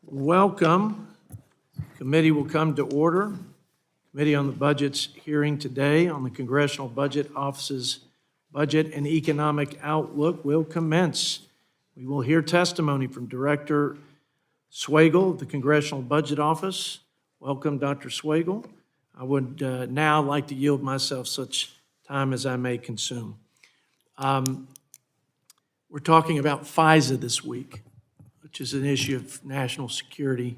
Welcome. Committee will come to order. Committee on the Budget's hearing today on the Congressional Budget Office's Budget and Economic Outlook will commence. We will hear testimony from Director Swagel of the Congressional Budget Office. Welcome, Dr. Swagel. I would now like to yield myself such time as I may consume. We're talking about FISA this week, which is an issue of national security.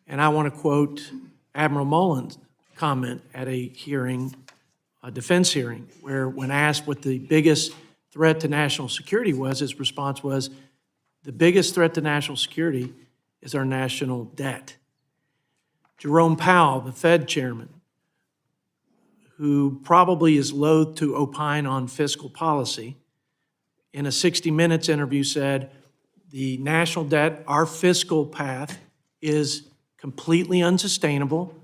And I want to quote Admiral Mullen's comment at a hearing, a defense hearing, where when asked what the biggest threat to national security was, his response was, the biggest threat to national security is our national debt. Jerome Powell, the Fed chairman, who probably is loath to opine on fiscal policy, in a 60 Minutes interview said, the national debt, our fiscal path, is completely unsustainable,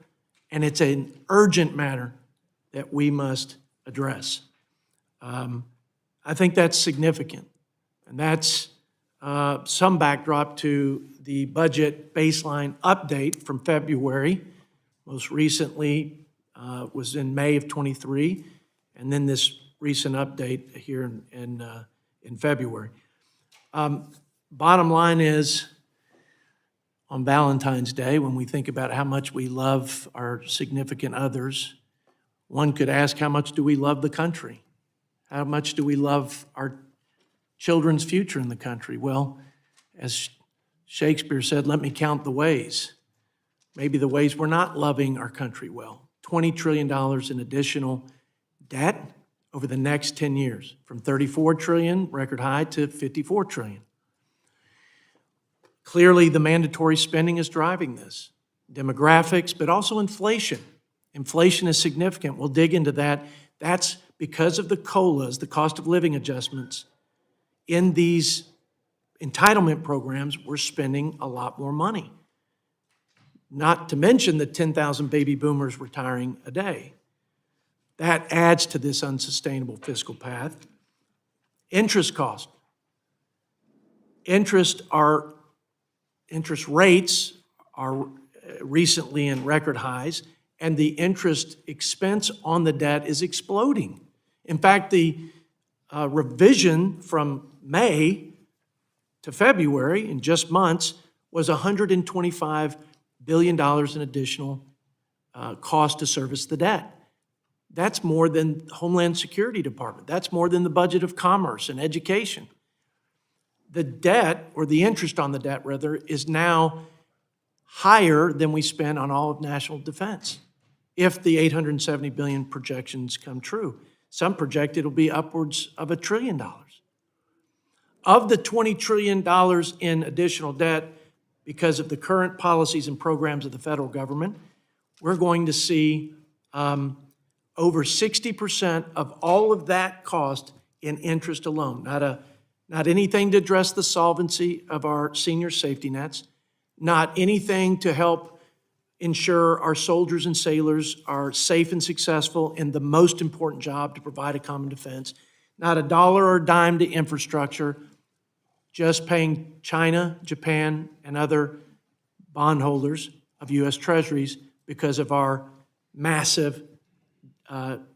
and it's an urgent matter that we must address. I think that's significant, and that's some backdrop to the budget baseline update from February. Most recently was in May of '23, and then this recent update here in February. Bottom line is, on Valentine's Day, when we think about how much we love our significant others, one could ask, how much do we love the country? How much do we love our children's future in the country? Well, as Shakespeare said, let me count the ways. Maybe the ways we're not loving our country well. $20 trillion in additional debt over the next 10 years, from $34 trillion, record high, to $54 trillion. Clearly, the mandatory spending is driving this. Demographics, but also inflation. Inflation is significant. We'll dig into that. That's because of the COLAs, the cost of living adjustments. In these entitlement programs, we're spending a lot more money. Not to mention the 10,000 baby boomers retiring a day. That adds to this unsustainable fiscal path. Interest cost. Interest rates are recently in record highs, and the interest expense on the debt is exploding. In fact, the revision from May to February, in just months, was $125 billion in additional cost to service the debt. That's more than the Homeland Security Department. That's more than the budget of commerce and education. The debt, or the interest on the debt, rather, is now higher than we spend on all of national defense, if the $870 billion projections come true. Some project it'll be upwards of $1 trillion. Of the $20 trillion in additional debt, because of the current policies and programs of the federal government, we're going to see over 60% of all of that cost in interest alone. Not anything to address the solvency of our senior safety nets, not anything to help ensure our soldiers and sailors are safe and successful in the most important job to provide a common defense, not a dollar or a dime to infrastructure, just paying China, Japan, and other bondholders of U.S. Treasuries because of our massive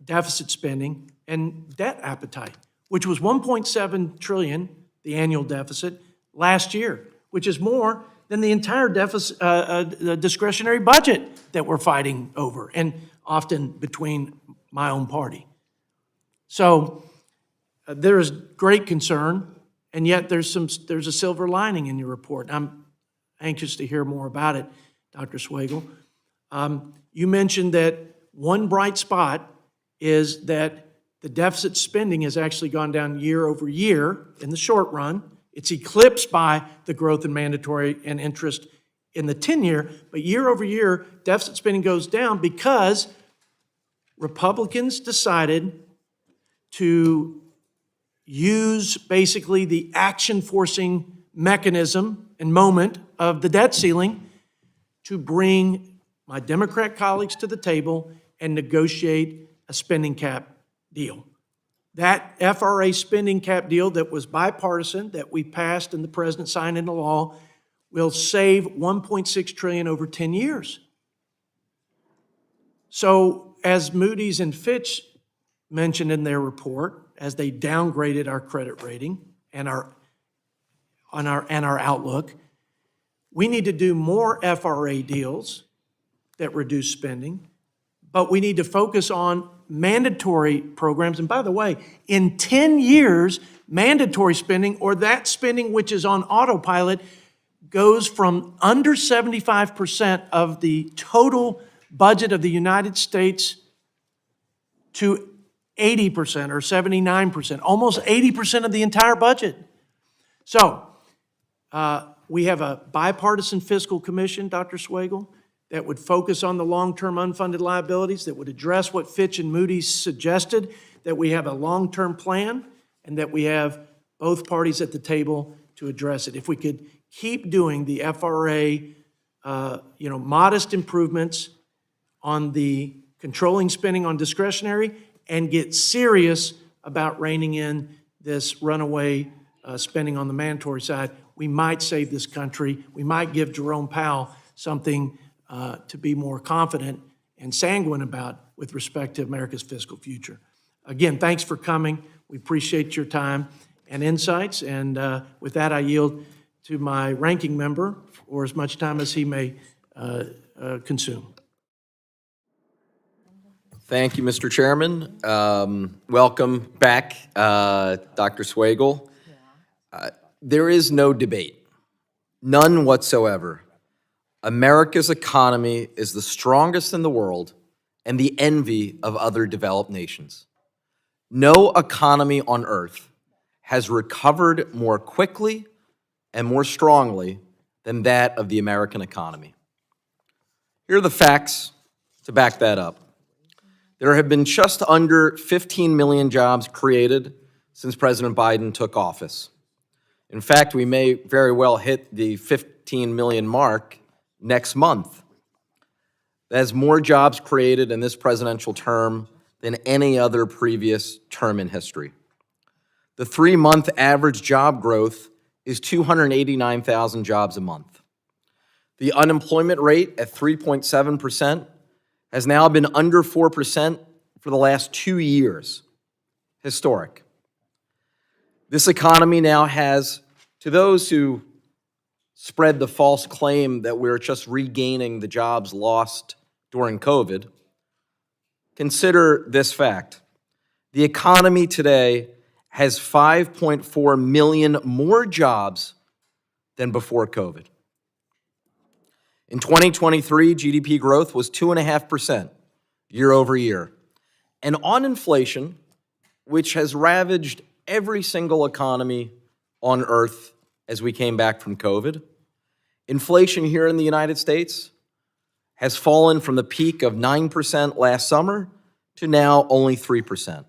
deficit spending and debt appetite, which was $1.7 trillion, the annual deficit, last year, which is more than the entire deficit, the discretionary budget that we're fighting over, and often between my own party. So there is great concern, and yet there's a silver lining in your report. I'm anxious to hear more about it, Dr. Swagel. You mentioned that one bright spot is that the deficit spending has actually gone down year over year in the short run. It's eclipsed by the growth in mandatory and interest in the 10-year, but year over year, deficit spending goes down because Republicans decided to use basically the action-forcing mechanism and moment of the debt ceiling to bring my Democrat colleagues to the table and negotiate a spending cap deal. That FRA spending cap deal that was bipartisan, that we passed and the president signed into law, will save $1.6 trillion over 10 years. So as Moody's and Fitch mentioned in their report, as they downgraded our credit rating and our outlook, we need to do more FRA deals that reduce spending, but we need to focus on mandatory programs. And by the way, in 10 years, mandatory spending, or that spending which is on autopilot, goes from under 75% of the total budget of the United States to 80% or 79%, almost 80% of the entire budget. So we have a bipartisan fiscal commission, Dr. Swagel, that would focus on the long-term unfunded liabilities, that would address what Fitch and Moody's suggested, that we have a long-term plan, and that we have both parties at the table to address it. If we could keep doing the FRA, modest improvements on the controlling spending on discretionary and get serious about reining in this runaway spending on the mandatory side, we might save this country. We might give Jerome Powell something to be more confident and sanguine about with respect to America's fiscal future. Again, thanks for coming. We appreciate your time and insights. And with that, I yield to my ranking member for as much time as he may consume. Thank you, Mr. Chairman. Welcome back, Dr. Swagel. There is no debate, none whatsoever. America's economy is the strongest in the world and the envy of other developed nations. No economy on earth has recovered more quickly and more strongly than that of the American economy. Here are the facts to back that up. There have been just under 15 million jobs created since President Biden took office. In fact, we may very well hit the 15 million mark next month. That's more jobs created in this presidential term than any other previous term in history. The 3-month average job growth is 289,000 jobs a month. The unemployment rate at 3.7% has now been under 4% for the last 2 years. Historic. This economy now has, to those who spread the false claim that we're just regaining the jobs lost during COVID, consider this fact. The economy today has 5.4 million more jobs than before COVID. In 2023, GDP growth was 2.5% year over year. And on inflation, which has ravaged every single economy on earth as we came back from COVID, inflation here in the United States has fallen from the peak of 9% last summer to now only 3%.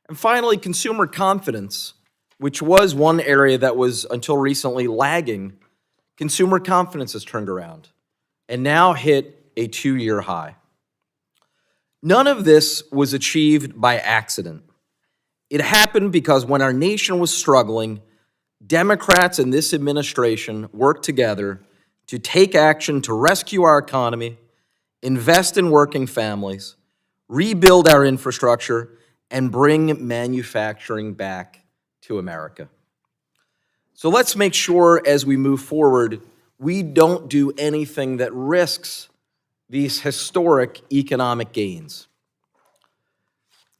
And finally, consumer confidence, which was one area that was until recently lagging, consumer confidence has turned around and now hit a 2-year high. None of this was achieved by accident. It happened because when our nation was struggling, Democrats in this administration worked together to take action to rescue our economy, invest in working families, rebuild our infrastructure, and bring manufacturing back to America. So let's make sure as we move forward, we don't do anything that risks these historic economic gains.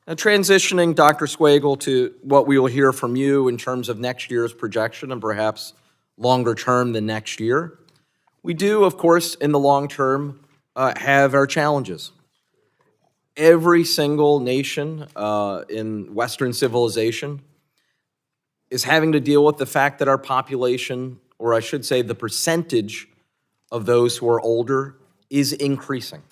Now, transitioning, Dr. Swagel, to what we will hear from you in terms of next year's projection and perhaps longer term than next year. We do, of course, in the long term, have our challenges. Every single nation in Western civilization is having to deal with the fact that our population, or I should say the percentage of those who are older, is increasing.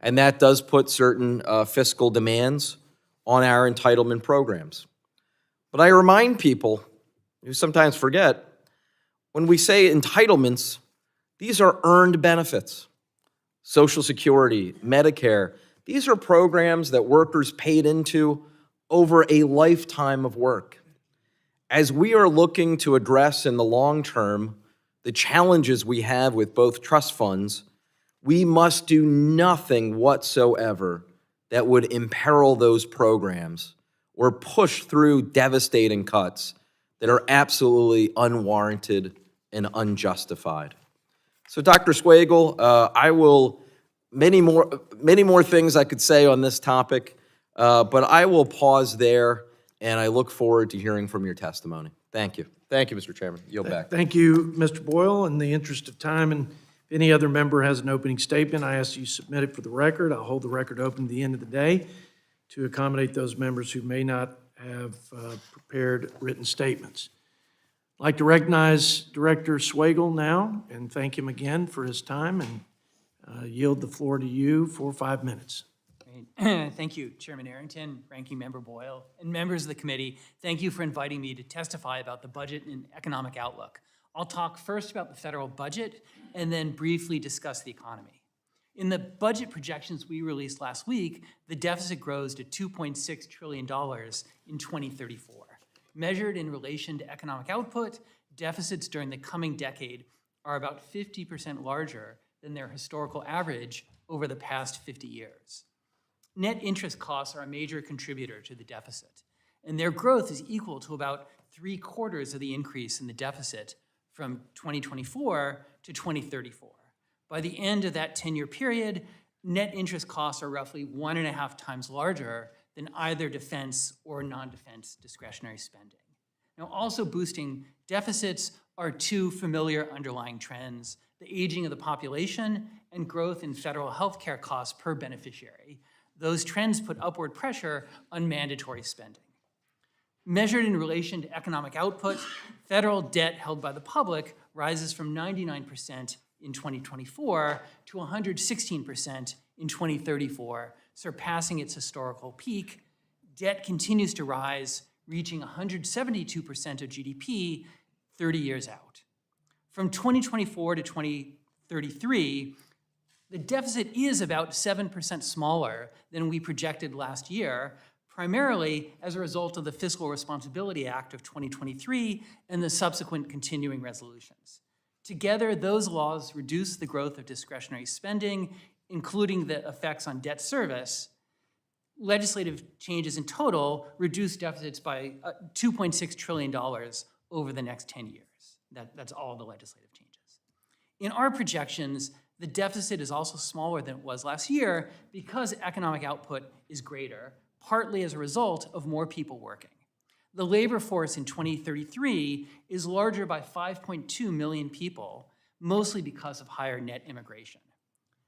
And that does put certain fiscal demands on our entitlement programs. But I remind people who sometimes forget, when we say entitlements, these are earned benefits. Social Security, Medicare, these are programs that workers paid into over a lifetime of work. As we are looking to address in the long term the challenges we have with both trust funds, we must do nothing whatsoever that would imperil those programs or push through devastating cuts that are absolutely unwarranted and unjustified. So, Dr. Swagel, I will, many more things I could say on this topic, but I will pause there, and I look forward to hearing from your testimony. Thank you. Thank you, Mr. Chairman. Yield back. Thank you, Mr. Boyle. In the interest of time, and if any other member has an opening statement, I ask you submit it for the record. I'll hold the record open to the end of the day to accommodate those members who may not have prepared written statements. I'd like to recognize Director Swagel now and thank him again for his time, and yield the floor to you for 5 minutes. Great. Thank you, Chairman Arrington, Ranking Member Boyle, and members of the committee. Thank you for inviting me to testify about the budget and economic outlook. I'll talk first about the federal budget and then briefly discuss the economy. In the budget projections we released last week, the deficit grows to $2.6 trillion in 2034. Measured in relation to economic output, deficits during the coming decade are about 50% larger than their historical average over the past 50 years. Net interest costs are a major contributor to the deficit, and their growth is equal to about 3/4 of the increase in the deficit from 2024 to 2034. By the end of that 10-year period, net interest costs are roughly 1.5 times larger than either defense or non-defense discretionary spending. Now, also boosting deficits are two familiar underlying trends: the aging of the population and growth in federal health care costs per beneficiary. Those trends put upward pressure on mandatory spending. Measured in relation to economic output, federal debt held by the public rises from 99% in 2024 to 116% in 2034, surpassing its historical peak. Debt continues to rise, reaching 172% of GDP 30 years out. From 2024 to 2033, the deficit is about 7% smaller than we projected last year, primarily as a result of the Fiscal Responsibility Act of 2023 and the subsequent continuing resolutions. Together, those laws reduce the growth of discretionary spending, including the effects on debt service. Legislative changes in total reduce deficits by $2.6 trillion over the next 10 years. That's all the legislative changes. In our projections, the deficit is also smaller than it was last year because economic output is greater, partly as a result of more people working. The labor force in 2033 is larger by 5.2 million people, mostly because of higher net immigration.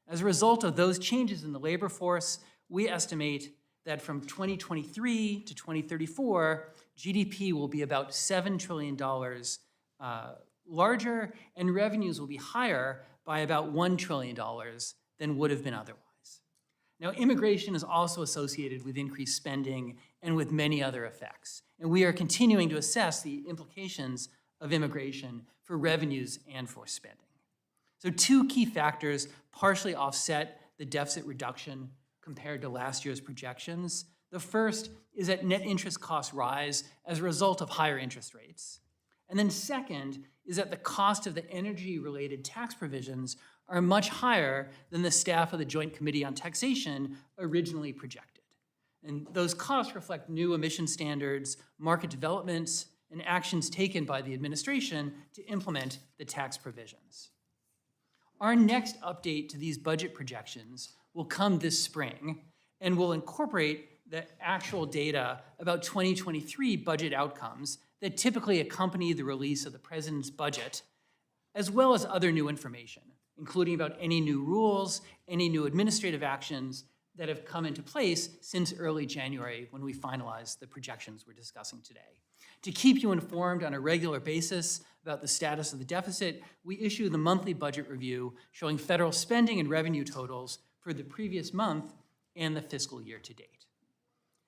As a result of those changes in the labor force, we estimate that from 2023 to 2034, GDP will be about $7 trillion larger, and revenues will be higher by about $1 trillion than would have been otherwise. Now, immigration is also associated with increased spending and with many other effects, and we are continuing to assess the implications of immigration for revenues and for spending. So two key factors partially offset the deficit reduction compared to last year's projections. The first is that net interest costs rise as a result of higher interest rates. And then second is that the cost of the energy-related tax provisions are much higher than the staff of the Joint Committee on Taxation originally projected. And those costs reflect new emission standards, market developments, and actions taken by the administration to implement the tax provisions. Our next update to these budget projections will come this spring and will incorporate the actual data about 2023 budget outcomes that typically accompany the release of the president's budget, as well as other new information, including about any new rules, any new administrative actions that have come into place since early January when we finalized the projections we're discussing today. To keep you informed on a regular basis about the status of the deficit, we issue the monthly budget review showing federal spending and revenue totals for the previous month and the fiscal year to date.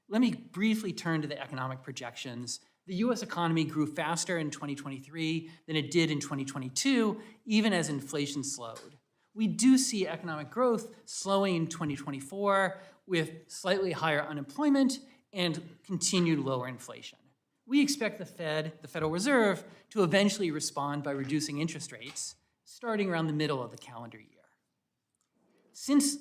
Let me briefly turn to the economic projections. The U.S. economy grew faster in 2023 than it did in 2022, even as inflation slowed. We do see economic growth slowing in 2024 with slightly higher unemployment and continued lower inflation. we expect the Federal Reserve, to eventually respond by reducing interest rates starting around the middle of the calendar year. Since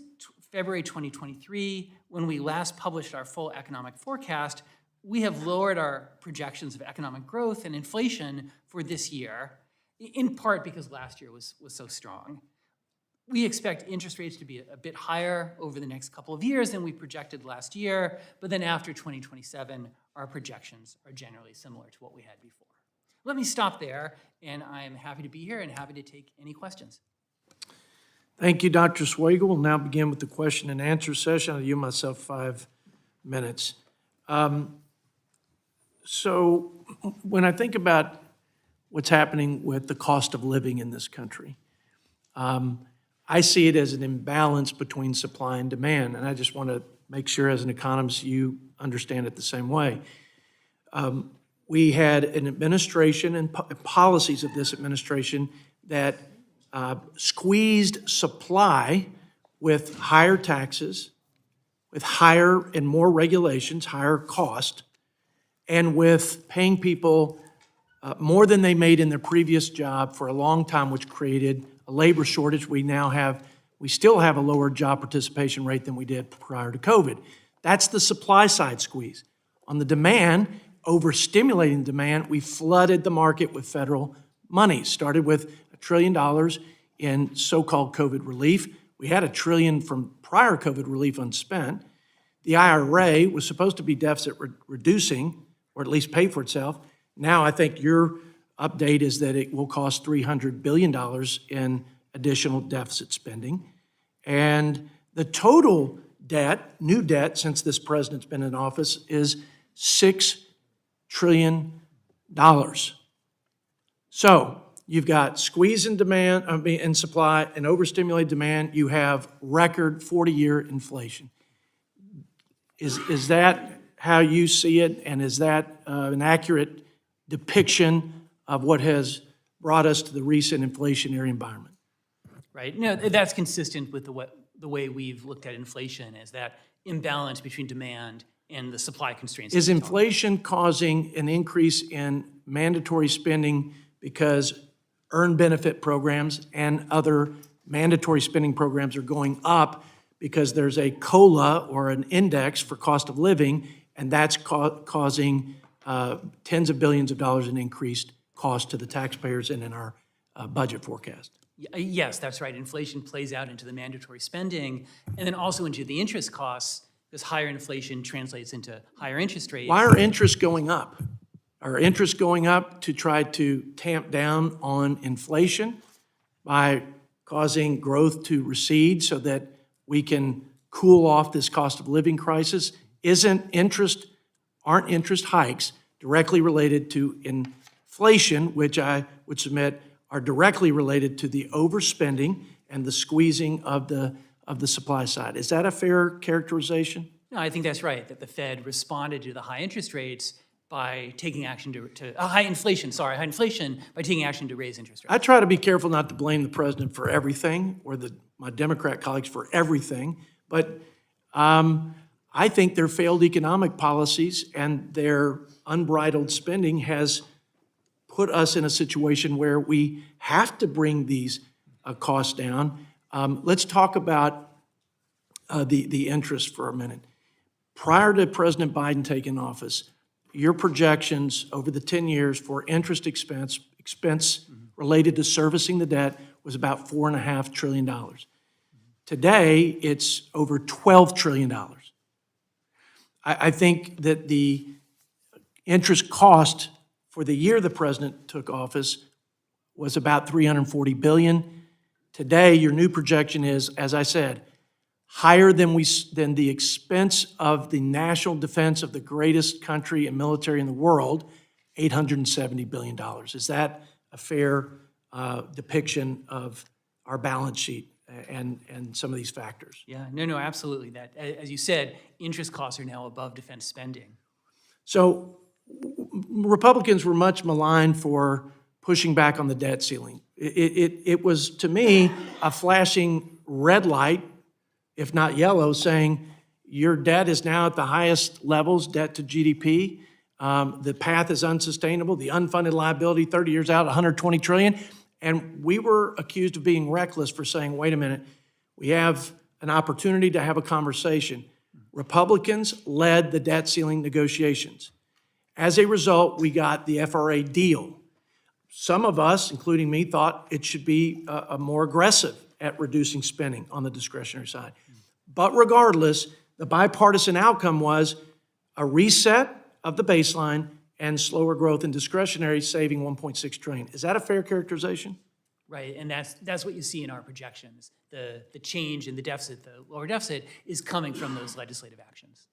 February 2023, when we last published our full economic forecast, we have lowered our projections of economic growth and inflation for this year, in part because last year was so strong. We expect interest rates to be a bit higher over the next couple of years than we projected last year, but then after 2027, our projections are generally similar to what we had before. Let me stop there, and I am happy to be here and happy to take any questions. Thank you, Dr. Swagel. We'll now begin with the question and answer session. I'll give myself 5 minutes. So when I think about what's happening with the cost of living in this country, I see it as an imbalance between supply and demand, and I just want to make sure as an economist you understand it the same way. We had an administration and policies of this administration that squeezed supply with higher taxes, with higher and more regulations, higher cost, and with paying people more than they made in their previous job for a long time, which created a labor shortage. We still have a lower job participation rate than we did prior to COVID. That's the supply side squeeze. On the demand, overstimulating demand, we flooded the market with federal money. Started with $1 trillion in so-called COVID relief. We had $1 trillion from prior COVID relief unspent. The IRA was supposed to be deficit reducing, or at least pay for itself. Now I think your update is that it will cost $300 billion in additional deficit spending. And the total debt, new debt since this president's been in office, is $6 trillion. So you've got squeeze in demand, in supply and overstimulated demand. You have record 40-year inflation. Is that how you see it? And is that an accurate depiction of what has brought us to the recent inflationary environment? Right. No, that's consistent with the way we've looked at inflation, is that imbalance between demand and the supply constraints. Is inflation causing an increase in mandatory spending because earned benefit programs and other mandatory spending programs are going up because there's a COLA or an index for cost of living, and that's causing tens of billions of dollars in increased cost to the taxpayers and in our budget forecast? Yes, that's right. Inflation plays out into the mandatory spending and then also into the interest costs, because higher inflation translates into higher interest rates. Why are interests going up? Are interests going up to try to tamp down on inflation by causing growth to recede so that we can cool off this cost of living crisis? Aren't interest hikes directly related to inflation, which I would submit are directly related to the overspending and the squeezing of the supply side? Is that a fair characterization? No, I think that's right, that the Fed responded to the high interest rates by taking action high inflation by taking action to raise interest rates. I try to be careful not to blame the president for everything or my Democrat colleagues for everything, but I think their failed economic policies and their unbridled spending has put us in a situation where we have to bring these costs down. Let's talk about the interest for a minute. Prior to President Biden taking office, your projections over the 10 years for interest expense related to servicing the debt was about $4.5 trillion. Today, it's over $12 trillion. I think that the interest cost for the year the president took office was about $340 billion. Today, your new projection is, as I said, higher than the expense of the national defense of the greatest country and military in the world, $870 billion. Is that a fair depiction of our balance sheet and some of these factors? Yeah, no, absolutely. That, as you said, interest costs are now above defense spending. So Republicans were much maligned for pushing back on the debt ceiling. It was, to me, a flashing red light, if not yellow, saying your debt is now at the highest levels, debt to GDP, The path is unsustainable, the unfunded liability, 30 years out, 120 trillion. And we were accused of being reckless for saying, wait a minute, we have an opportunity to have a conversation. Republicans led the debt ceiling negotiations. As a result, we got the FRA deal. Some of us, including me, thought it should be more aggressive at reducing spending on the discretionary side. But regardless, the bipartisan outcome was a reset of the baseline and slower growth in discretionary, saving 1.6 trillion. Is that a fair characterization? Right, and that's what you see in our projections. The change in the deficit, the lower deficit, is coming from those legislative actions.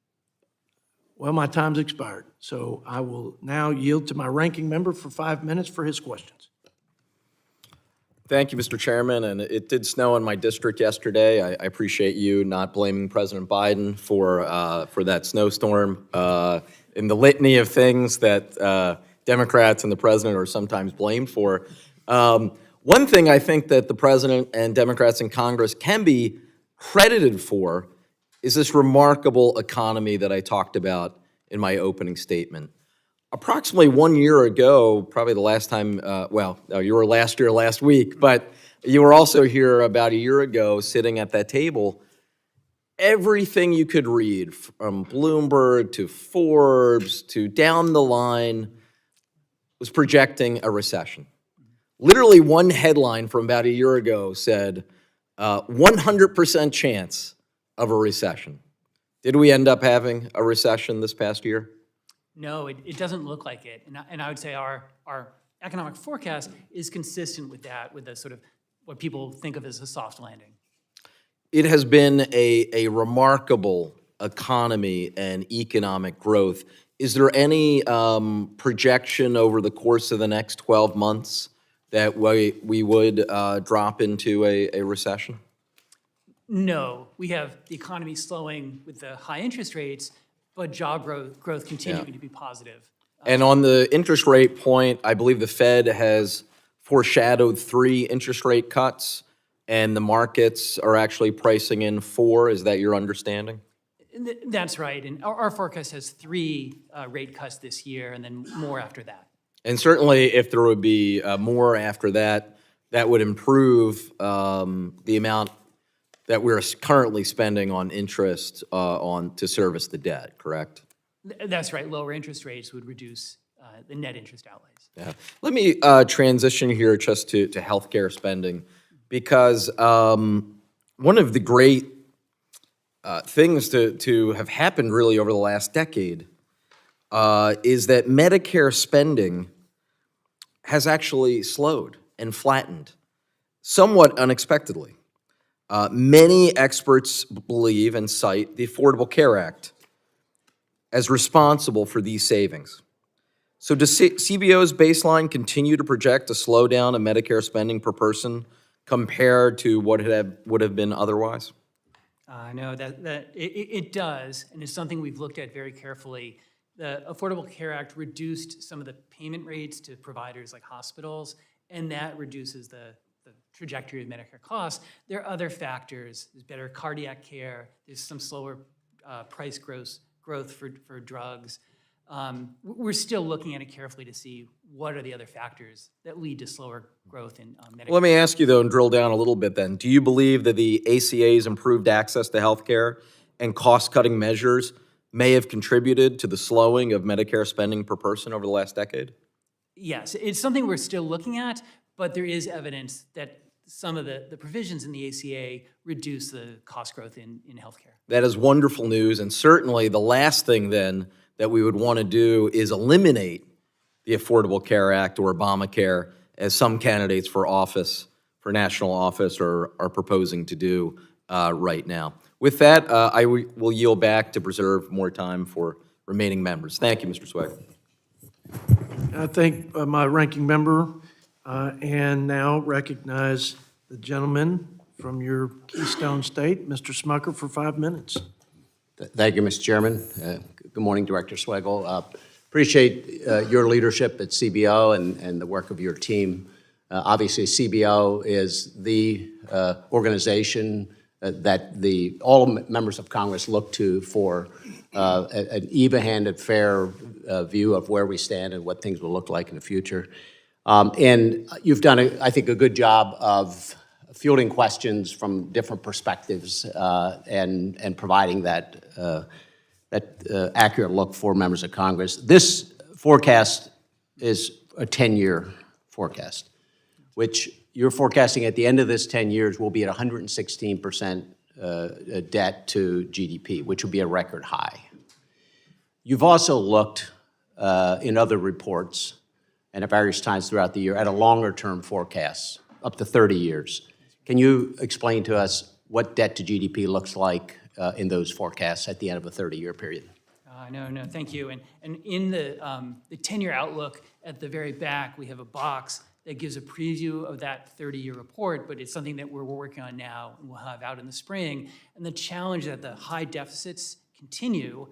Well, my time's expired, so I will now yield to my ranking member for 5 minutes for his questions. Thank you, Mr. Chairman, and it did snow in my district yesterday. I appreciate you not blaming President Biden for that snowstorm. In the litany of things that Democrats and the president are sometimes blamed for. One thing I think that the president and Democrats in Congress can be credited for is this remarkable economy that I talked about in my opening statement. Approximately 1 year ago, probably the last time, you were last week, but you were also here about a year ago sitting at that table. Everything you could read, from Bloomberg to Forbes to down the line, was projecting a recession. Literally one headline from about a year ago said, 100% chance of a recession. Did we end up having a recession this past year? No, it doesn't look like it. And I would say our economic forecast is consistent with that, with the sort of what people think of as a soft landing. It has been a remarkable economy and economic growth. Is there any projection over the course of the next 12 months that we would drop into a recession? No, we have the economy slowing with the high interest rates, but job growth continuing to be positive. And on the interest rate point, I believe the Fed has foreshadowed 3 interest rate cuts, and the markets are actually pricing in 4. Is that your understanding? That's right, and our forecast has 3 rate cuts this year and then more after that. And certainly if there would be more after that, that would improve the amount that we're currently spending on interest to service the debt, correct? That's right, lower interest rates would reduce the net interest outlays. Yeah. Let me transition here just to healthcare spending, because one of the great things to have happened really over the last decade is that Medicare spending has actually slowed and flattened, somewhat unexpectedly. Many experts believe and cite the Affordable Care Act as responsible for these savings. So does CBO's baseline continue to project a slowdown in Medicare spending per person compared to what it would have been otherwise? No, it does, and it's something we've looked at very carefully. The Affordable Care Act reduced some of the payment rates to providers like hospitals, and that reduces the trajectory of Medicare costs. There are other factors. There's better cardiac care. There's some slower price growth for drugs. We're still looking at it carefully to see what are the other factors that lead to slower growth in Medicare. Let me ask you, though, and drill down a little bit then. Do you believe that the ACA's improved access to health care and cost-cutting measures may have contributed to the slowing of Medicare spending per person over the last decade? Yes, it's something we're still looking at, but there is evidence that some of the provisions in the ACA reduce the cost growth in healthcare. That is wonderful news, and certainly the last thing then that we would want to do is eliminate the Affordable Care Act or Obamacare, as some candidates for office, for national office, are proposing to do right now. With that, I will yield back to preserve more time for remaining members. Thank you, Mr. Swagel. I thank my ranking member and now recognize the gentleman from your Keystone State, Mr. Smucker, for 5 minutes. Thank you, Mr. Chairman. Good morning, Director Swagel. Appreciate your leadership at CBO and the work of your team. Obviously, CBO is the organization that all members of Congress look to for an even-handed, fair view of where we stand and what things will look like in the future. And you've done, I think, a good job of fielding questions from different perspectives and providing that accurate look for members of Congress. This forecast is a 10-year forecast, which you're forecasting at the end of this 10 years will be at 116% debt to GDP, which will be a record high. You've also looked in other reports and at various times throughout the year at a longer-term forecast, up to 30 years. Can you explain to us what debt to GDP looks like in those forecasts at the end of a 30-year period? No, thank you. And in the 10-year outlook, at the very back, we have a box that gives a preview of that 30-year report, but it's something that we're working on now and we'll have out in the spring. And the challenge that the high deficits continue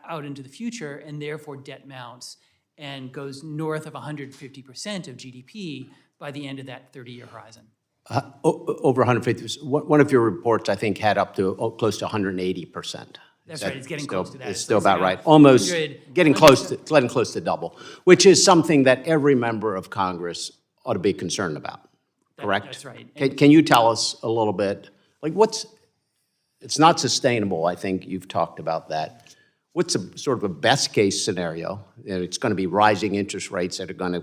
out into the future, and therefore debt mounts and goes north of 150% of GDP by the end of that 30-year horizon. Over 150. One of your reports, I think, had up to close to 180%. That's right, it's getting close to that. It's So still it's about about right. Almost 100 getting close to double, which is something that every member of Congress ought to be concerned about, correct? That's right. Can you tell us a little bit, like it's not sustainable, I think you've talked about that. What's a sort of a best case scenario? It's going to be rising interest rates that are going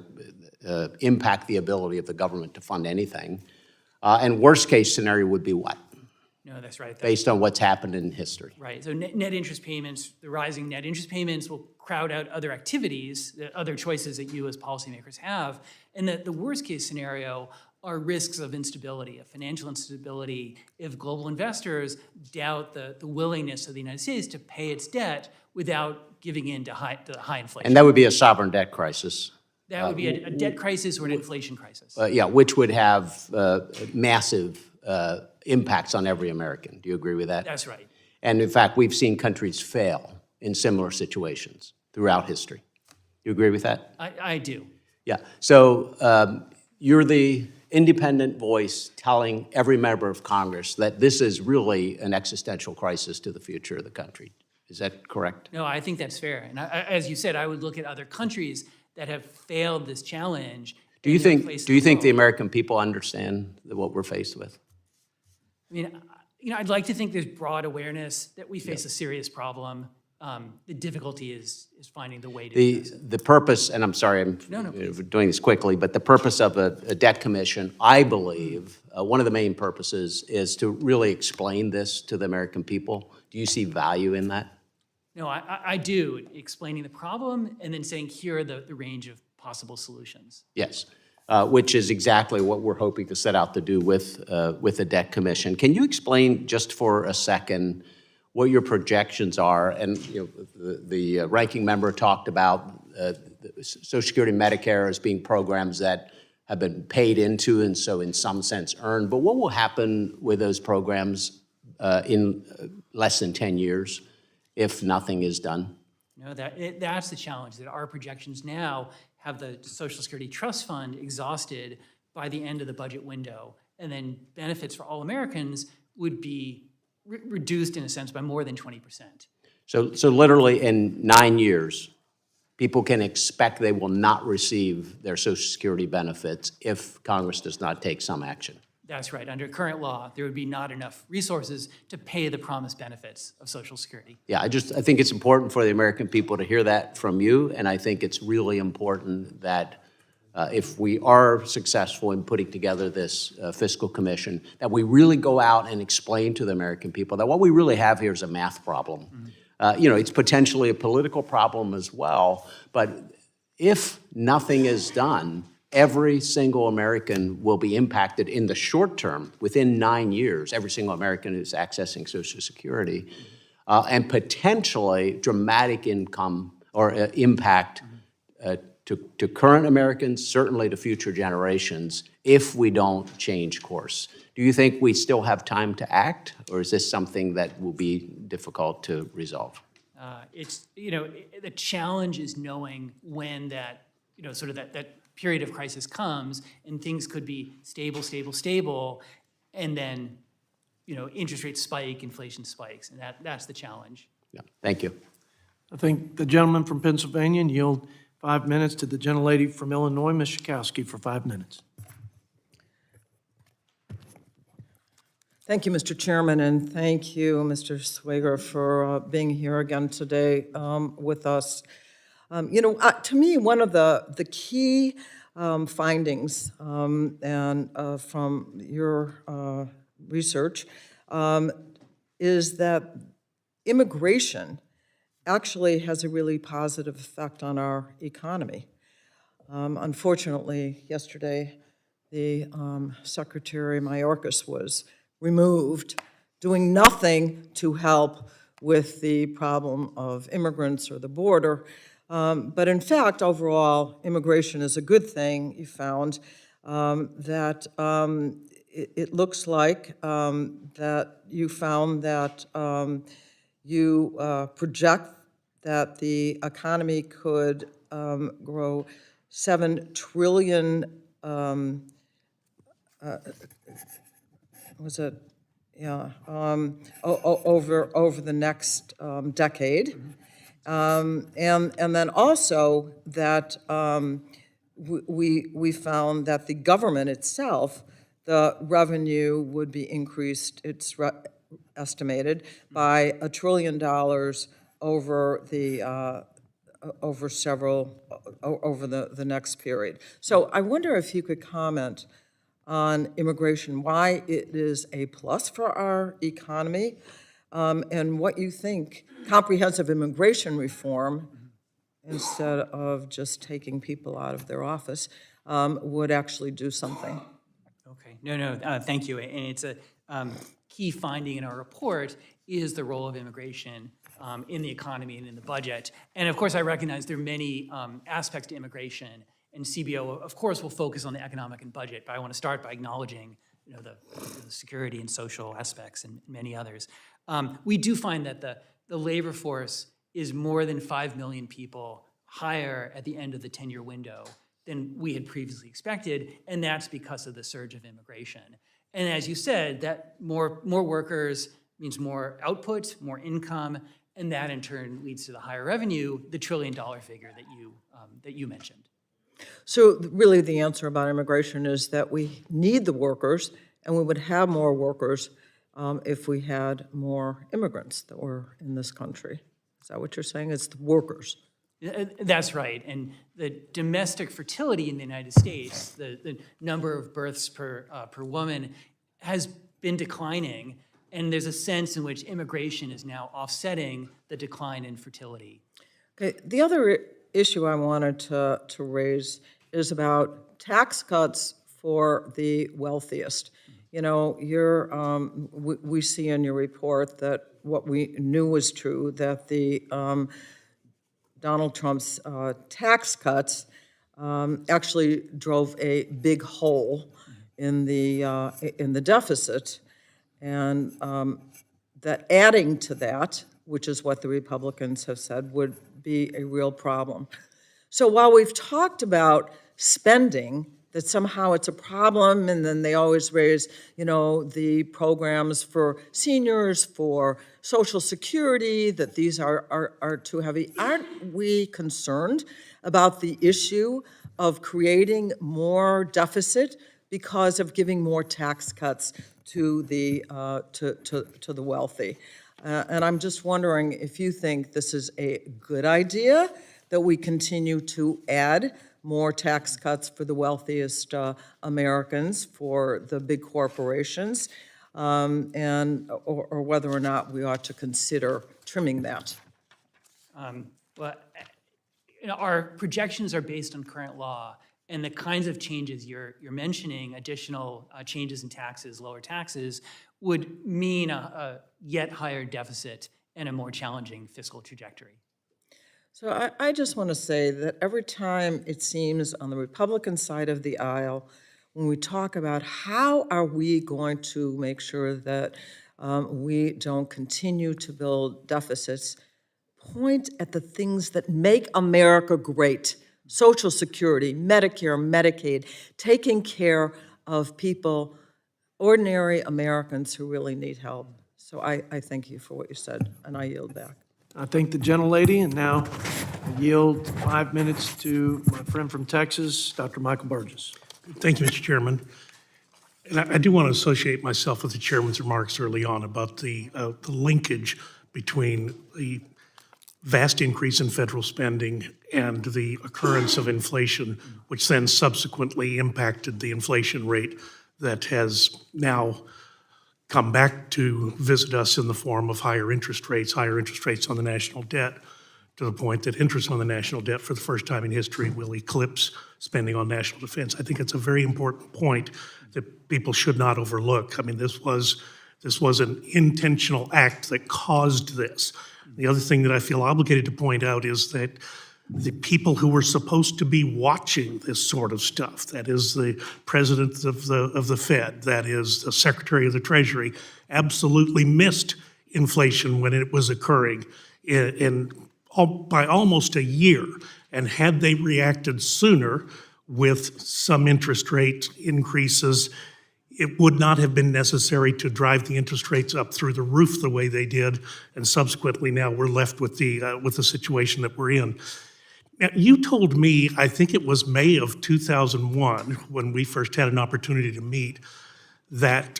to impact the ability of the government to fund anything. And worst case scenario would be what? No, that's right. Based on what's happened in history. Right, so net interest payments, the rising net interest payments will crowd out other activities, the other choices that you as policymakers have. And the worst case scenario are risks of instability, of financial instability, if global investors doubt the willingness of the United States to pay its debt without giving in to high inflation. And that would be a sovereign debt crisis. That would be a debt crisis or an inflation crisis. Yeah, which would have massive impacts on every American. Do you agree with that? That's right. And in fact, we've seen countries fail in similar situations throughout history. You agree with that? I do. Yeah. So you're the independent voice telling every member of Congress that this is really an existential crisis to the future of the country. Is that correct? No, I think that's fair. And as you said, I would look at other countries that have failed this challenge. Do you think the American people understand what we're faced with? I mean, I'd like to think there's broad awareness that we face a serious problem. The difficulty is finding the way to address it. The purpose, and I'm sorry, I'm doing this quickly, but the purpose of a debt commission, I believe, one of the main purposes is to really explain this to the American people. Do you see value in that? No, I do, explaining the problem and then saying, here are the range of possible solutions. Yes, which is exactly what we're hoping to set out to do with the debt commission. Can you explain just for a second what your projections are? And the ranking member talked about Social Security and Medicare as being programs that have been paid into and so in some sense earned. But what will happen with those programs in less than 10 years if nothing is done? No, that's the challenge, that our projections now have the Social Security Trust Fund exhausted by the end of the budget window, and then benefits for all Americans would be reduced in a sense by more than 20%. So literally in 9 years, people can expect they will not receive their Social Security benefits if Congress does not take some action. That's right. Under current law, there would be not enough resources to pay the promised benefits of Social Security. Yeah, I think it's important for the American people to hear that from you, and I think it's really important that if we are successful in putting together this fiscal commission, that we really go out and explain to the American people that what we really have here is a math problem. It's potentially a political problem as well, but if nothing is done, every single American will be impacted in the short term, within 9 years, every single American who's accessing Social Security, and potentially dramatic income or impact to current Americans, certainly to future generations, if we don't change course. Do you think we still have time to act, or is this something that will be difficult to resolve? The challenge is knowing when that, that period of crisis comes and things could be stable, and then, interest rates spike, inflation spikes, and that's the challenge. Yeah, thank you. I think the gentleman from Pennsylvania, and yield 5 minutes to the gentlelady from Illinois, Ms. Schakowsky, for 5 minutes. Thank you, Mr. Chairman, and thank you, Mr. Swagel, for being here again today with us. To me, one of the key findings from your research is that immigration actually has a really positive effect on our economy. Unfortunately, yesterday, the Secretary Mayorkas was removed, doing nothing to help with the problem of immigrants or the border. But in fact, overall, immigration is a good thing. You found that it looks like that you found that you project that the economy could grow 7 trillion over the next decade, and then also that we found that the government itself, the revenue would be increased. It's estimated by $1 trillion over the over the next period. So I wonder if you could comment on immigration, why it is a plus for our economy, and what you think comprehensive immigration reform, instead of just taking people out of their office, would actually do something. Okay, thank you. And it's a key finding in our report is the role of immigration in the economy and in the budget. And of course, I recognize there are many aspects to immigration, and CBO, of course, will focus on the economic and budget, but I want to start by acknowledging the security and social aspects and many others. We do find that the labor force is more than 5 million people higher at the end of the 10-year window than we had previously expected, and that's because of the surge of immigration. And as you said, that more workers means more output, more income, and that in turn leads to the higher revenue, the $1 trillion figure that you mentioned. So really the answer about immigration is that we need the workers, and we would have more workers if we had more immigrants that were in this country. Is that what you're saying? It's the workers. That's right. And the domestic fertility in the United States, the number of births per woman, has been declining. And there's a sense in which immigration is now offsetting the decline in fertility. Okay. The other issue I wanted to raise is about tax cuts for the wealthiest. You know, we see in your report that what we knew was true, that the Donald Trump's tax cuts actually drove a big hole in the deficit, and that adding to that, which is what the Republicans have said, would be a real problem. So while we've talked about spending, that somehow it's a problem, and then they always raise, the programs for seniors, for Social Security, that these are too heavy. Aren't we concerned about the issue of creating more deficit because of giving more tax cuts to the wealthy? And I'm just wondering if you think this is a good idea, that we continue to add more tax cuts for the wealthiest Americans, for the big corporations, or whether or not we ought to consider trimming that. Well, our projections are based on current law, and the kinds of changes you're mentioning, additional changes in taxes, lower taxes, would mean a yet higher deficit and a more challenging fiscal trajectory. So I just want to say that every time it seems on the Republican side of the aisle, when we talk about how are we going to make sure that we don't continue to build deficits, point at the things that make America great: Social Security, Medicare, Medicaid, taking care of people, ordinary Americans who really need help. So I thank you for what you said, and I yield back. I thank the gentlelady, and now I yield 5 minutes to my friend from Texas, Dr. Michael Burgess. Thank you, Mr. Chairman. And I do want to associate myself with the chairman's remarks early on about the linkage between the vast increase in federal spending and the occurrence of inflation, which then subsequently impacted the inflation rate that has now come back to visit us in the form of higher interest rates on the national debt, to the point that interest on the national debt for the first time in history will eclipse spending on national defense. I think it's a very important point that people should not overlook. I mean, this was an intentional act that caused this. The other thing that I feel obligated to point out is that the people who were supposed to be watching this sort of stuff, that is the president of the Fed, that is the Secretary of the Treasury, absolutely missed inflation when it was occurring by almost a year. And had they reacted sooner with some interest rate increases, it would not have been necessary to drive the interest rates up through the roof the way they did, and subsequently now we're left with the situation that we're in. Now, you told me, I think it was May of 2001, when we first had an opportunity to meet, that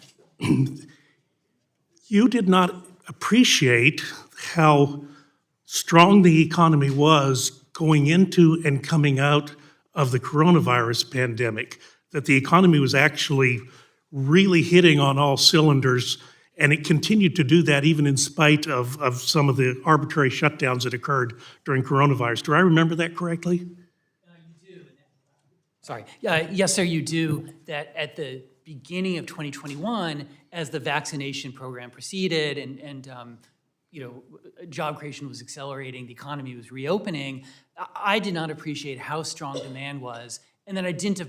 you did not appreciate how strong the economy was going into and coming out of the coronavirus pandemic, that the economy was actually really hitting on all cylinders, and it continued to do that even in spite of some of the arbitrary shutdowns that occurred during coronavirus. Do I remember that correctly? You do. Sorry. Yes, sir, you do. That at the beginning of 2021, as the vaccination program proceeded and job creation was accelerating, the economy was reopening, I did not appreciate how strong demand was. And then I didn't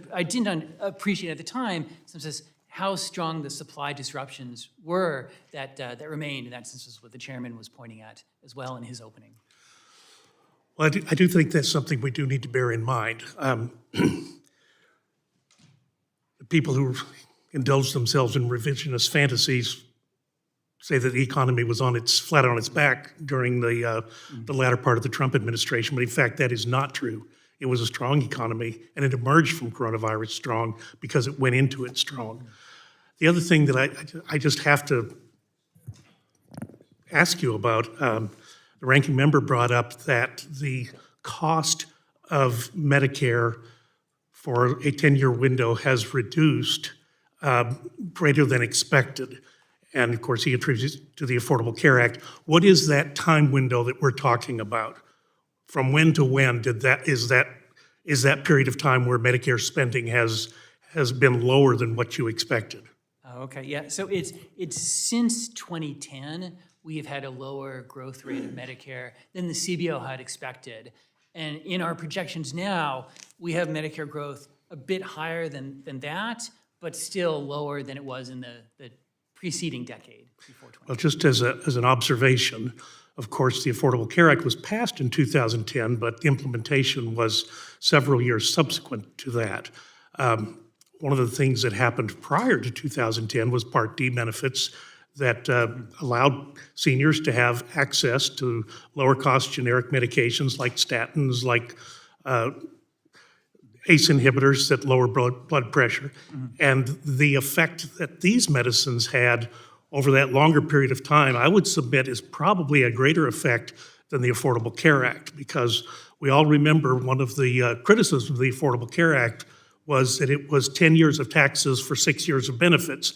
appreciate at the time, since how strong the supply disruptions were that remained, and that's what the chairman was pointing at as well in his opening. Well, I do think that's something we do need to bear in mind. The people who indulge themselves in revisionist fantasies say that the economy was flat on its back during the latter part of the Trump administration, but in fact that is not true. It was a strong economy, and it emerged from coronavirus strong because it went into it strong. The other thing that I just have to ask you about, the ranking member brought up that the cost of Medicare for a 10-year window has reduced greater than expected. And of course, he attributes it to the Affordable Care Act. What is that time window that we're talking about? From when to when is that period of time where Medicare spending has been lower than what you expected? Okay, yeah, so it's since 2010, we have had a lower growth rate of Medicare than the CBO had expected. And in our projections now, we have Medicare growth a bit higher than that, but still lower than it was in the preceding decade, before 2010. Well, just as an observation, of course, the Affordable Care Act was passed in 2010, but the implementation was several years subsequent to that. One of the things that happened prior to 2010 was Part D benefits that allowed seniors to have access to lower-cost generic medications like statins, like ACE inhibitors that lower blood pressure. Mm-hmm. And the effect that these medicines had over that longer period of time, I would submit, is probably a greater effect than the Affordable Care Act, because we all remember one of the criticisms of the Affordable Care Act was that it was 10 years of taxes for 6 years of benefits.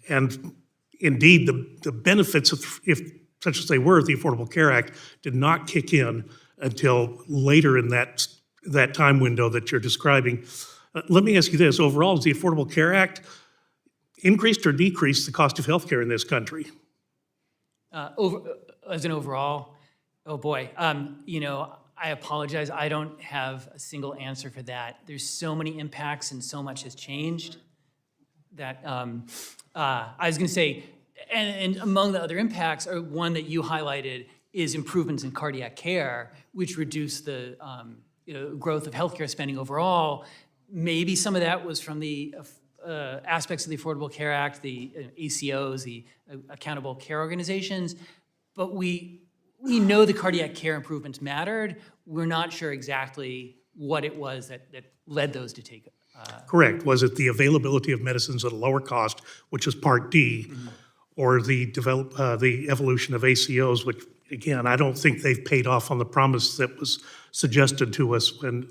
And indeed, the benefits, if such as they were, the Affordable Care Act did not kick in until later in that time window that you're describing. Let me ask you this. overall, has the Affordable Care Act increased or decreased the cost of health care in this country? As an overall, oh boy, I apologize. I don't have a single answer for that. There's so many impacts and so much has changed that I was going to say, and among the other impacts, are one that you highlighted is improvements in cardiac care, which reduce the growth of healthcare spending overall. Maybe some of that was from the aspects of the Affordable Care Act, the ACOs, the Accountable Care Organizations, but we we know the cardiac care improvements mattered. We're not sure exactly what it was that led those to take. Correct. Was it the availability of medicines at a lower cost, which is Part D, or the evolution of ACOs, which, again, I don't think they've paid off on the promise that was suggested to us when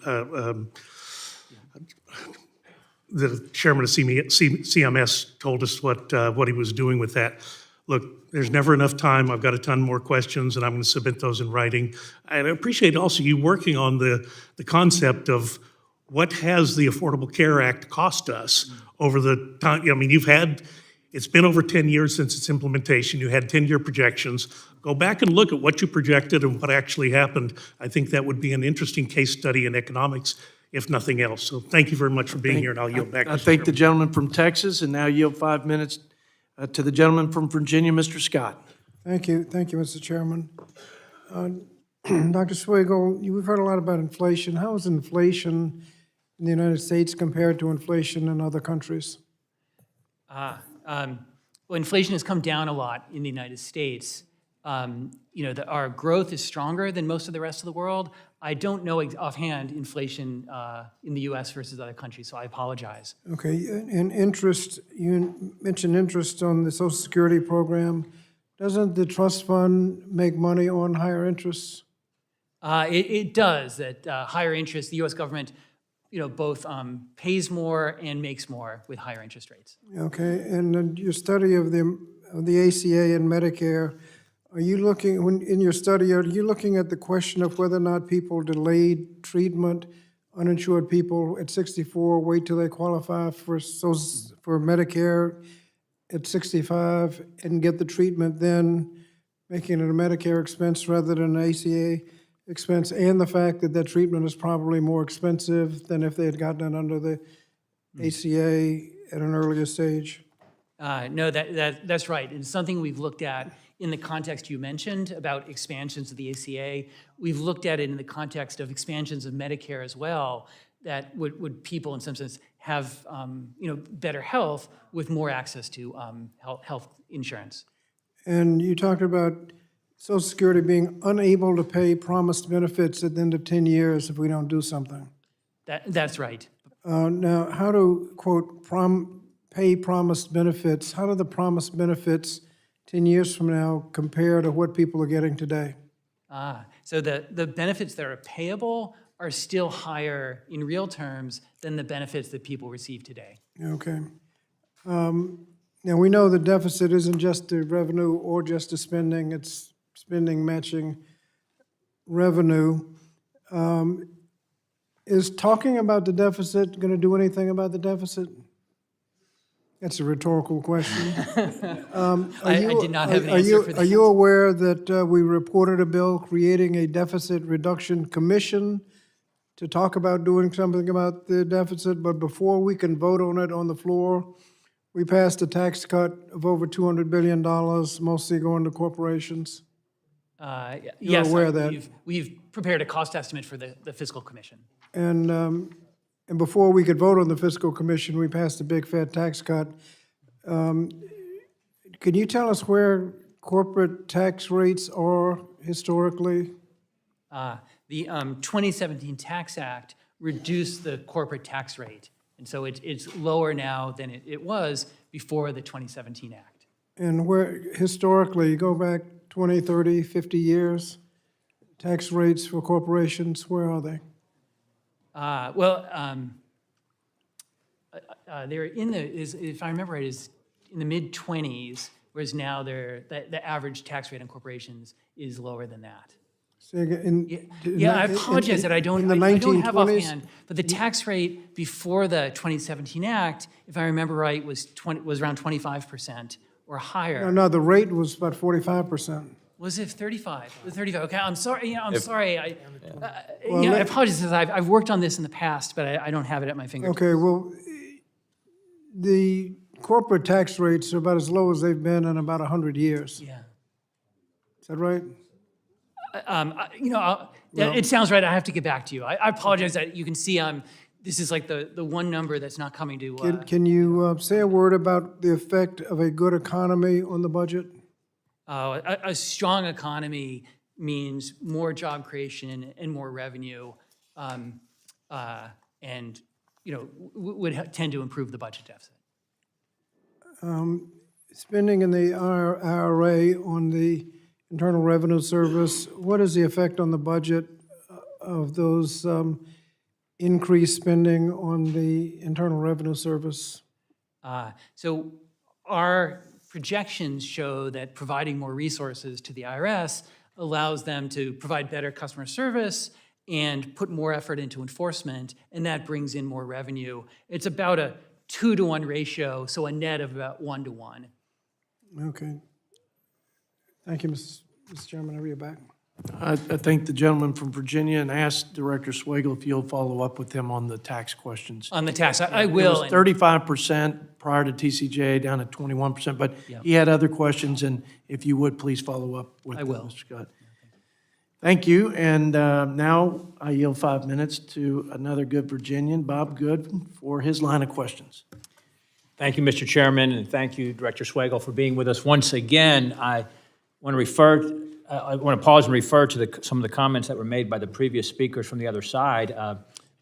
the chairman of CMS told us what he was doing with that. Look, there's never enough time. I've got a ton more questions, and I'm going to submit those in writing. And I appreciate also you working on the concept of what has the Affordable Care Act cost us over the time. I mean, it's been over 10 years since its implementation. You had 10-year projections. Go back and look at what you projected and what actually happened. I think that would be an interesting case study in economics, if nothing else. So thank you very much for being here, and I'll yield back. I thank the gentleman from Texas, and now yield 5 minutes to the gentleman from Virginia, Mr. Scott. Thank you, Mr. Chairman. Dr. Swagel, we've heard a lot about inflation. How is inflation in the United States compared to inflation in other countries? Well, inflation has come down a lot in the United States. Our growth is stronger than most of the rest of the world. I don't know offhand inflation in the U.S. versus other countries, so I apologize. Okay, and interest, you mentioned interest on the Social Security program. Doesn't the trust fund make money on higher interests? It does, that higher interest, the U.S. government both pays more and makes more with higher interest rates. Okay, and your study of the ACA and Medicare, are you looking, in your study, are you looking at the question of whether or not people delayed treatment, uninsured people at 64, wait till they qualify for Medicare at 65 and get the treatment then, making it a Medicare expense rather than an ACA expense, and the fact that that treatment is probably more expensive than if they had gotten it under the ACA at an earlier stage? No, that's right. It's something we've looked at in the context you mentioned about expansions of the ACA. We've looked at it in the context of expansions of Medicare as well, that would people in some sense have better health with more access to health insurance. And you talked about Social Security being unable to pay promised benefits at the end of 10 years if we don't do something. That's right. Now, how do, quote, pay promised benefits, how do the promised benefits 10 years from now compare to what people are getting today? So the benefits that are payable are still higher in real terms than the benefits that people receive today. Okay. Now, we know the deficit isn't just the revenue or just the spending, it's spending matching revenue. Is talking about the deficit going to do anything about the deficit? That's a rhetorical question. I did not have an answer for that. Are you aware that we reported a bill creating a deficit reduction commission to talk about doing something about the deficit, but before we can vote on it on the floor, we passed a tax cut of over $200 billion, mostly going to corporations? Yes, aware of that? We've prepared a cost estimate for the fiscal commission. And before we could vote on the fiscal commission, we passed a big fat tax cut. Can you tell us where corporate tax rates are historically? The 2017 Tax Act reduced the corporate tax rate, and so it's lower now than it was before the 2017 Act. And where, historically, go back 20, 30, 50 years, tax rates for corporations, where are they? They're in if I remember right, is in the mid-20s, whereas now the average tax rate on corporations is lower than that. Say again, I apologize that I don't have 1920s? offhand, but the tax rate before the 2017 Act, if I remember right, was around 25% or higher. No, the rate was about 45%. Was it 35? It was 35. Okay, I'm sorry. I'm sorry. I apologize. Because I've worked on this in the past, but I don't have it at my fingertips. Okay, well, the corporate tax rates are about as low as they've been in about 100 years. Yeah. Is that right? It sounds right. I have to get back to you. I apologize that you can see this is like the one number that's not coming to. Can you say a word about the effect of a good economy on the budget? A strong economy means more job creation and more revenue, and, would tend to improve the budget deficit. Spending in the IRA on the Internal Revenue Service, what is the effect on the budget of those increased spending on the Internal Revenue Service? So our projections show that providing more resources to the IRS allows them to provide better customer service and put more effort into enforcement, and that brings in more revenue. It's about a 2-to-1 ratio, so a net of about 1-to-1. Okay. Thank you, Mr. Chairman. I'll be back. I thank the gentleman from Virginia and ask Director Swagel if you'll follow up with him on the tax questions. On the tax, I It will. was 35% prior to TCJ, down to 21%, but he had other questions, and if you would, please follow up with I will. Mr. Scott. Thank you, and now I yield 5 minutes to another good Virginian, Bob Good, for his line of questions. Thank you, Mr. Chairman, and thank you, Director Swagel, for being with us once again. I want to pause and refer to some of the comments that were made by the previous speakers from the other side.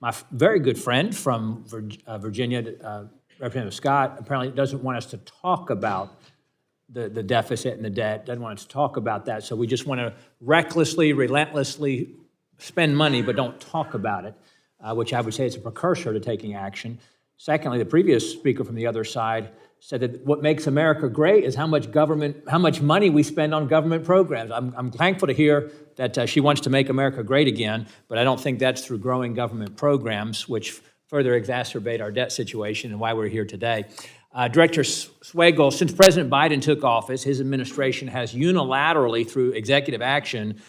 My very good friend from Virginia, Representative Scott, apparently doesn't want us to talk about the deficit and the debt, doesn't want us to talk about that. So we just want to recklessly, relentlessly spend money, but don't talk about it, which I would say is a precursor to taking action. Secondly, the previous speaker from the other side said that what makes America great is how much money we spend on government programs. I'm thankful to hear that she wants to make America great again, but I don't think that's through growing government programs, which further exacerbate our debt situation and why we're here today. Director Swagel, since President Biden took office, his administration has unilaterally, through executive action,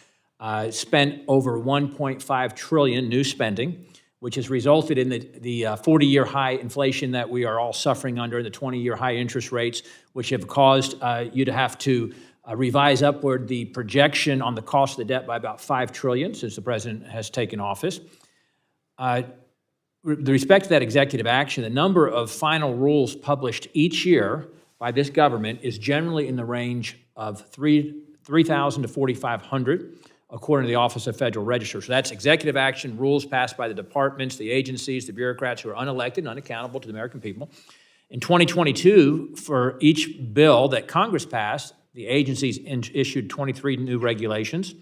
spent over $1.5 trillion new spending, which has resulted in the 40-year high inflation that we are all suffering under, the 20-year high interest rates, which have caused you to have to revise upward the projection on the cost of the debt by about $5 trillion since the president has taken office. With respect to that executive action, the number of final rules published each year by this government is generally in the range of 3,000 to 4,500. According to the Office of Federal Register. So that's executive action, rules passed by the departments, the agencies, the bureaucrats who are unelected and unaccountable to the American people. In 2022, for each bill that Congress passed, the agencies issued 23 new regulations.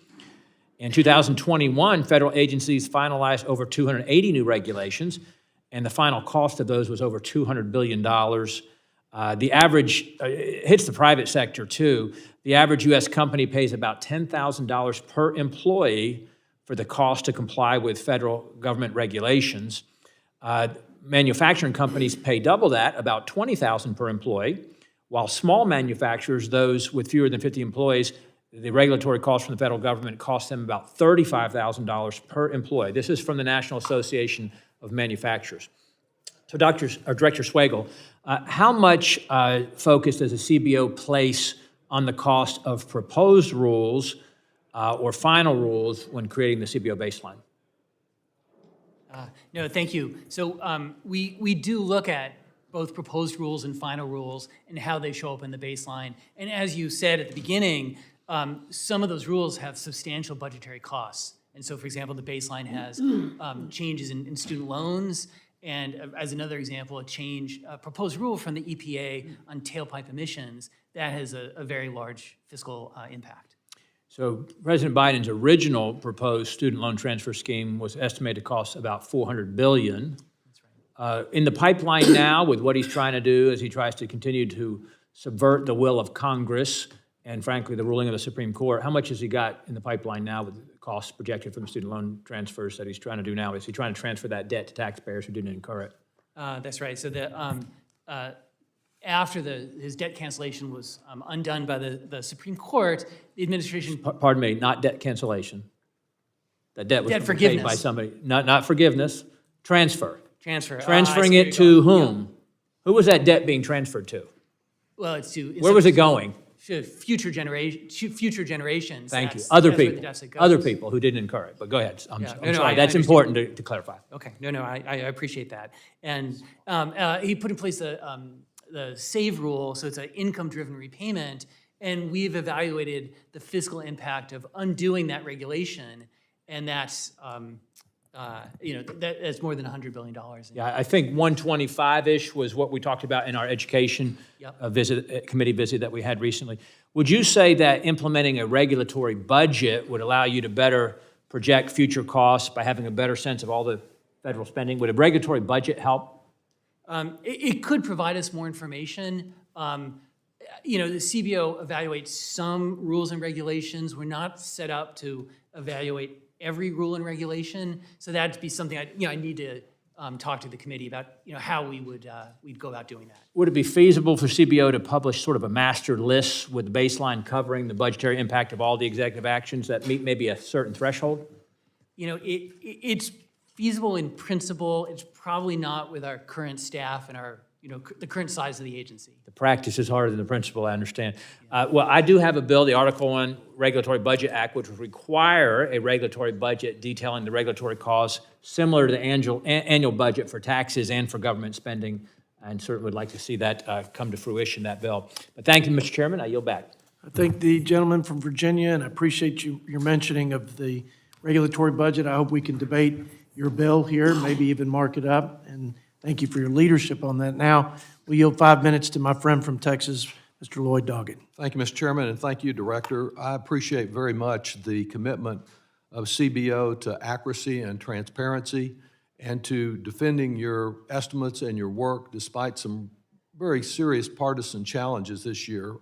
In 2021, federal agencies finalized over 280 new regulations, and the final cost of those was over $200 billion. The average, it hits the private sector too. The average U.S. company pays about $10,000 per employee for the cost to comply with federal government regulations. Manufacturing companies pay double that, about $20,000 per employee, while small manufacturers, those with fewer than 50 employees, the regulatory cost from the federal government costs them about $35,000 per employee. This is from the National Association of Manufacturers. So Director Swagel, how much focus does the CBO place on the cost of proposed rules or final rules when creating the CBO baseline? No, thank you. So we do look at both proposed rules and final rules and how they show up in the baseline. And as you said at the beginning, some of those rules have substantial budgetary costs. And so, for example, the baseline has changes in student loans, and as another example, a proposed rule from the EPA on tailpipe emissions that has a very large fiscal impact. So President Biden's original proposed student loan transfer scheme was estimated to cost about $400 billion. That's right. In the pipeline now, with what he's trying to do as he tries to continue to subvert the will of Congress and, frankly, the ruling of the Supreme Court, how much has he got in the pipeline now with the costs projected from the student loan transfers that he's trying to do now? Is he trying to transfer that debt to taxpayers who didn't incur it? That's right. So after his debt cancellation was undone by the Supreme Court, the administration... Pardon me, not debt cancellation. That debt was Debt paid forgiveness. by somebody. Not forgiveness, transfer. Transfer. Transferring I see it where to you're going. whom? Who was that debt being transferred to? Well, it's to... Where was it going? Future generations. Thank you. That's Other where the people. deficit Other goes. people who didn't incur it. But go ahead. I'm No, sorry. I That's understand. important to clarify. Okay, I appreciate that. And he put in place the SAVE rule, so it's an income-driven repayment, And we've evaluated the fiscal impact of undoing that regulation, and that's, that's more than $100 billion. Yeah, I think 125-ish was what we talked about in our education committee visit that we had recently. Would you say that implementing a regulatory budget would allow you to better project future costs by having a better sense of all the federal spending? Would a regulatory budget help? It could provide us more information. The CBO evaluates some rules and regulations. We're not set up to evaluate every rule and regulation, so that'd be something I need to talk to the committee about, how we'd go about doing that. Would it be feasible for CBO to publish sort of a master list with the baseline covering the budgetary impact of all the executive actions that meet maybe a certain threshold? It's feasible in principle. It's probably not with our current staff and our, the current size of the agency. The practice is harder than the principle, I understand. Well, I do have a bill, the Article 1 Regulatory Budget Act, which would require a regulatory budget detailing the regulatory costs similar to the annual budget for taxes and for government spending, and certainly would like to see that come to fruition, that bill. But thank you, Mr. Chairman. I yield back. I thank the gentleman from Virginia, and I appreciate your mentioning of the regulatory budget. I hope we can debate your bill here, maybe even mark it up, and thank you for your leadership on that. Now, we yield 5 minutes to my friend from Texas, Mr. Lloyd Doggett. Thank you, Mr. Chairman, and thank you, Director. I appreciate very much the commitment of CBO to accuracy and transparency and to defending your estimates and your work despite some very serious partisan challenges this year.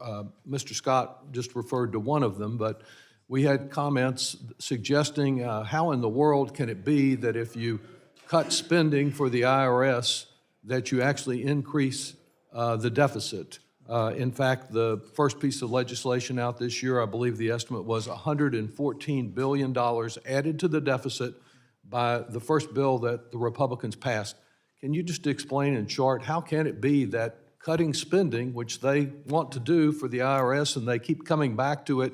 Mr. Scott just referred to one of them, but we had comments suggesting how in the world can it be that if you cut spending for the IRS that you actually increase the deficit. In fact, the first piece of legislation out this year, I believe the estimate was $114 billion added to the deficit by the first bill that the Republicans passed. Can you just explain in short, how can it be that cutting spending, which they want to do for the IRS and they keep coming back to it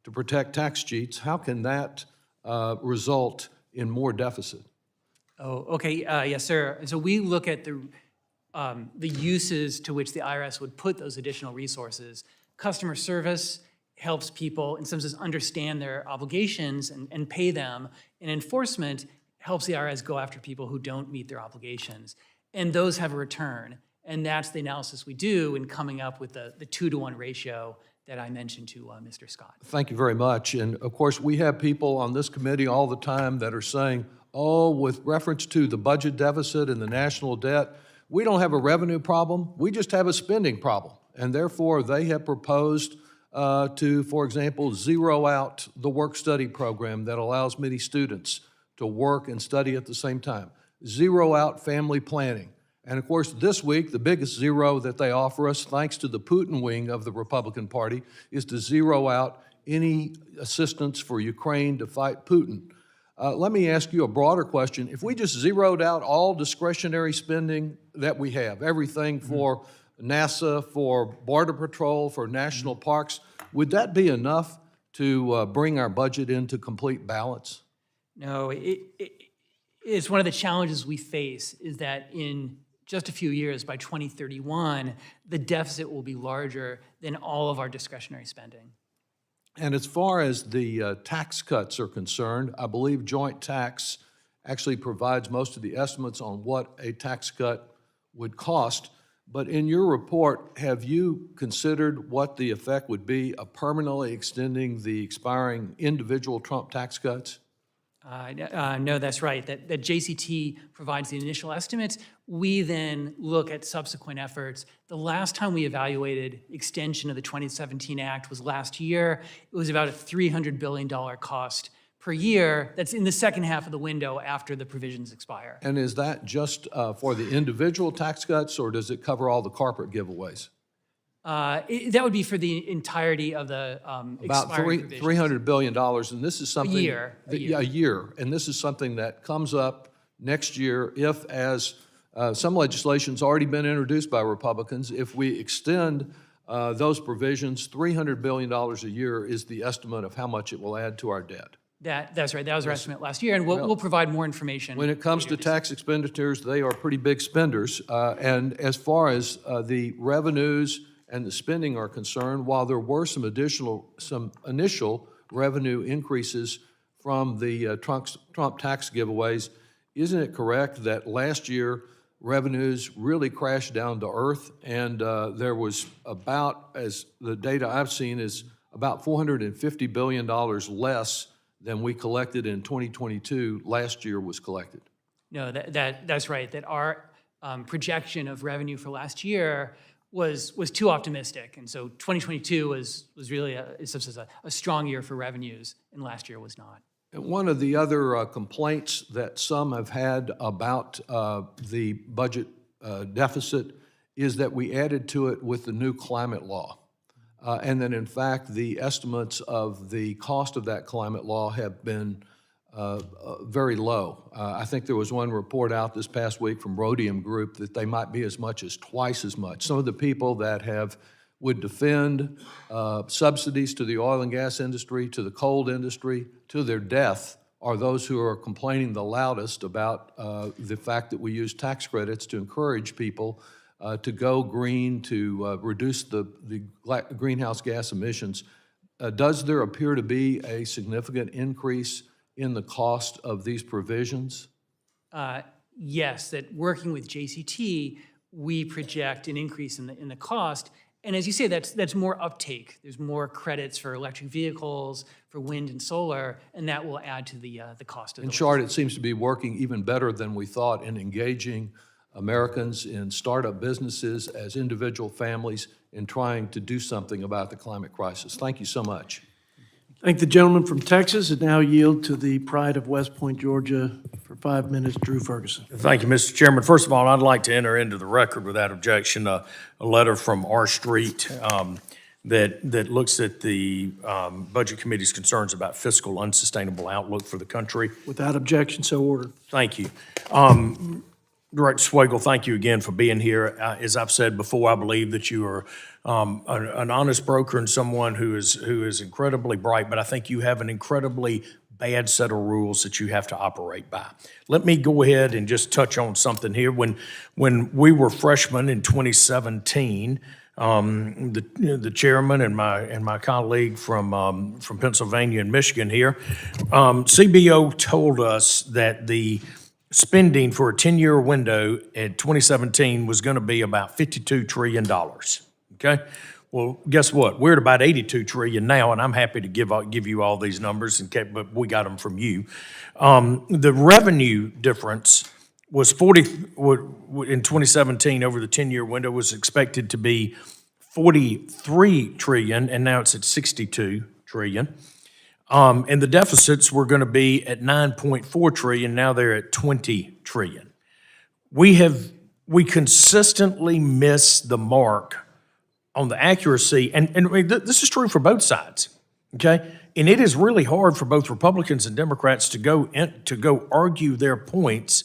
to protect tax cheats, how can that result in more deficit? Oh, okay, yes, sir. And so we look at the uses to which the IRS would put those additional resources. Customer service helps people, in some sense, understand their obligations and pay them. And enforcement helps the IRS go after people who don't meet their obligations. And those have a return. And that's the analysis we do in coming up with the 2-to-1 ratio that I mentioned to Mr. Scott. Thank you very much. And of course, we have people on this committee all the time that are saying, oh, with reference to the budget deficit and the national debt, we don't have a revenue problem, we just have a spending problem. And therefore, they have proposed to, for example, zero out the work-study program that allows many students to work and study at the same time. Zero out family planning. And of course, this week, the biggest zero that they offer us, thanks to the Putin wing of the Republican Party, is to zero out any assistance for Ukraine to fight Putin. Let me ask you a broader question. If we just zeroed out all discretionary spending that we have, everything for NASA, for Border Patrol, for national parks, would that be enough to bring our budget into complete balance? No, it's one of the challenges we face is that in just a few years, by 2031, the deficit will be larger than all of our discretionary spending. And as far as the tax cuts are concerned, I believe joint tax actually provides most of the estimates on what a tax cut would cost. But in your report, have you considered what the effect would be of permanently extending the expiring individual Trump tax cuts? No, that's right. That JCT provides the initial estimates. We then look at subsequent efforts. The last time we evaluated extension of the 2017 Act was last year. It was about a $300 billion cost per year. That's in the second half of the window after the provisions expire. And is that just for the individual tax cuts, or does it cover all the corporate giveaways? That would be for the entirety of the About expiring provisions. $300 billion, and this is something... A year. Yeah, a year. And this is something that comes up next year if, as some legislation's already been introduced by Republicans, if we extend those provisions, $300 billion a year is the estimate of how much it will add to our debt. That's right. That was our estimate last year, and we'll provide more information. When it comes to tax expenditures, they are pretty big spenders. And as far as the revenues and the spending are concerned, while there were some initial revenue increases from the Trump tax giveaways, isn't it correct that last year revenues really crashed down to earth, and there was about, as the data I've seen, is about $450 billion less than we collected in 2022 last year was collected? No, that's right, that our projection of revenue for last year was too optimistic. And so 2022 was really a strong year for revenues, and last year was not. And one of the other complaints that some have had about the budget deficit is that we added to it with the new climate law. And that in fact, the estimates of the cost of that climate law have been very low. I think there was one report out this past week from Rhodium Group that they might be as much as twice as much. Some of the people that would defend subsidies to the oil and gas industry, to the coal industry, to their death, are those who are complaining the loudest about the fact that we use tax credits to encourage people to go green, to reduce the greenhouse gas emissions. Does there appear to be a significant increase in the cost of these provisions? Yes, that working with JCT, we project an increase in the cost. And as you say, that's more uptake. There's more credits for electric vehicles, for wind and solar, and that will add to the cost of the In short, it seems to be working even better than we thought in engaging Americans in startup businesses as individual families in trying to do something about the climate crisis. Thank you so much. Thank the gentleman from Texas, and now yield to the pride of West Point, Georgia, for 5 minutes, Drew Ferguson. Thank you, Mr. Chairman. First of all, I'd like to enter into the record without objection a letter from R Street that looks at the Budget Committee's concerns about fiscal unsustainable outlook for the country. Without objection, so ordered. Thank you. Director Swagel, thank you again for being here. As I've said before, I believe that you are an honest broker and someone who is incredibly bright, but I think you have an incredibly bad set of rules that you have to operate by. Let me go ahead and just touch on something here. When we were freshmen in 2017, the chairman and my colleague from Pennsylvania and Michigan here, CBO told us that the spending for a 10-year window in 2017 was going to be about $52 trillion, okay? Well, guess what? We're at about $82 trillion now, and I'm happy to give you all these numbers, but we got them from you. The revenue difference was in 2017 over the 10-year window was expected to be $43 trillion, and now it's at $62 trillion. And the deficits were going to be at $9.4 trillion. Now they're at $20 trillion. We consistently miss the mark on the accuracy, and this is true for both sides, okay? And it is really hard for both Republicans and Democrats to go argue their points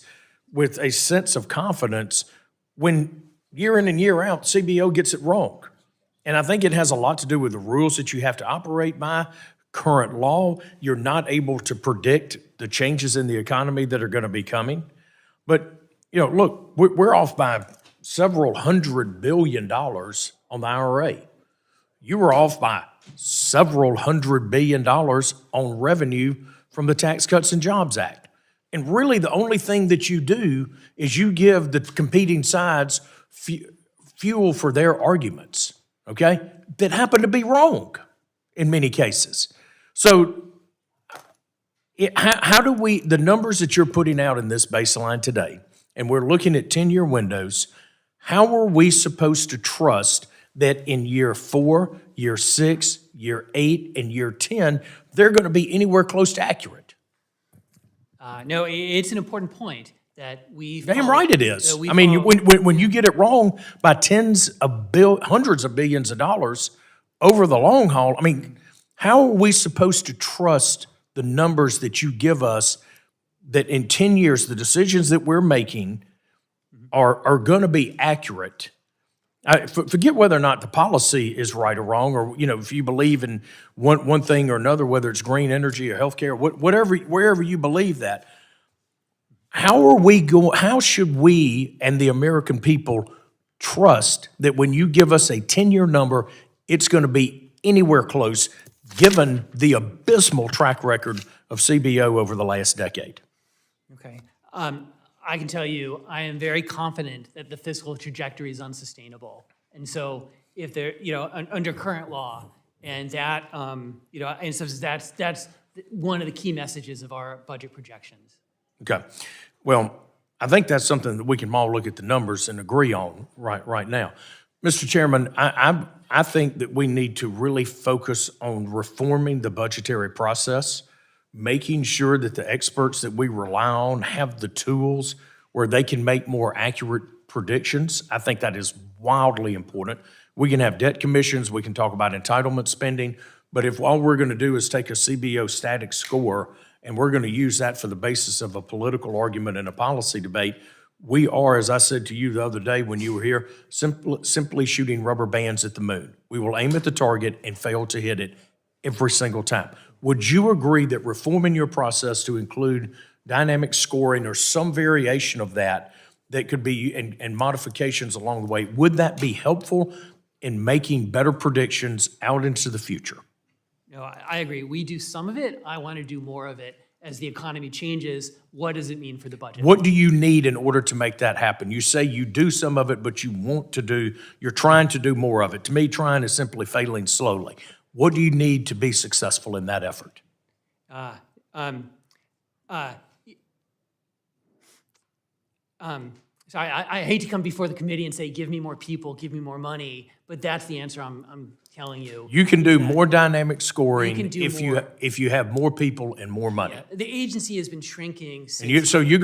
with a sense of confidence when year in and year out CBO gets it wrong. And I think it has a lot to do with the rules that you have to operate by. Current law, you're not able to predict the changes in the economy that are going to be coming. But, look, we're off by several $100 billion on the IRA. You were off by several $100 billion on revenue from the Tax Cuts and Jobs Act. And really the only thing that you do is you give the competing sides fuel for their arguments, okay, that happen to be wrong in many cases. So how do the numbers that you're putting out in this baseline today, and we're looking at 10-year windows, how are we supposed to trust that in year 4, year 6, year 8, and year 10, they're going to be anywhere close to accurate? No, it's an important point that we've... Damn right it is. I mean, when you get it wrong by hundreds of billions of dollars over the long haul, I mean, how are we supposed to trust the numbers that you give us that in 10 years, the decisions that we're making are going to be accurate? Forget whether or not the policy is right or wrong, or, if you believe in one thing or another, whether it's green energy or healthcare, wherever you believe that. How should we and the American people trust that when you give us a 10-year number, it's going to be anywhere close, given the abysmal track record of CBO over the last decade? Okay. I can tell you, I am very confident that the fiscal trajectory is unsustainable. And so if there, under current law, and that, and so that's one of the key messages of our budget projections. Okay. Well, I think that's something that we can all look at the numbers and agree on right now. Mr. Chairman, I think that we need to really focus on reforming the budgetary process, making sure that the experts that we rely on have the tools where they can make more accurate predictions. I think that is wildly important. We can have debt commissions, we can talk about entitlement spending, but if all we're going to do is take a CBO static score and we're going to use that for the basis of a political argument and a policy debate, we are, as I said to you the other day when you were here, simply shooting rubber bands at the moon. We will aim at the target and fail to hit it every single time. Would you agree that reforming your process to include dynamic scoring or some variation of that could be, and modifications along the way, would that be helpful in making better predictions out into the future? No, I agree. We do some of it. I want to do more of it. As the economy changes, what does it mean for the budget? What do you need in order to make that happen? You say you do some of it, but you're trying to do more of it. To me, trying is simply failing slowly. What do you need to be successful in that effort? So I hate to come before the committee and say, give me more people, give me more money, but that's the answer I'm telling you. You can do more dynamic scoring can do if you have more people and more money. Yeah, the agency has been shrinking since. And so you're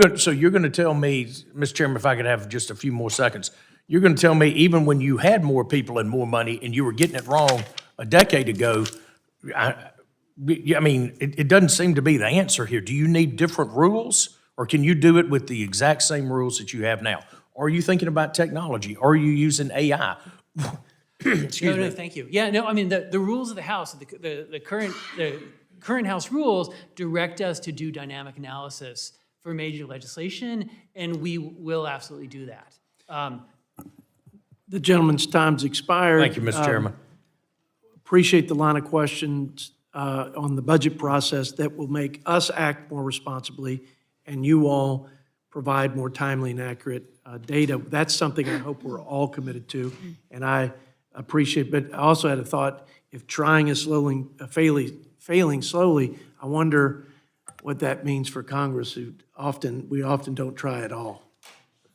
going to tell me, Mr. Chairman, if I could have just a few more seconds, you're going to tell me even when you had more people and more money and you were getting it wrong a decade ago, it doesn't seem to be the answer here. Do you need different rules, or can you do it with the exact same rules that you have now? Are you thinking about technology? Are you using AI? Excuse me. No, thank you. Yeah, no, I mean, the rules of the House, the current House rules direct us to do dynamic analysis for major legislation, and we will absolutely do that. The gentleman's time's expired. Thank you, Mr. Chairman. Appreciate the line of questions on the budget process that will make us act more responsibly and you all provide more timely and accurate data. That's something I hope we're all committed to, and I appreciate, but I also had a thought, if trying is slowly, failing slowly, I wonder what that means for Congress, we often don't try at all.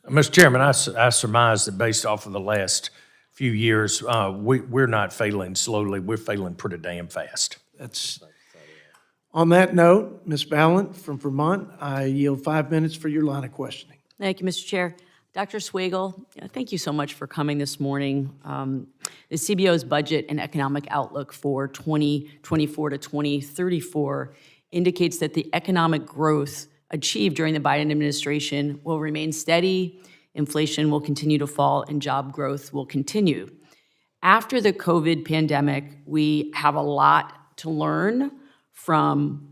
Mr. Chairman, I surmise that based off of the last few years, we're not failing slowly, we're failing pretty damn fast. On that note, Ms. Ballant from Vermont, I yield 5 minutes for your line of questioning. Thank you, Mr. Chair. Dr. Swagel, thank you so much for coming this morning. The CBO's budget and economic outlook for 2024 to 2034 indicates that the economic growth achieved during the Biden administration will remain steady, inflation will continue to fall, and job growth will continue. After the COVID pandemic, we have a lot to learn from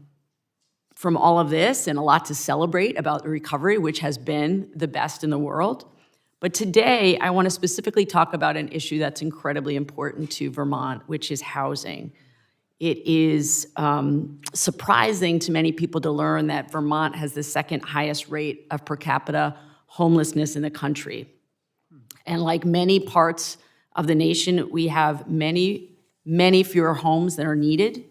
all of this and a lot to celebrate about the recovery, which has been the best in the world. But today, I want to specifically talk about an issue that's incredibly important to Vermont, which is housing. It is surprising to many people to learn that Vermont has the second highest rate of per capita homelessness in the country. And like many parts of the nation, we have many, many fewer homes than are needed.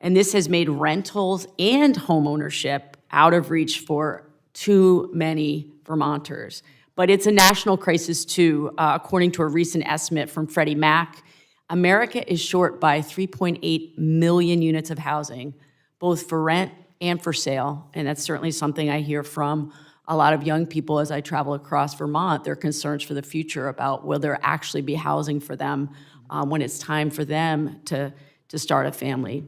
And this has made rentals and homeownership out of reach for too many Vermonters. But it's a national crisis too. According to a recent estimate from Freddie Mac, America is short by 3.8 million units of housing, both for rent and for sale. And that's certainly something I hear from a lot of young people as I travel across Vermont. Their concerns for the future about will there actually be housing for them when it's time for them to start a family.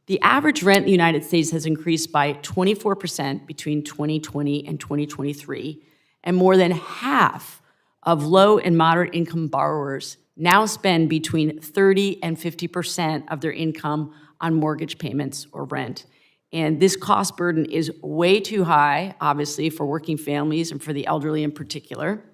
The average rent in the United States has increased by 24% between 2020 and 2023, and more than half of low and moderate income borrowers now spend between 30 and 50% of their income on mortgage payments or rent. And this cost burden is way too high, obviously, for working families and for the elderly in particular.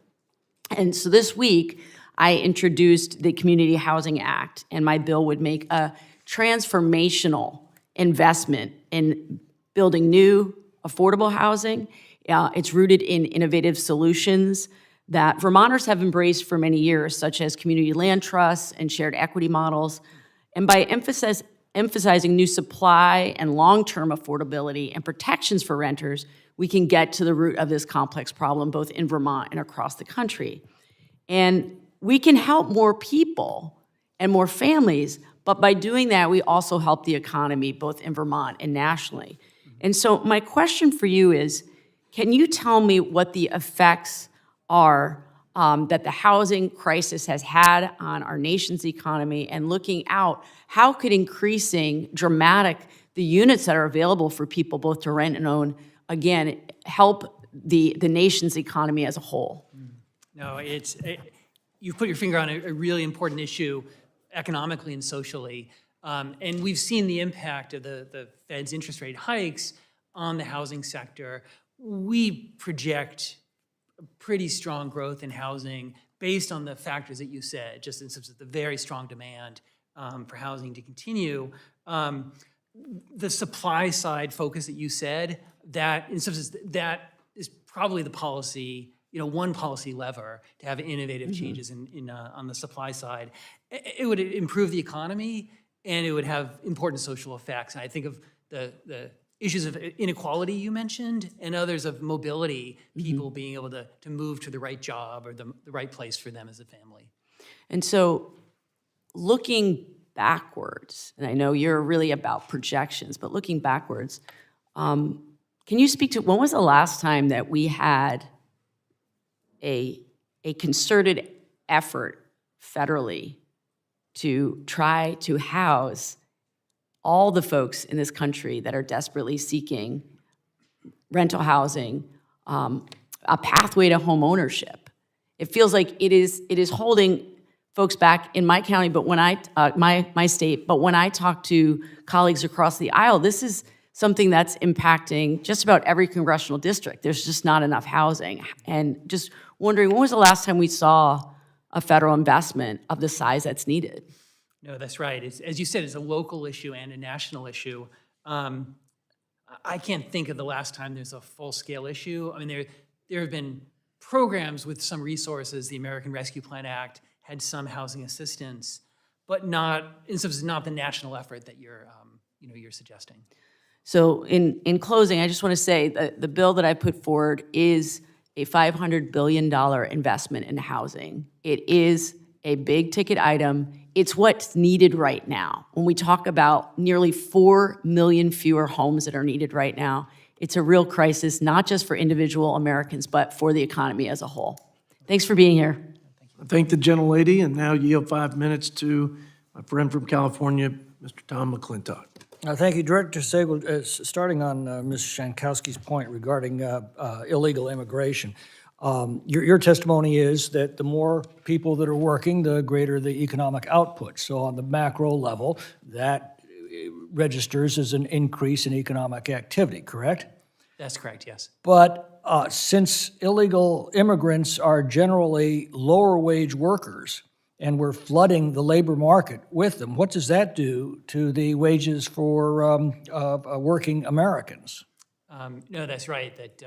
And so this week, I introduced the Community Housing Act, and my bill would make a transformational investment in building new, affordable housing. It's rooted in innovative solutions that Vermonters have embraced for many years, such as community land trusts and shared equity models. And by emphasizing new supply and long-term affordability and protections for renters, we can get to the root of this complex problem, both in Vermont and across the country. And we can help more people and more families, but by doing that, we also help the economy, both in Vermont and nationally. And so my question for you is, can you tell me what the effects are that the housing crisis has had on our nation's economy, and looking out, how could increasing the units that are available for people both to rent and own, again, help the nation's economy as a whole? No, you've put your finger on a really important issue economically and socially. And we've seen the impact of the Fed's interest rate hikes on the housing sector. We project pretty strong growth in housing based on the factors that you said, just in terms of the very strong demand for housing to continue. The supply side focus that you said, that in some sense, that is probably the policy, one policy lever to have innovative changes on the supply side. It would improve the economy, and it would have important social effects. And I think of the issues of inequality you mentioned, and others of mobility, people being able to move to the right job or the right place for them as a family. And so looking backwards, and I know you're really about projections, but looking backwards, can you speak to when was the last time that we had a concerted effort federally to try to house all the folks in this country that are desperately seeking rental housing, a pathway to home ownership? It feels like it is holding folks back in my county, but when my state, but when I talk to colleagues across the aisle, this is something that's impacting just about every congressional district. There's just not enough housing. And just wondering, when was the last time we saw a federal investment of the size that's needed? No, that's right. As you said, it's a local issue and a national issue. I can't think of the last time there's a full-scale issue. I mean, there have been programs with some resources. The American Rescue Plan Act had some housing assistance, but not the national effort that you're suggesting. So in closing, I just want to say that the bill that I put forward is a $500 billion investment in housing. It is a big ticket item. It's what's needed right now. When we talk about nearly 4 million fewer homes that are needed right now, it's a real crisis, not just for individual Americans, but for the economy as a whole. Thanks for being here. I thank the gentlelady, and now yield 5 minutes to my friend from California, Mr. Tom McClintock. Thank you, Director Swagel. Starting on Ms. Shankowski's point regarding illegal immigration, your testimony is that the more people that are working, the greater the economic output. So on the macro level, that registers as an increase in economic activity, correct? That's correct, yes. But since illegal immigrants are generally lower wage workers, and we're flooding the labor market with them, what does that do to the wages for working Americans? No, that's right, that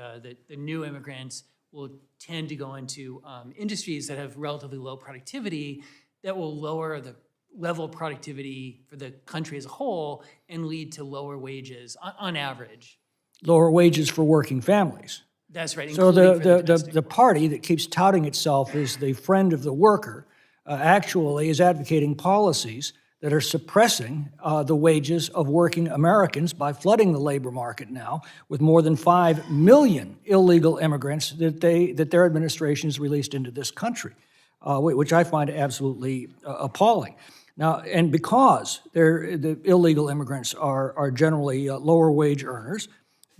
the new immigrants will tend to go into industries that have relatively low productivity that will lower the level of productivity for the country as a whole and lead to lower wages on average. Lower wages for working families. That's right. So including for domestic the party that keeps touting itself as the friend of the worker actually is advocating policies that are suppressing the wages of working Americans by flooding the labor market now with more than 5 million illegal immigrants that their administration has released into this country, which I find absolutely appalling. Now, and because the illegal immigrants are generally lower wage earners,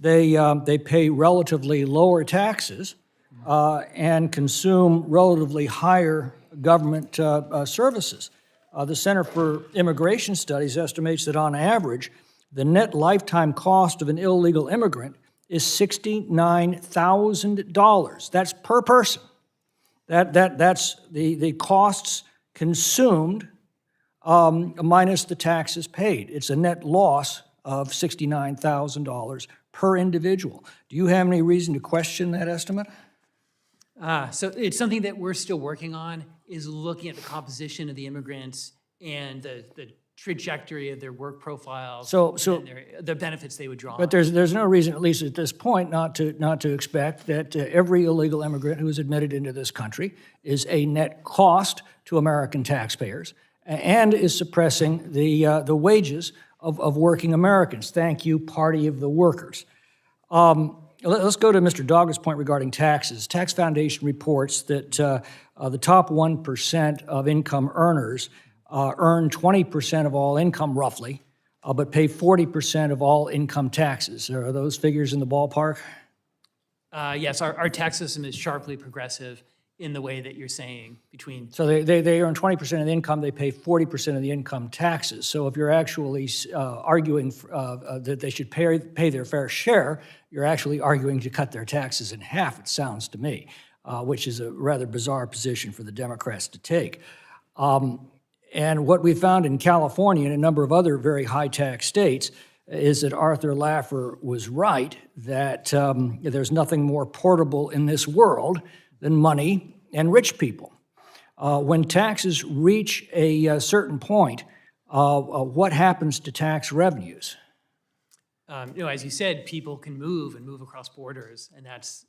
they pay relatively lower taxes and consume relatively higher government services. The Center for Immigration Studies estimates that on average, the net lifetime cost of an illegal immigrant is $69,000. That's per person. That's the costs consumed minus the taxes paid. It's a net loss of $69,000 per individual. Do you have any reason to question that estimate? So it's something that we're still working on, is looking at the composition of the immigrants and the trajectory of their work profiles, and the benefits they would draw But on. there's no reason, at least at this point, not to expect that every illegal immigrant who is admitted into this country is a net cost to American taxpayers and is suppressing the wages of working Americans. Thank you, Party of the Workers. Let's go to Mr. Doggett's point regarding taxes. Tax Foundation reports that the top 1% of income earners earn 20% of all income, roughly, but pay 40% of all income taxes. Are those figures in the ballpark? Yes, our tax system is sharply progressive in the way that you're saying between. So they earn 20% of the income, they pay 40% of the income taxes. So if you're actually arguing that they should pay their fair share, you're actually arguing to cut their taxes in half, it sounds to me, which is a rather bizarre position for the Democrats to take. And what we found in California and a number of other very high-tax states is that Arthur Laffer was right, that there's nothing more portable in this world than money and rich people. When taxes reach a certain point, what happens to tax revenues? As you said, people can move and move across borders, and that's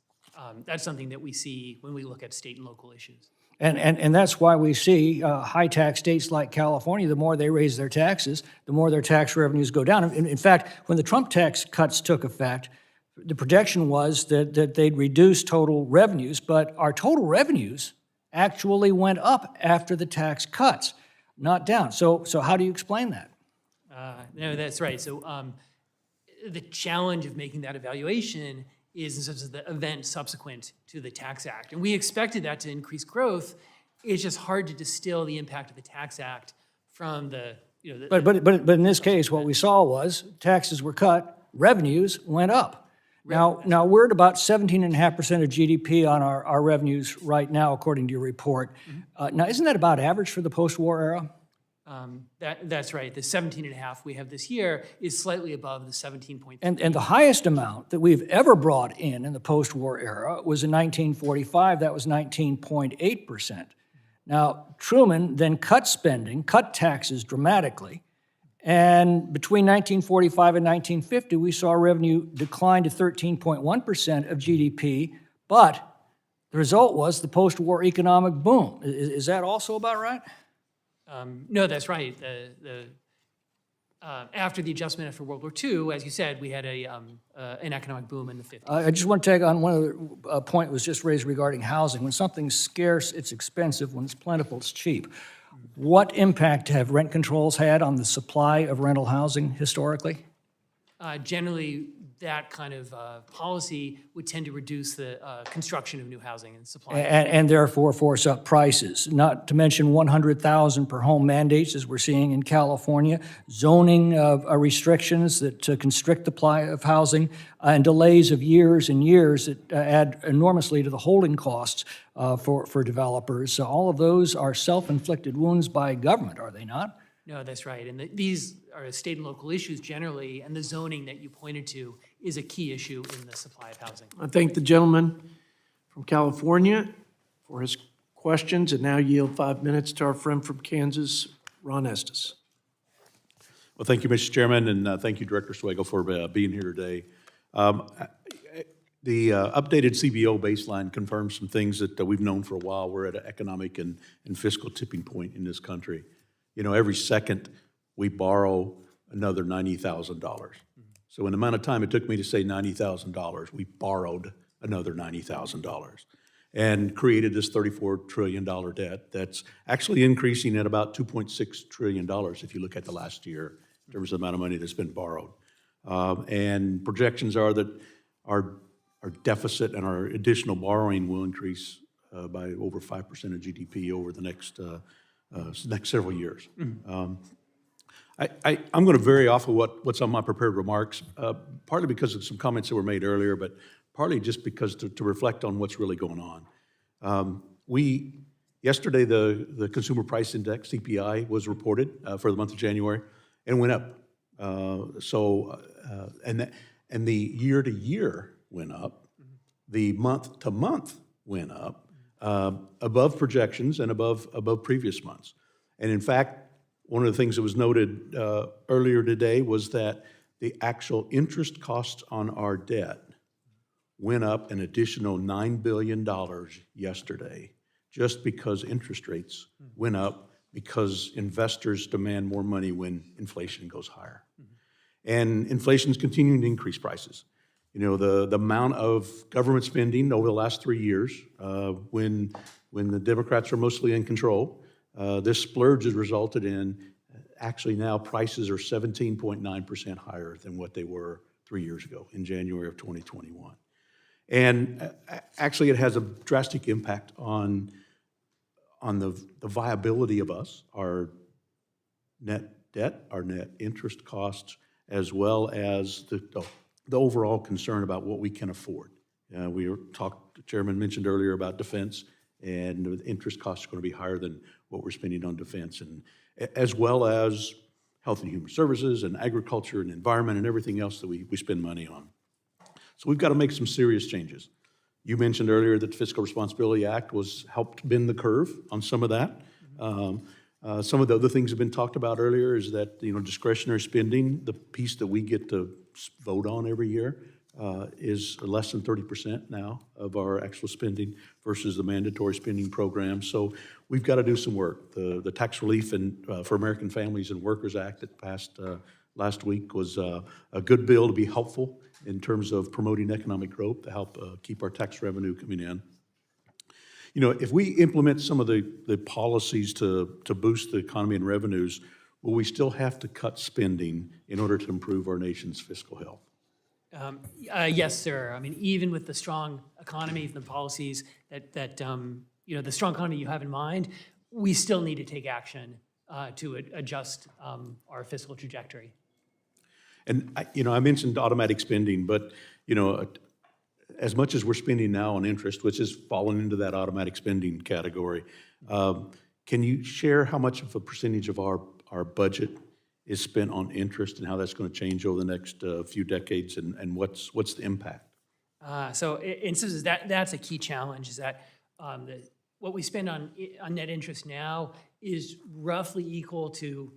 something that we see when we look at state and local issues. And that's why we see high-tax states like California, the more they raise their taxes, the more their tax revenues go down. In fact, when the Trump tax cuts took effect, the projection was that they'd reduce total revenues, but our total revenues actually went up after the tax cuts, not down. So how do you explain that? No, that's right. So the challenge of making that evaluation is in terms of the event subsequent to the Tax Act. And we expected that to increase growth. It's just hard to distill the impact of the Tax Act from the, But in this case, what we saw was taxes were cut, revenues went up. Now we're at about 17.5% of GDP on our revenues right now, according to your report. Now, isn't that about average for the post-war era? That's right. The 17.5 we have this year is slightly above the 17.3. And the highest amount that we've ever brought in the post-war era was in 1945. That was 19.8%. Now, Truman then cut spending, cut taxes dramatically, and between 1945 and 1950, we saw revenue decline to 13.1% of GDP, but the result was the post-war economic boom. Is that also about right? No, that's right. After the adjustment after World War II, as you said, we had an economic boom in the 50s. I just want to take on one other point that was just raised regarding housing. When something's scarce, it's expensive. When it's plentiful, it's cheap. What impact have rent controls had on the supply of rental housing historically? Generally, that kind of policy would tend to reduce the construction of new housing and supply. And therefore force up prices, not to mention 100,000 per home mandates, as we're seeing in California, zoning restrictions that constrict the supply of housing, and delays of years and years that add enormously to the holding costs for developers. So all of those are self-inflicted wounds by government, are they not? No, that's right. And these are state and local issues generally, and the zoning that you pointed to is a key issue in the supply of housing. I thank the gentleman from California for his questions, and now yield 5 minutes to our friend from Kansas, Ron Estes. Well, thank you, Mr. Chairman, and thank you, Director Swagel, for being here today. The updated CBO baseline confirms some things that we've known for a while. We're at an economic and fiscal tipping point in this country. You know, every second we borrow another $90,000. So in the amount of time it took me to say $90,000, we borrowed another $90,000 and created this $34 trillion debt that's actually increasing at about $2.6 trillion if you look at the last year in terms of the amount of money that's been borrowed. And projections are that our deficit and our additional borrowing will increase by over 5% of GDP over the next several years. I'm going to vary off of what's on my prepared remarks, partly because of some comments that were made earlier, but partly just because to reflect on what's really going on. yesterday, the Consumer Price Index, CPI, was reported for the month of January and went up. And the year-to-year went up. The month-to-month went up, above projections and above previous months. And in fact, one of the things that was noted earlier today was that the actual interest costs on our debt went up an additional $9 billion yesterday, just because interest rates went up because investors demand more money when inflation goes higher. And inflation's continuing to increase prices. You know, the amount of government spending over the last 3 years, when the Democrats are mostly in control, this splurge has resulted in actually now prices are 17.9% higher than what they were 3 years ago in January of 2021. And actually it has a drastic impact on the viability of us, our net debt, our net interest costs, as well as the overall concern about what we can afford. The chairman mentioned earlier about defense, and the interest costs are going to be higher than what we're spending on defense, and as well as health and human services and agriculture and environment and everything else that we spend money on. So we've got to make some serious changes. You mentioned earlier that the Fiscal Responsibility Act helped bend the curve on some of that. Some of the other things have been talked about earlier is that, discretionary spending, the piece that we get to vote on every year, is less than 30% now of our actual spending versus the mandatory spending program. So we've got to do some work. The Tax Relief for American Families and Workers Act that passed last week was a good bill to be helpful in terms of promoting economic growth to help keep our tax revenue coming in. If we implement some of the policies to boost the economy and revenues, will we still have to cut spending in order to improve our nation's fiscal health? Yes, sir. I mean, even with the strong economy and the policies that the strong economy you have in mind, we still need to take action to adjust our fiscal trajectory. And I mentioned automatic spending, but as much as we're spending now on interest, which has fallen into that automatic spending category, can you share how much of a percentage of our budget is spent on interest and how that's going to change over the next few decades, and what's the impact? So that's a key challenge, is that what we spend on net interest now is roughly equal to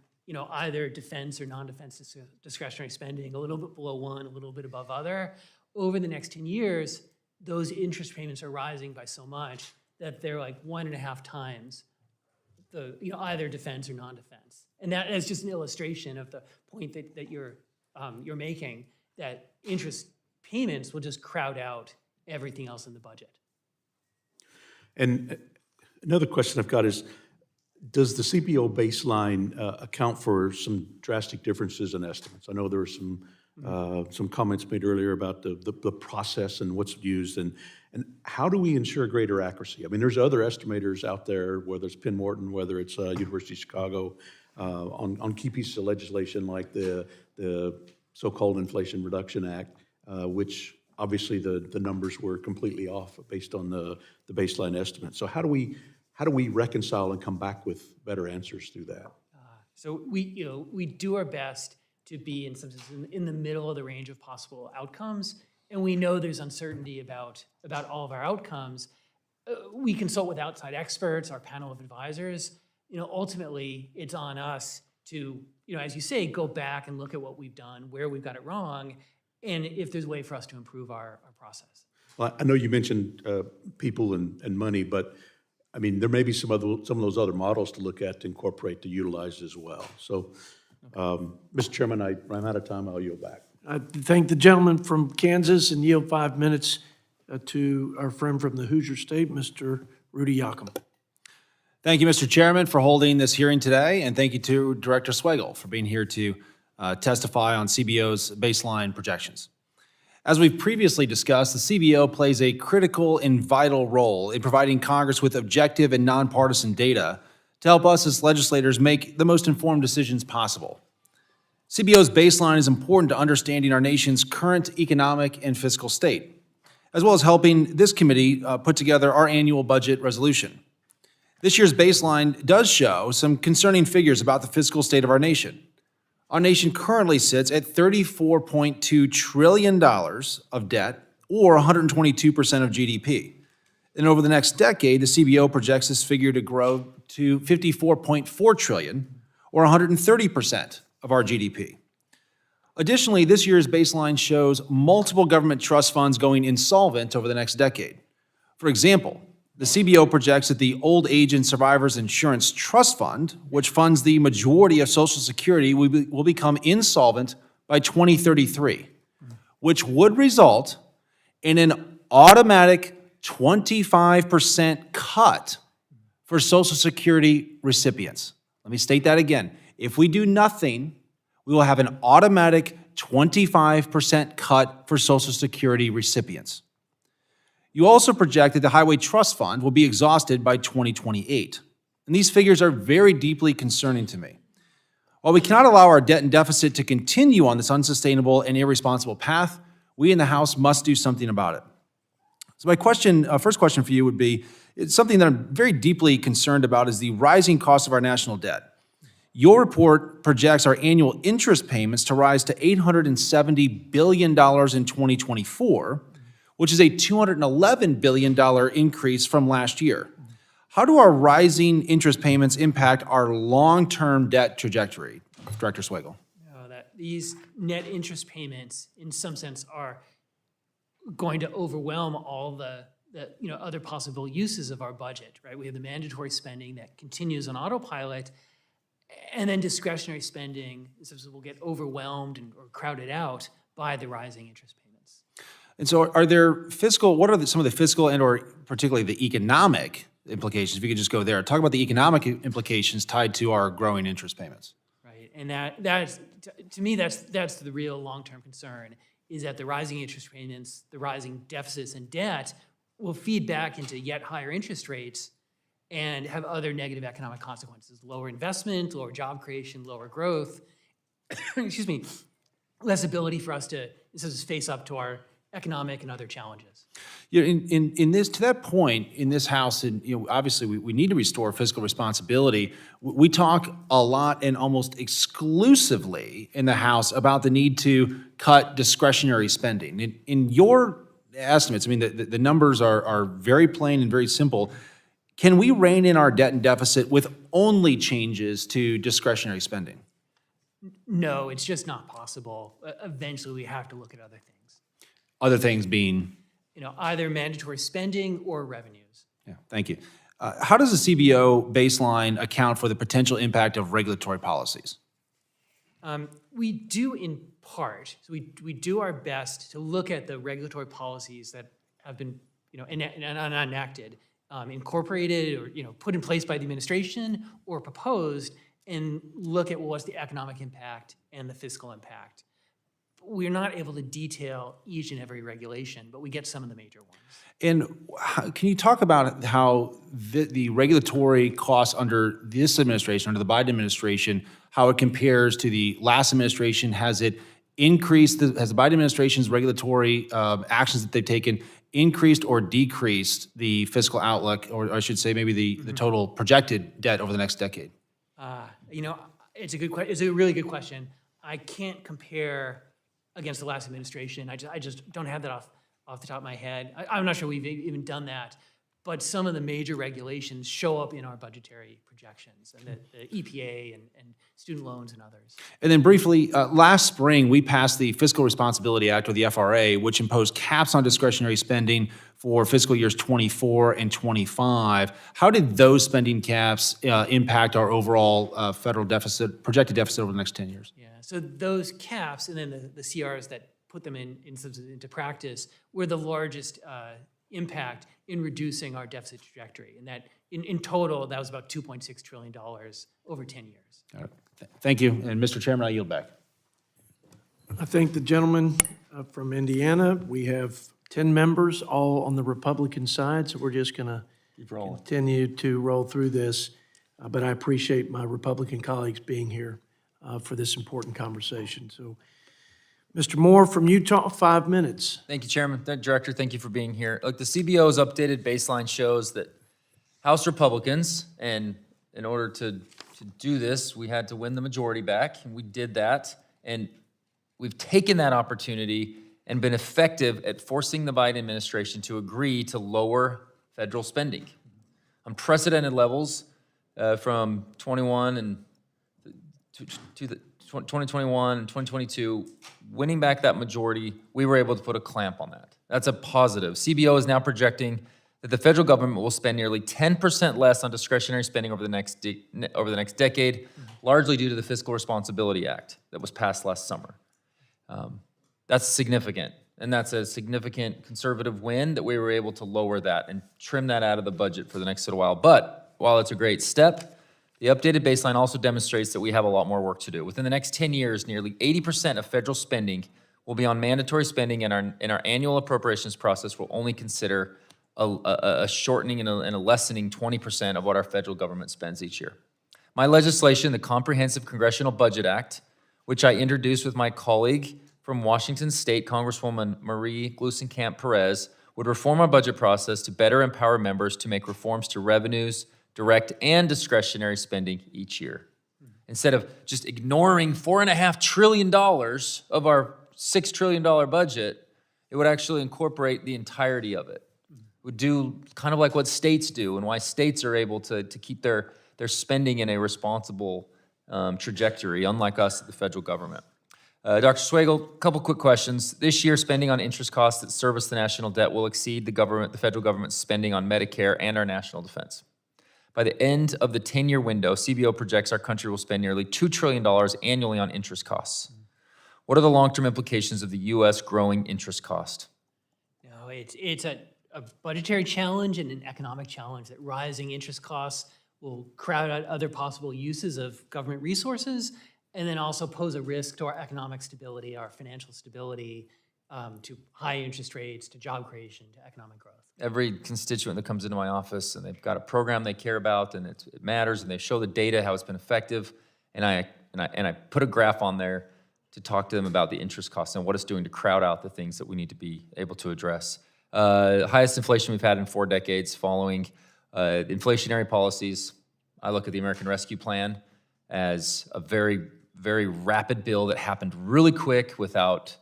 either defense or non-defense discretionary spending, a little bit below one, a little bit above other. Over the next 10 years, those interest payments are rising by so much that they're like 1.5 times the either defense or non-defense. And that is just an illustration of the point that you're making, that interest payments will just crowd out everything else in the budget. And another question I've got is, does the CBO baseline account for some drastic differences in estimates? I know there were some comments made earlier about the process and what's used, and how do we ensure greater accuracy? I mean, there's other estimators out there, whether it's Penn Morton, whether it's University of Chicago, on key pieces of legislation like the so-called Inflation Reduction Act, which obviously the numbers were completely off based on the baseline estimate. So how do we reconcile and come back with better answers through that? So we do our best to be in some sense in the middle of the range of possible outcomes, and we know there's uncertainty about all of our outcomes. We consult with outside experts, our panel of advisors. Ultimately, it's on us to, as you say, go back and look at what we've done, where we've got it wrong, and if there's a way for us to improve our process. Well, I know you mentioned people and money, but I mean, there may be some of those other models to look at, to incorporate, to utilize as well. So, Mr. Chairman, I'm out of time. I'll yield back. I thank the gentleman from Kansas and yield 5 minutes to our friend from the Hoosier State, Mr. Rudy Yakum. Thank you, Mr. Chairman, for holding this hearing today, and thank you to Director Swagel for being here to testify on CBO's baseline projections. As we've previously discussed, the CBO plays a critical and vital role in providing Congress with objective and nonpartisan data to help us as legislators make the most informed decisions possible. CBO's baseline is important to understanding our nation's current economic and fiscal state, as well as helping this committee put together our annual budget resolution. This year's baseline does show some concerning figures about the fiscal state of our nation. Our nation currently sits at $34.2 trillion of debt, or 122% of GDP. And over the next decade, the CBO projects this figure to grow to $54.4 trillion, or 130% of our GDP. Additionally, this year's baseline shows multiple government trust funds going insolvent over the next decade. For example, the CBO projects that the Old Age and Survivors Insurance Trust Fund, which funds the majority of Social Security, will become insolvent by 2033, which would result in an automatic 25% cut for Social Security recipients. Let me state that again. If we do nothing, we will have an automatic 25% cut for Social Security recipients. You also project that the Highway Trust Fund will be exhausted by 2028. And these figures are very deeply concerning to me. While we cannot allow our debt and deficit to continue on this unsustainable and irresponsible path, we in the House must do something about it. So my first question for you would be, it's something that I'm very deeply concerned about is the rising cost of our national debt. Your report projects our annual interest payments to rise to $870 billion in 2024, which is a $211 billion increase from last year. How do our rising interest payments impact our long-term debt trajectory? Director Swagel. These net interest payments, in some sense, are going to overwhelm all the other possible uses of our budget, right? We have the mandatory spending that continues on autopilot, and then discretionary spending will get overwhelmed or crowded out by the rising interest payments. And so what are some of the fiscal and or particularly the economic implications? If you could just go there, talk about the economic implications tied to our growing interest payments. Right, and that's to me, that's the real long-term concern, is that the rising interest payments, the rising deficits and debt will feed back into yet higher interest rates and have other negative economic consequences: lower investment, lower job creation, lower growth, excuse me, less ability for us to face up to our economic and other challenges. Yeah, in this, to that point, in this House, and obviously we need to restore fiscal responsibility. We talk a lot and almost exclusively in the House about the need to cut discretionary spending. In your estimates, I mean, the numbers are very plain and very simple. Can we rein in our debt and deficit with only changes to discretionary spending? No, it's just not possible. Eventually, we have to look at other things. Other things being? Either mandatory spending or revenues. Yeah, thank you. How does the CBO baseline account for the potential impact of regulatory policies? We do in part. So we do our best to look at the regulatory policies that have been enacted, incorporated or put in place by the administration or proposed, and look at what's the economic impact and the fiscal impact. We're not able to detail each and every regulation, but we get some of the major ones. And can you talk about how the regulatory costs under this administration, under the Biden administration, how it compares to the last administration? Has it increased, has the Biden administration's regulatory actions that they've taken increased or decreased the fiscal outlook, or I should say maybe the total projected debt over the next decade? It's a really good question. I can't compare against the last administration. I just don't have that off the top of my head. I'm not sure we've even done that, but some of the major regulations show up in our budgetary projections, and the EPA and student loans and others. And then briefly, last spring, we passed the Fiscal Responsibility Act, or the FRA, which imposed caps on discretionary spending for fiscal years 24 and 25. How did those spending caps impact our overall federal deficit, projected deficit over the next 10 years? Yeah, so those caps and then the CRs that put them into practice were the largest impact in reducing our deficit trajectory. And that in total, that was about $2.6 trillion over 10 years. All right. Thank you. And Mr. Chairman, I yield back. I thank the gentleman from Indiana. We have 10 members, all on the Republican side, so we're just going to continue to roll through this. But I appreciate my Republican colleagues being here for this important conversation. So, Mr. Moore from Utah, 5 minutes. Thank you, Chairman. Director, thank you for being here. Look, the CBO's updated baseline shows that House Republicans, and in order to do this, we had to win the majority back, and we did that. And we've taken that opportunity and been effective at forcing the Biden administration to agree to lower federal spending. Unprecedented levels from 21 and to the 2021 and 2022, winning back that majority, we were able to put a clamp on that. That's a positive. CBO is now projecting that the federal government will spend nearly 10% less on discretionary spending over the next decade, largely due to the Fiscal Responsibility Act that was passed last summer. That's significant, and that's a significant conservative win that we were able to lower that and trim that out of the budget for the next little while. But while it's a great step, the updated baseline also demonstrates that we have a lot more work to do. Within the next 10 years, nearly 80% of federal spending will be on mandatory spending, and our annual appropriations process will only consider a shortening and a lessening 20% of what our federal government spends each year. My legislation, the Comprehensive Congressional Budget Act, which I introduced with my colleague from Washington State, Congresswoman Marie Gluesenkamp-Perez, would reform our budget process to better empower members to make reforms to revenues, direct and discretionary spending each year. Instead of just ignoring $4.5 trillion of our $6 trillion budget, it would actually incorporate the entirety of it. It would do kind of like what states do and why states are able to keep their spending in a responsible trajectory, unlike us at the federal government. Dr. Swagel, a couple quick questions. This year, spending on interest costs that service the national debt will exceed the federal government's spending on Medicare and our national defense. By the end of the 10-year window, CBO projects our country will spend nearly $2 trillion annually on interest costs. What are the long-term implications of the U.S. growing interest cost? No, it's a budgetary challenge and an economic challenge that rising interest costs will crowd out other possible uses of government resources and then also pose a risk to our economic stability, our financial stability, to high interest rates, to job creation, to economic growth. Every constituent that comes into my office and they've got a program they care about and it matters and they show the data, how it's been effective, and I put a graph on there to talk to them about the interest costs and what it's doing to crowd out the things that we need to be able to address. Highest inflation we've had in 4 decades following inflationary policies. I look at the American Rescue Plan as a very, very rapid bill that happened really quick without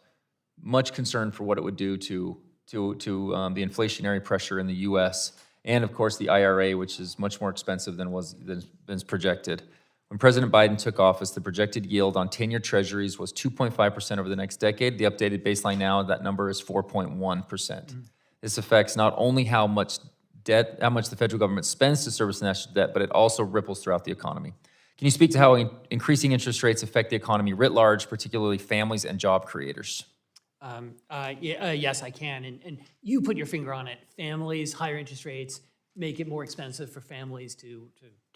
much concern for what it would do to the inflationary pressure in the U.S. And of course the IRA, which is much more expensive than was projected. When President Biden took office, the projected yield on 10-year treasuries was 2.5% over the next decade. The updated baseline now, that number is 4.1%. This affects not only how much the federal government spends to service the national debt, but it also ripples throughout the economy. Can you speak to how increasing interest rates affect the economy writ large, particularly families and job creators? Yes, I can. And you put your finger on it. Families, higher interest rates make it more expensive for families to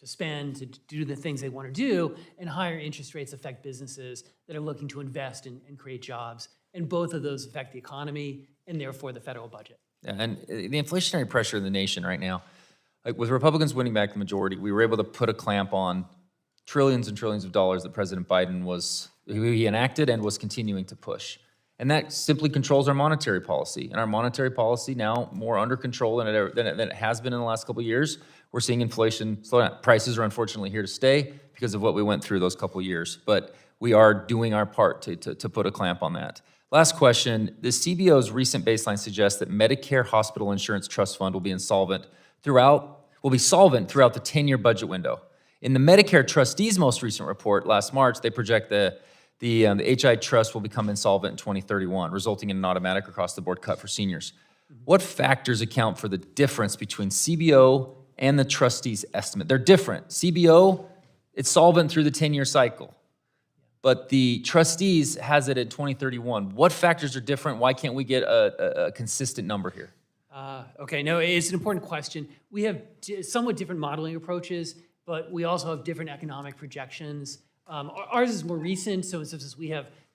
spend, to do the things they want to do, and higher interest rates affect businesses that are looking to invest and create jobs. And both of those affect the economy and therefore the federal budget. Yeah, and the inflationary pressure in the nation right now, like with Republicans winning back the majority, we were able to put a clamp on trillions and trillions of dollars that President Biden he enacted and was continuing to push. And that simply controls our monetary policy. And our monetary policy now more under control than it has been in the last couple of years. We're seeing inflation slow down. Prices are unfortunately here to stay because of what we went through those couple of years. But we are doing our part to put a clamp on that. Last question. The CBO's recent baseline suggests that Medicare Hospital Insurance Trust Fund will be solvent throughout the 10-year budget window. In the Medicare trustees' most recent report last March, they project the HI trust will become insolvent in 2031, resulting in an automatic across-the-board cut for seniors. What factors account for the difference between CBO and the trustees' estimate? They're different. CBO, it's solvent through the 10-year cycle, but the trustees has it at 2031. What factors are different? Why can't we get a consistent number here? Okay, no, it's an important question. We have somewhat different modeling approaches, but we also have different economic projections. Ours is more recent, so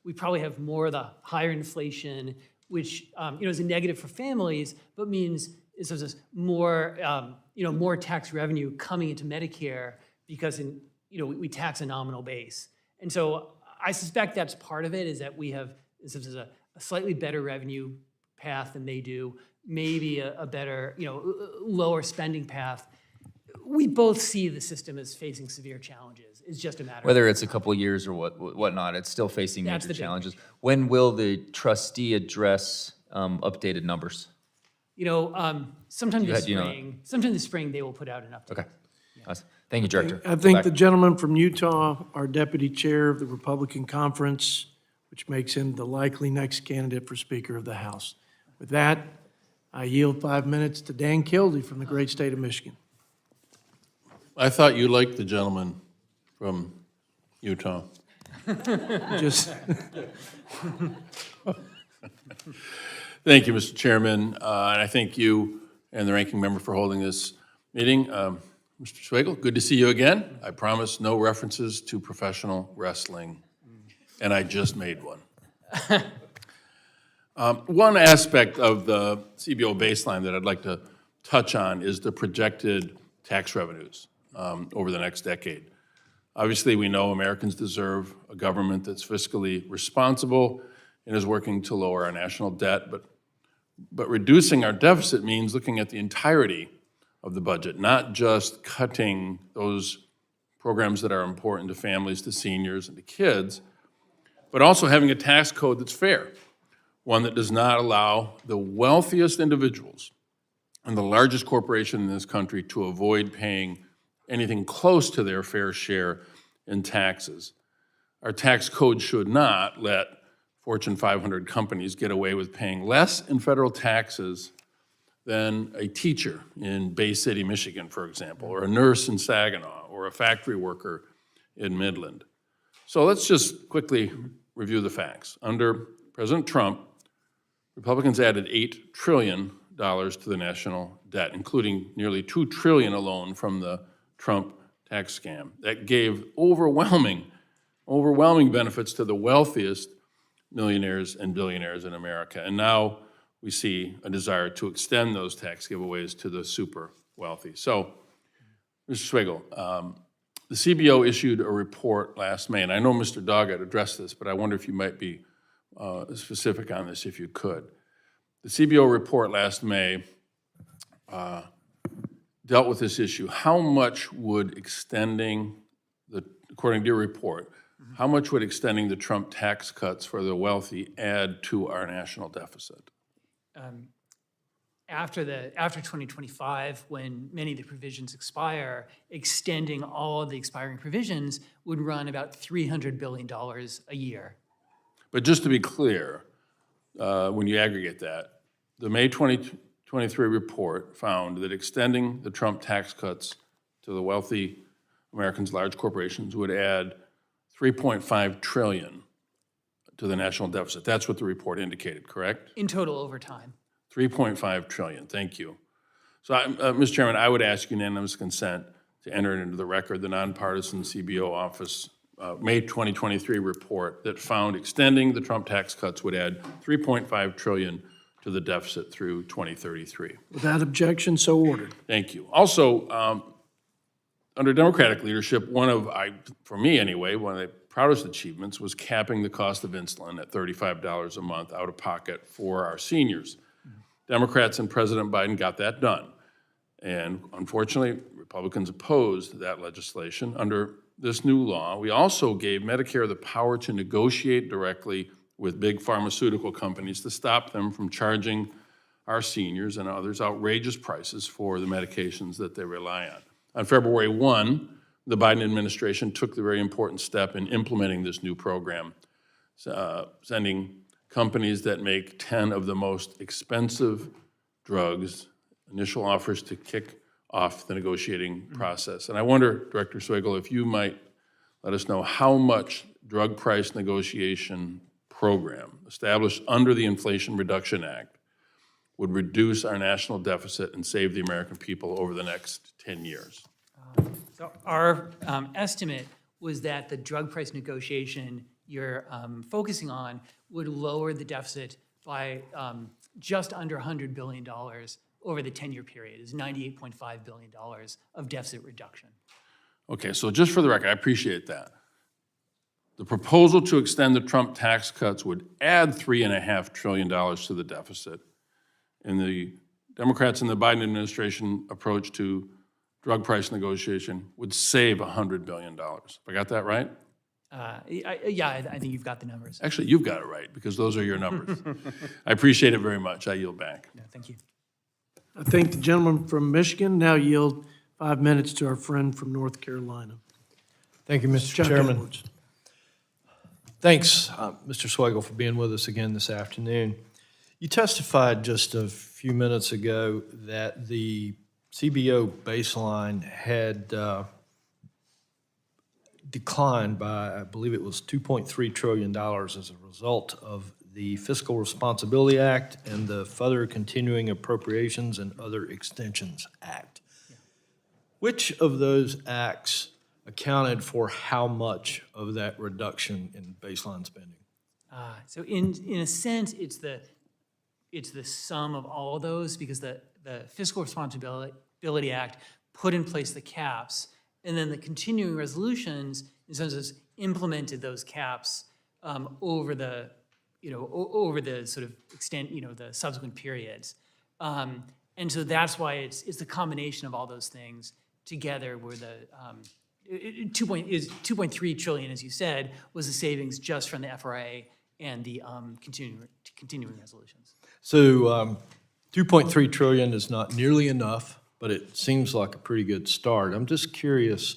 we probably have more of the higher inflation, which is a negative for families, but means more more tax revenue coming into Medicare because we tax a nominal base, and so I suspect that's part of it. Is that we have a slightly better revenue path than they do, maybe a better lower spending path. we both see the system as facing severe challenges. It's just a matter of Whether it's a couple of years or whatnot, it's still facing That's major the big challenges. When will the trustee address updated numbers? sometime this do you know? spring. Sometime this spring, they will put out an update. Okay. Awesome. Thank you, Director. I think the gentleman from Utah, our deputy chair of the Republican Conference, which makes him the likely next candidate for Speaker of the House. With that, I yield 5 minutes to Dan Kildee from the great state of Michigan. I thought you liked the gentleman from Utah. Just, Thank you, Mr. Chairman, and I thank you and the ranking member for holding this meeting. Mr. Swagel, good to see you again. I promise no references to professional wrestling, and I just made one. One aspect of the CBO baseline that I'd like to touch on is the projected tax revenues over the next decade. Obviously, we know Americans deserve a government that's fiscally responsible and is working to lower our national debt, but reducing our deficit means looking at the entirety of the budget, not just cutting those programs that are important to families, to seniors, and to kids, but also having a tax code that's fair, one that does not allow the wealthiest individuals and the largest corporation in this country to avoid paying anything close to their fair share in taxes. Our tax code should not let Fortune 500 companies get away with paying less in federal taxes than a teacher in Bay City, Michigan, for example, or a nurse in Saginaw, or a factory worker in Midland. So let's just quickly review the facts. Under President Trump, Republicans added $8 trillion to the national debt, including nearly $2 trillion alone from the Trump tax scam. That gave overwhelming benefits to the wealthiest millionaires and billionaires in America. And now we see a desire to extend those tax giveaways to the super wealthy. So, Mr. Swagel, the CBO issued a report last May, and I know Mr. Doggett addressed this, but I wonder if you might be specific on this if you could. The CBO report last May dealt with this issue. How much would according to your report, how much would extending the Trump tax cuts for the wealthy add to our national deficit? After 2025, when many of the provisions expire, extending all of the expiring provisions would run about $300 billion a year. But just to be clear, when you aggregate that, the May 2023 report found that extending the Trump tax cuts to the wealthy Americans, large corporations, would add $3.5 trillion to the national deficit. That's what the report indicated, correct? In total over time. $3.5 trillion, thank you. So, Mr. Chairman, I would ask unanimous consent to enter into the record the nonpartisan CBO office May 2023 report that found extending the Trump tax cuts would add $3.5 trillion to the deficit through 2033. without objection, so ordered. Thank you. Also, under Democratic leadership, for me anyway, one of the proudest achievements was capping the cost of insulin at $35 a month out of pocket for our seniors. Democrats and President Biden got that done. And unfortunately, Republicans opposed that legislation. Under this new law, we also gave Medicare the power to negotiate directly with big pharmaceutical companies to stop them from charging our seniors and others outrageous prices for the medications that they rely on. On February 1, the Biden administration took the very important step in implementing this new program, sending companies that make 10 of the most expensive drugs initial offers to kick off the negotiating process. And I wonder, Director Swagel, if you might let us know how much drug price negotiation program established under the Inflation Reduction Act would reduce our national deficit and save the American people over the next 10 years. So our estimate was that the drug price negotiation you're focusing on would lower the deficit by just under $100 billion over the 10-year period. It's $98.5 billion of deficit reduction. Okay, so just for the record, I appreciate that. The proposal to extend the Trump tax cuts would add $3.5 trillion to the deficit. And the Democrats and the Biden administration approach to drug price negotiation would save $100 billion. I got that right? Yeah, I think you've got the numbers. Actually, you've got it right, because those are your numbers. I appreciate it very much. I yield back. Yeah, thank you. I thank the gentleman from Michigan. Now yield 5 minutes to our friend from North Carolina. Thank you, Mr. Chuck Chairman. Edwards. Thanks, Mr. Swagel, for being with us again this afternoon. You testified just a few minutes ago that the CBO baseline had declined by, I believe it was $2.3 trillion as a result of the Fiscal Responsibility Act and the Further Continuing Appropriations and Other Extensions Act. Which of those acts accounted for how much of that reduction in baseline spending? So in a sense, it's the sum of all of those, because the Fiscal Responsibility Act put in place the caps, and then the continuing resolutions, in some sense, implemented those caps over the sort of extent, the subsequent periods. And so that's why it's the combination of all those things together where the 2.3 trillion, as you said, was the savings just from the FRA and the continuing resolutions. So 2.3 trillion is not nearly enough, but it seems like a pretty good start. I'm just curious,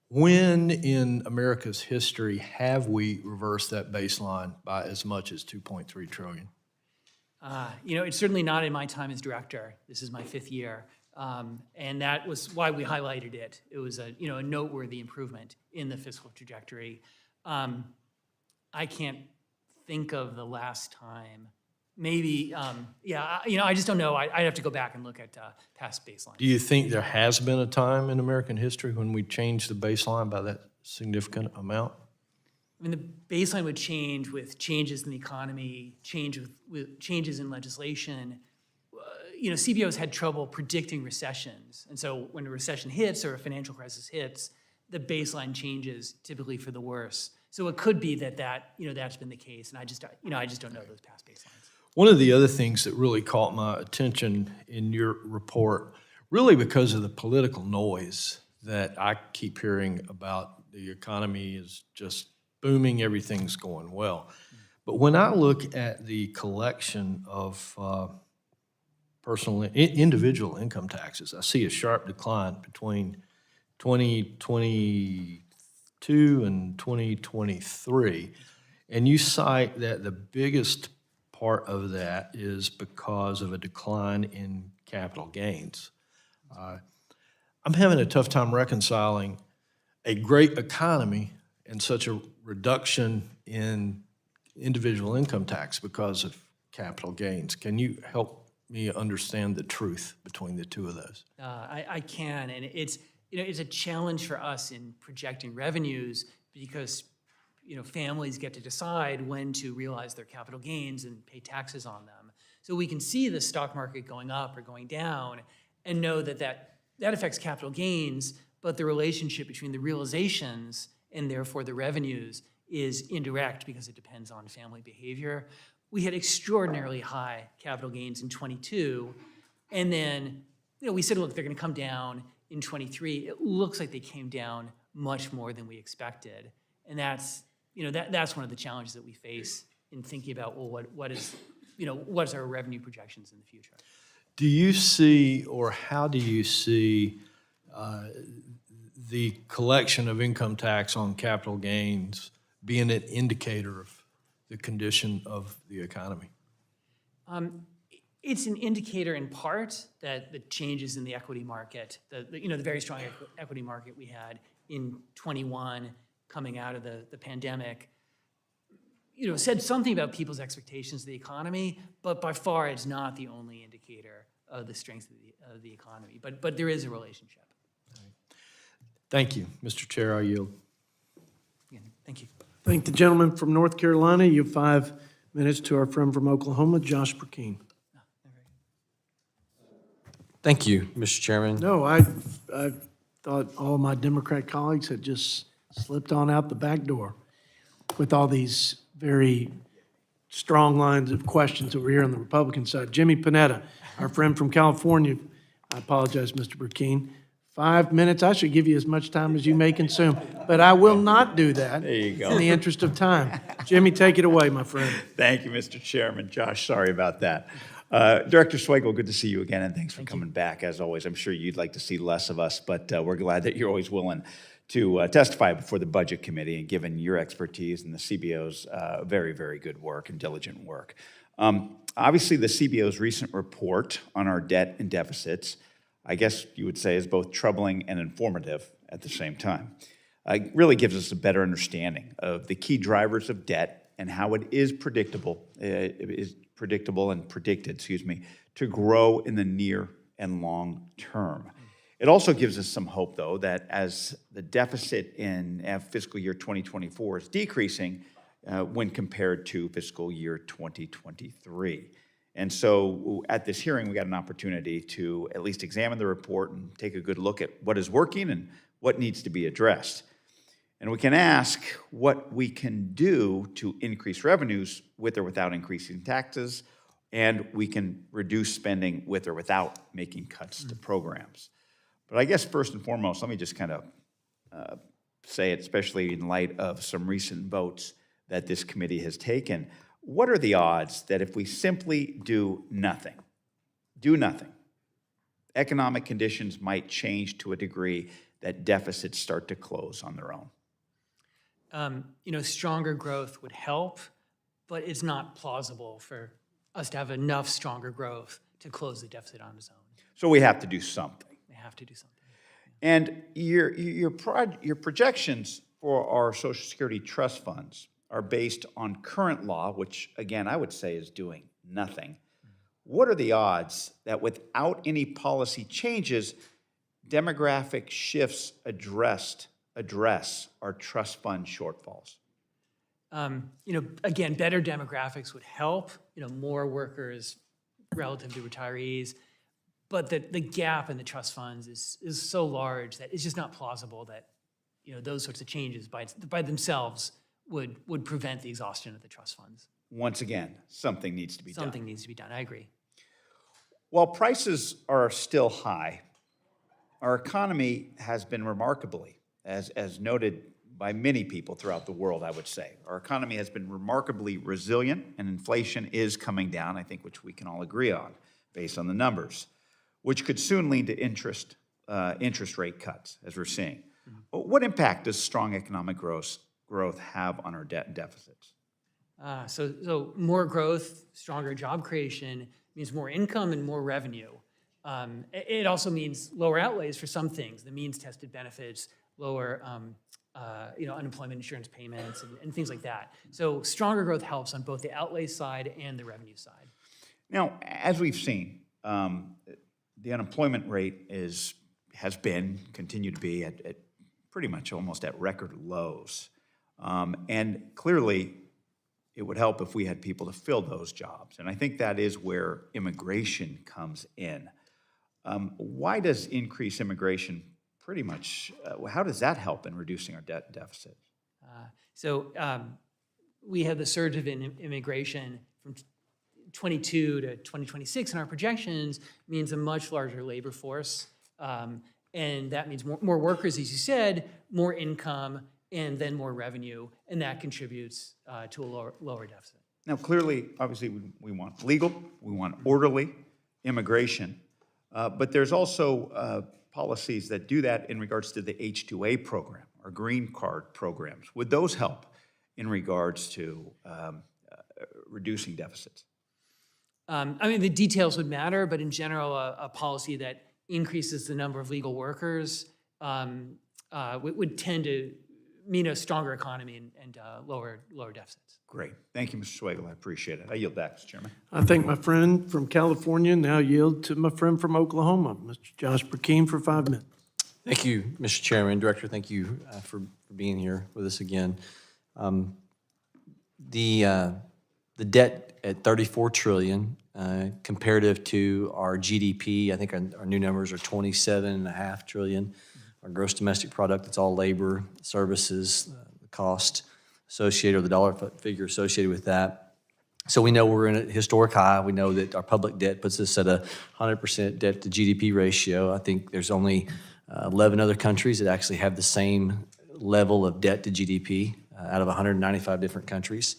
when in America's history have we reversed that baseline by as much as 2.3 trillion? It's certainly not in my time as director. This is my 5th year. And that was why we highlighted it. It was a noteworthy improvement in the fiscal trajectory. I can't think of the last time. Maybe, I just don't know. I'd have to go back and look at past baselines. Do you think there has been a time in American history when we changed the baseline by that significant amount? I mean, the baseline would change with changes in the economy, with changes in legislation. CBO's had trouble predicting recessions. And so when a recession hits or a financial crisis hits, the baseline changes typically for the worse. So it could be that's been the case. And I just don't know those past baselines. One of the other things that really caught my attention in your report, really because of the political noise that I keep hearing about, the economy is just booming, everything's going well. But when I look at the collection of individual income taxes, I see a sharp decline between 2022 and 2023. And you cite that the biggest part of that is because of a decline in capital gains. I'm having a tough time reconciling a great economy and such a reduction in individual income tax because of capital gains. Can you help me understand the truth between the two of those? I can, and it's a challenge for us in projecting revenues because families get to decide when to realize their capital gains and pay taxes on them. So we can see the stock market going up or going down and know that affects capital gains, but the relationship between the realizations and therefore the revenues is indirect because it depends on family behavior. We had extraordinarily high capital gains in 22, and then we said, look, they're going to come down in 23. It looks like they came down much more than we expected, and that's one of the challenges that we face in thinking about, well, what's our revenue projections in the future? Do you see, or how do you see the collection of income tax on capital gains being an indicator of the condition of the economy? It's an indicator in part that the changes in the equity market, the very strong equity market we had in 21 coming out of the pandemic, said something about people's expectations of the economy, but by far it's not the only indicator of the strength of the economy. But there is a relationship. Thank you. Mr. Chair, I yield. Yeah, thank you. Thank the gentleman from North Carolina. You have 5 minutes to our friend from Oklahoma, Josh Burkeen. Thank you, Mr. Chairman. No, I thought all my Democrat colleagues had just slipped on out the back door with all these very strong lines of questions over here on the Republican side. Jimmy Panetta, our friend from California. I apologize, Mr. Burkeen. 5 minutes. I should give you as much time as you may consume, but I will not do that. There you go. In the interest of time. Jimmy, take it away, my friend. Thank you, Mr. Chairman. Josh, sorry about that. Director Swagel, good to see you again, and thanks for coming back. As always, I'm sure you'd like to see less of us, but we're glad that you're always willing to testify before the Budget Committee, and given your expertise and the CBO's very, very good work and diligent work. Obviously, the CBO's recent report on our debt and deficits, I guess you would say, is both troubling and informative at the same time. It really gives us a better understanding of the key drivers of debt and how it is predictable and predicted, to grow in the near and long term. It also gives us some hope, though, that as the deficit in fiscal year 2024 is decreasing when compared to fiscal year 2023. And so at this hearing, we got an opportunity to at least examine the report and take a good look at what is working and what needs to be addressed. And we can ask what we can do to increase revenues with or without increasing taxes, and we can reduce spending with or without making cuts to programs. But I guess first and foremost, let me just kind of say it, especially in light of some recent votes that this committee has taken. What are the odds that if we simply do nothing, economic conditions might change to a degree that deficits start to close on their own? Stronger growth would help, but it's not plausible for us to have enough stronger growth to close the deficit on its own. So we have to do something. We have to do something. And your projections for our Social Security trust funds are based on current law, which, again, I would say is doing nothing. What are the odds that without any policy changes, demographic shifts address our trust fund shortfalls? Again, better demographics would help, more workers relative to retirees, but the gap in the trust funds is so large that it's just not plausible that, those sorts of changes by themselves would prevent the exhaustion of the trust funds. Once again, something needs to be done. Something needs to be done, I agree. While prices are still high, our economy has been remarkably, as noted by many people throughout the world, I would say. Our economy has been remarkably resilient, and inflation is coming down, I think, which we can all agree on, based on the numbers, which could soon lead to interest rate cuts, as we're seeing. What impact does strong economic growth have on our debt and deficits? So more growth, stronger job creation means more income and more revenue. It also means lower outlays for some things, the means-tested benefits, lower unemployment insurance payments and things like that. So stronger growth helps on both the outlay side and the revenue side. Now, as we've seen, the unemployment rate has been, continue to be at pretty much almost at record lows. And clearly, it would help if we had people to fill those jobs. And I think that is where immigration comes in. Why does increased immigration pretty much, how does that help in reducing our debt deficit? We have the surge of immigration from 22 to 2026, and our projections means a much larger labor force. And that means more workers, as you said, more income, and then more revenue, and that contributes to a lower deficit. Now, clearly, obviously, we want legal, we want orderly immigration, but there's also policies that do that in regards to the H-2A program, or green card programs. Would those help in regards to reducing deficits? The details would matter, but in general, a policy that increases the number of legal workers would tend to mean a stronger economy and lower deficits. Great. Thank you, Mr. Swagel. I appreciate it. I yield back, Mr. Chairman. I thank my friend from California. Now yield to my friend from Oklahoma, Mr. Josh Burkeen, for 5 minutes. Thank you, Mr. Chairman. Director, thank you for being here with us again. The debt at $34 trillion, comparative to our GDP, I think our new numbers are $27.5 trillion. Our gross domestic product, it's all labor, services, the cost associated, or the dollar figure associated with that. So we know we're in a historic high. We know that our public debt puts us at a 100% debt to GDP ratio. I think there's only 11 other countries that actually have the same level of debt to GDP out of 195 different countries.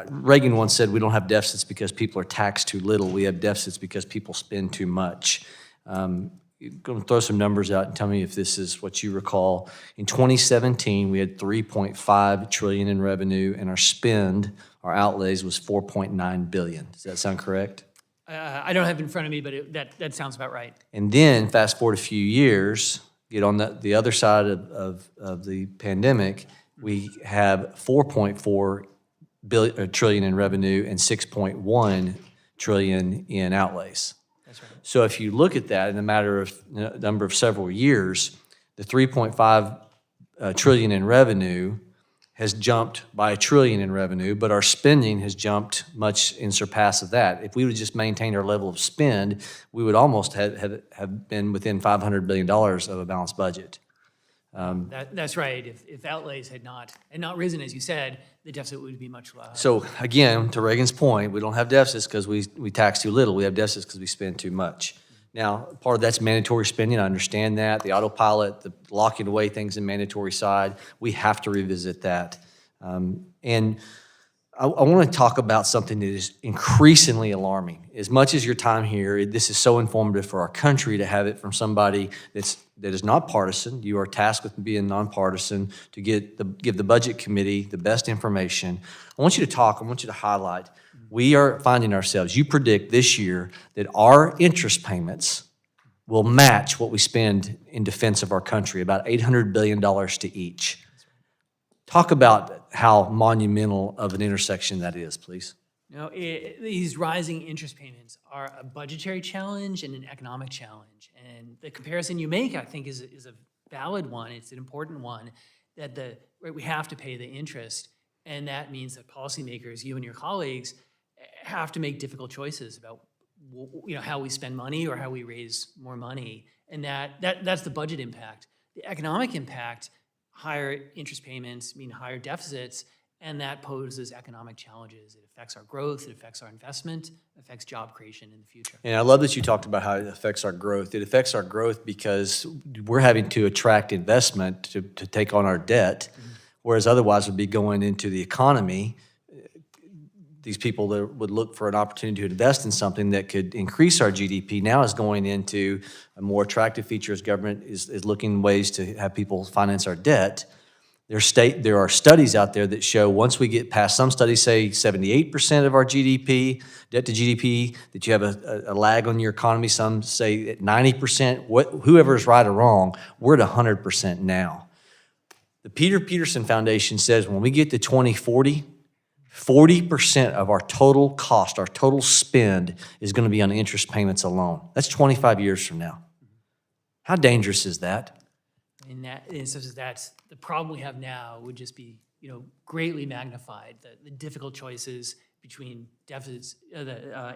Reagan once said, we don't have deficits because people are taxed too little. We have deficits because people spend too much. You're going to throw some numbers out and tell me if this is what you recall. In 2017, we had $3.5 trillion in revenue, and our spend, our outlays, was $4.9 billion. Does that sound correct? I don't have it in front of me, but that sounds about right. And then, fast forward a few years, get on the other side of the pandemic, we have $4.4 trillion in revenue and $6.1 trillion in outlays. That's right. So if you look at that in a matter of number of several years, the 3.5 trillion in revenue has jumped by $1 trillion in revenue, but our spending has jumped much in surpass of that. If we would just maintain our level of spend, we would almost have been within $500 billion of a balanced budget. That's right. If outlays had not risen, as you said, the deficit would be much lower. So again, to Reagan's point, we don't have deficits because we tax too little. We have deficits because we spend too much. Now, part of that's mandatory spending. I understand that. The autopilot, the locking away things in mandatory side, we have to revisit that. And I want to talk about something that is increasingly alarming. As much as your time here, this is so informative for our country to have it from somebody that is not partisan. You are tasked with being nonpartisan to give the Budget Committee the best information. I want you to highlight. We are finding ourselves, you predict this year that our interest payments will match what we spend in defense of our country, about $800 billion to each. Talk about how monumental of an intersection that is, please. These rising interest payments are a budgetary challenge and an economic challenge. And the comparison you make, I think, is a valid one. It's an important one, that we have to pay the interest. And that means that policymakers, you and your colleagues, have to make difficult choices about how we spend money or how we raise more money. And that's the budget impact. The economic impact, higher interest payments mean higher deficits, and that poses economic challenges. It affects our growth, it affects our investment, it affects job creation in the future. And I love that you talked about how it affects our growth. It affects our growth because we're having to attract investment to take on our debt, whereas otherwise would be going into the economy. These people that would look for an opportunity to invest in something that could increase our GDP now is going into a more attractive feature as government is looking ways to have people finance our debt. There are studies out there that show once we get past, some studies say 78% of our GDP, debt to GDP, that you have a lag on your economy. Some say at 90%, whoever is right or wrong, we're at 100% now. The Peter Peterson Foundation says when we get to 2040, 40% of our total cost, our total spend is going to be on interest payments alone. That's 25 years from now. How dangerous is that? And that's the problem we have now would just be, greatly magnified. The difficult choices between deficits,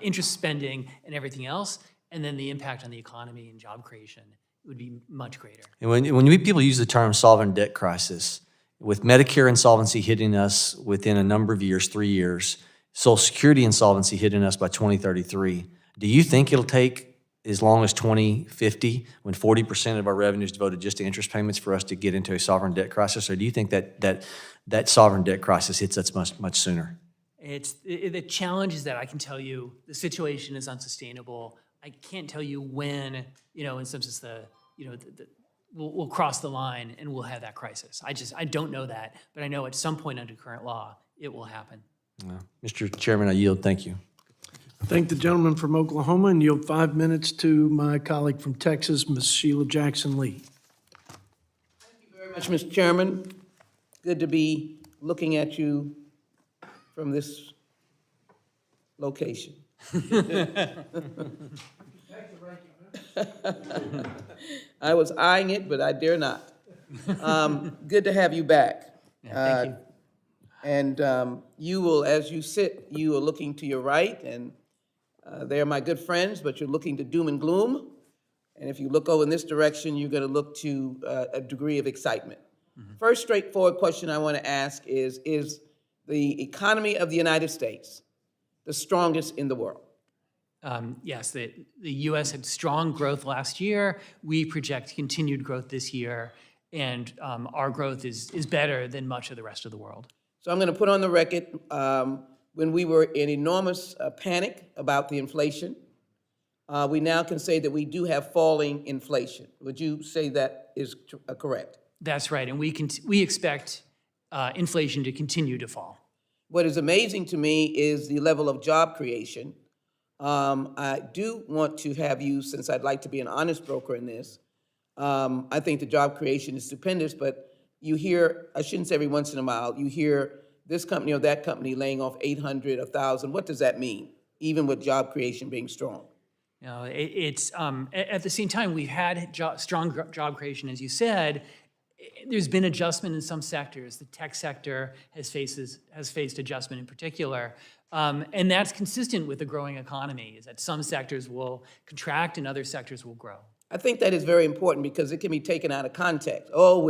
interest spending and everything else, and then the impact on the economy and job creation would be much greater. And when people use the term sovereign debt crisis, with Medicare insolvency hitting us within a number of years, 3 years, Social Security insolvency hitting us by 2033, do you think it'll take as long as 2050, when 40% of our revenue is devoted just to interest payments, for us to get into a sovereign debt crisis? Or do you think that sovereign debt crisis hits us much sooner? The challenge is that I can tell you the situation is unsustainable. I can't tell you when, in some sense, we'll cross the line and we'll have that crisis. I don't know that, but I know at some point under current law, it will happen. Mr. Chairman, I yield. Thank you. I thank the gentleman from Oklahoma and yield 5 minutes to my colleague from Texas, Ms. Sheila Jackson-Lee. Thank you very much, Mr. Chairman. Good to be looking at you from this location. I was eyeing it, but I dare not. Good to have you back. Thank you. And you will, as you sit, you are looking to your right, and they're my good friends, but you're looking to doom and gloom. And if you look over in this direction, you're going to look to a degree of excitement. First straightforward question I want to ask is the economy of the United States the strongest in the world? Yes, the U.S. had strong growth last year. We project continued growth this year, and our growth is better than much of the rest of the world. So I'm going to put on the record, when we were in enormous panic about the inflation, we now can say that we do have falling inflation. Would you say that is correct? That's right, and we expect inflation to continue to fall. What is amazing to me is the level of job creation. I do want to have you, since I'd like to be an honest broker in this, I think the job creation is stupendous, but you hear, I shouldn't say every once in a while, you hear this company or that company laying off 800, 1,000. What does that mean, even with job creation being strong? You know, it's at the same time, we've had strong job creation, as you said. There's been adjustment in some sectors. The tech sector has faced adjustment in particular. And that's consistent with the growing economy, is that some sectors will contract and other sectors will grow. I think that is very important because it can be taken out of context. Oh,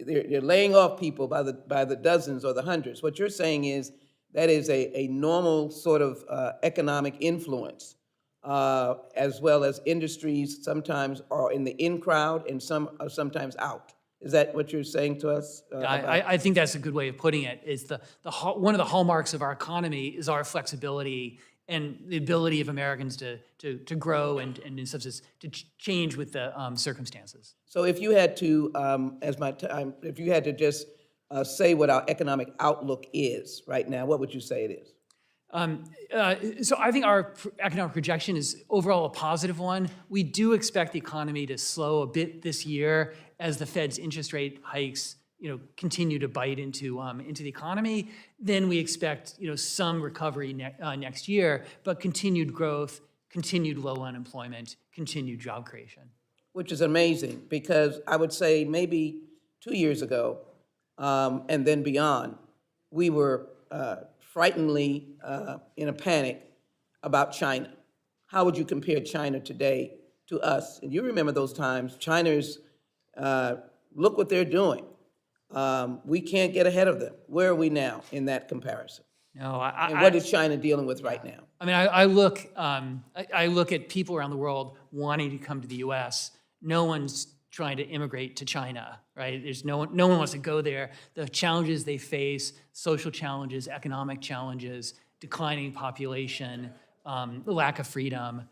they're laying off people by the dozens or the hundreds. What you're saying is that is a normal sort of economic influence, as well as industries sometimes are in the in crowd and some are sometimes out. Is that what you're saying to us? I think that's a good way of putting it. Is one of the hallmarks of our economy is our flexibility and the ability of Americans to grow and in substance to change with the circumstances. So if you had to, if you had to just say what our economic outlook is right now, what would you say it is? So I think our economic projection is overall a positive one. We do expect the economy to slow a bit this year as the Fed's interest rate hikes, continue to bite into the economy. Then we expect, some recovery next year, but continued growth, continued low unemployment, continued job creation. Which is amazing because I would say maybe 2 years ago and then beyond, we were frighteningly in a panic about China. How would you compare China today to us? And you remember those times. China's, look what they're doing. We can't get ahead of them. Where are we now in that comparison? No, and what is China dealing with right now? I mean, I look at people around the world wanting to come to the U.S. No one's trying to immigrate to China, right? There's no one wants to go there. The challenges they face, social challenges, economic challenges, declining population, the lack of freedom.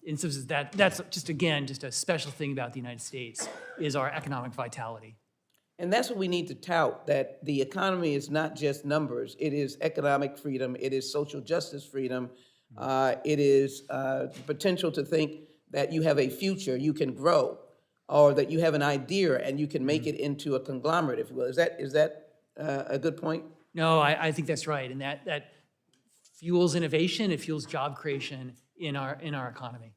In some sense, that's just a special thing about the United States is our economic vitality. And that's what we need to tout, that the economy is not just numbers. It is economic freedom. It is social justice freedom. It is potential to think that you have a future, you can grow, or that you have an idea and you can make it into a conglomerate, if you will. Is that a good point? No, I think that's right. And that fuels innovation, it fuels job creation in our economy.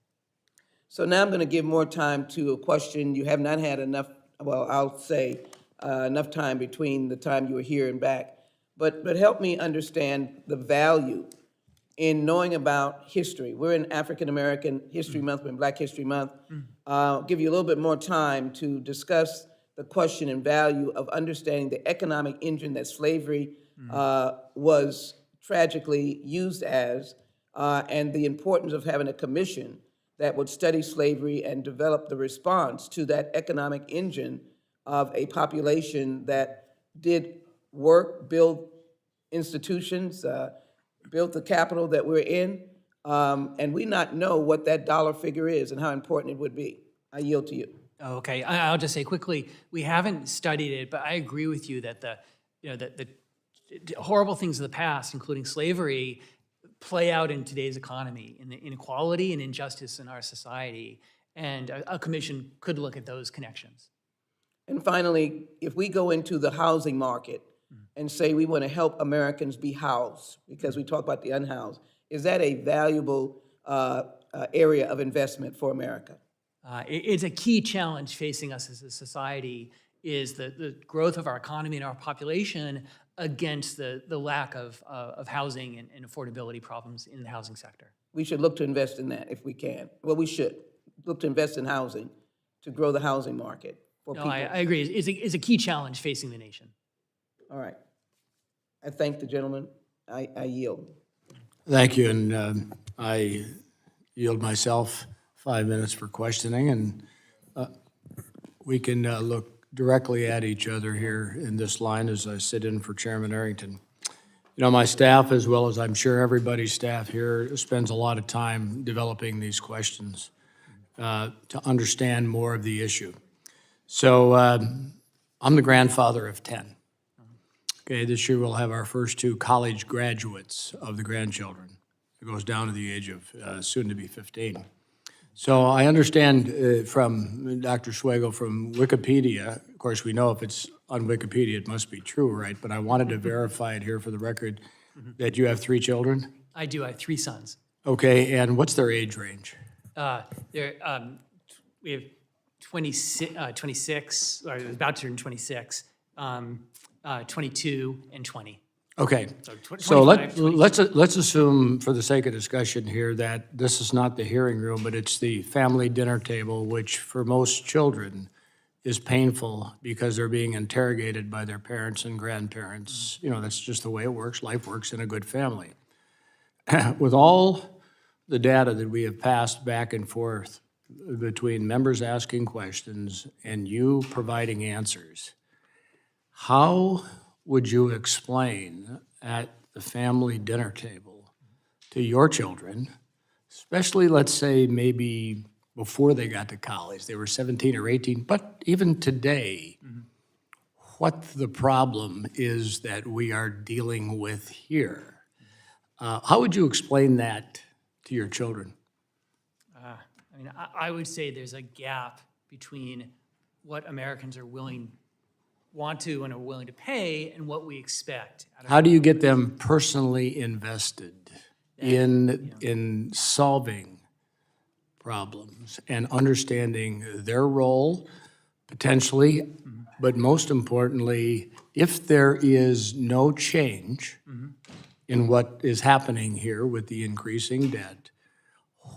So now I'm going to give more time to a question. You have not had enough, well, I'll say enough time between the time you were here and back. But help me understand the value in knowing about history. We're in African American History Month, we're in Black History Month. I'll give you a little bit more time to discuss the question and value of understanding the economic engine that slavery was tragically used as, and the importance of having a commission that would study slavery and develop the response to that economic engine of a population that did work, build institutions, built the capital that we're in, and we not know what that dollar figure is and how important it would be. I yield to you. Okay, I'll just say quickly, we haven't studied it, but I agree with you that the horrible things of the past, including slavery, play out in today's economy, in the inequality and injustice in our society, and a commission could look at those connections. And finally, if we go into the housing market and say we want to help Americans be housed, because we talk about the unhoused, is that a valuable area of investment for America? It's a key challenge facing us as a society is the growth of our economy and our population against the lack of housing and affordability problems in the housing sector. We should look to invest in that if we can. Well, we should look to invest in housing to grow the housing market for people. I agree. It's a key challenge facing the nation. All right. I thank the gentleman. I yield. Thank you, and I yield myself 5 minutes for questioning, and we can look directly at each other here in this line as I sit in for Chairman Arrington. You know, my staff, as well as I'm sure everybody's staff here, spends a lot of time developing these questions to understand more of the issue. So I'm the grandfather of 10. Okay, this year we'll have our first 2 college graduates of the grandchildren. It goes down to the age of soon to be 15. So I understand from Dr. Swagel from Wikipedia, of course we know if it's on Wikipedia it must be true, right? But I wanted to verify it here for the record that you have 3 children? I do. I have 3 sons. Okay, and what's their age range? We have 26, or about to turn 26, 22, and 20. Okay, So so 25, let's assume, for the sake of discussion here, that this is not the hearing room, but it's the family dinner table, which for most children is painful because they're being interrogated by their parents and grandparents. You know, that's just the way it works. Life works in a good family. With all the data that we have passed back and forth between members asking questions and you providing answers, how would you explain at the family dinner table to your children, especially, let's say, maybe before they got to college, they were 17 or 18, but even today, what the problem is that we are dealing with here? How would you explain that to your children? I mean, I would say there's a gap between what Americans want to and are willing to pay and what we expect. How do you get them personally invested in solving problems and understanding their role, potentially, but most importantly, if there is no change in what is happening here with the increasing debt,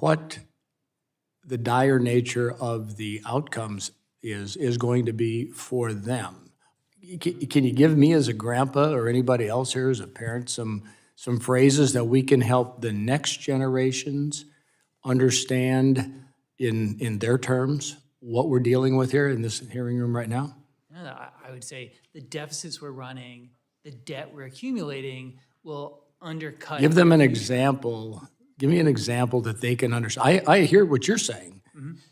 what the dire nature of the outcomes is going to be for them? Can you give me as a grandpa or anybody else here as a parent some phrases that we can help the next generations understand in their terms what we're dealing with here in this hearing room right now? I would say the deficits we're running, the debt we're accumulating will undercut. Give them an example. Give me an example that they can understand. I hear what you're saying,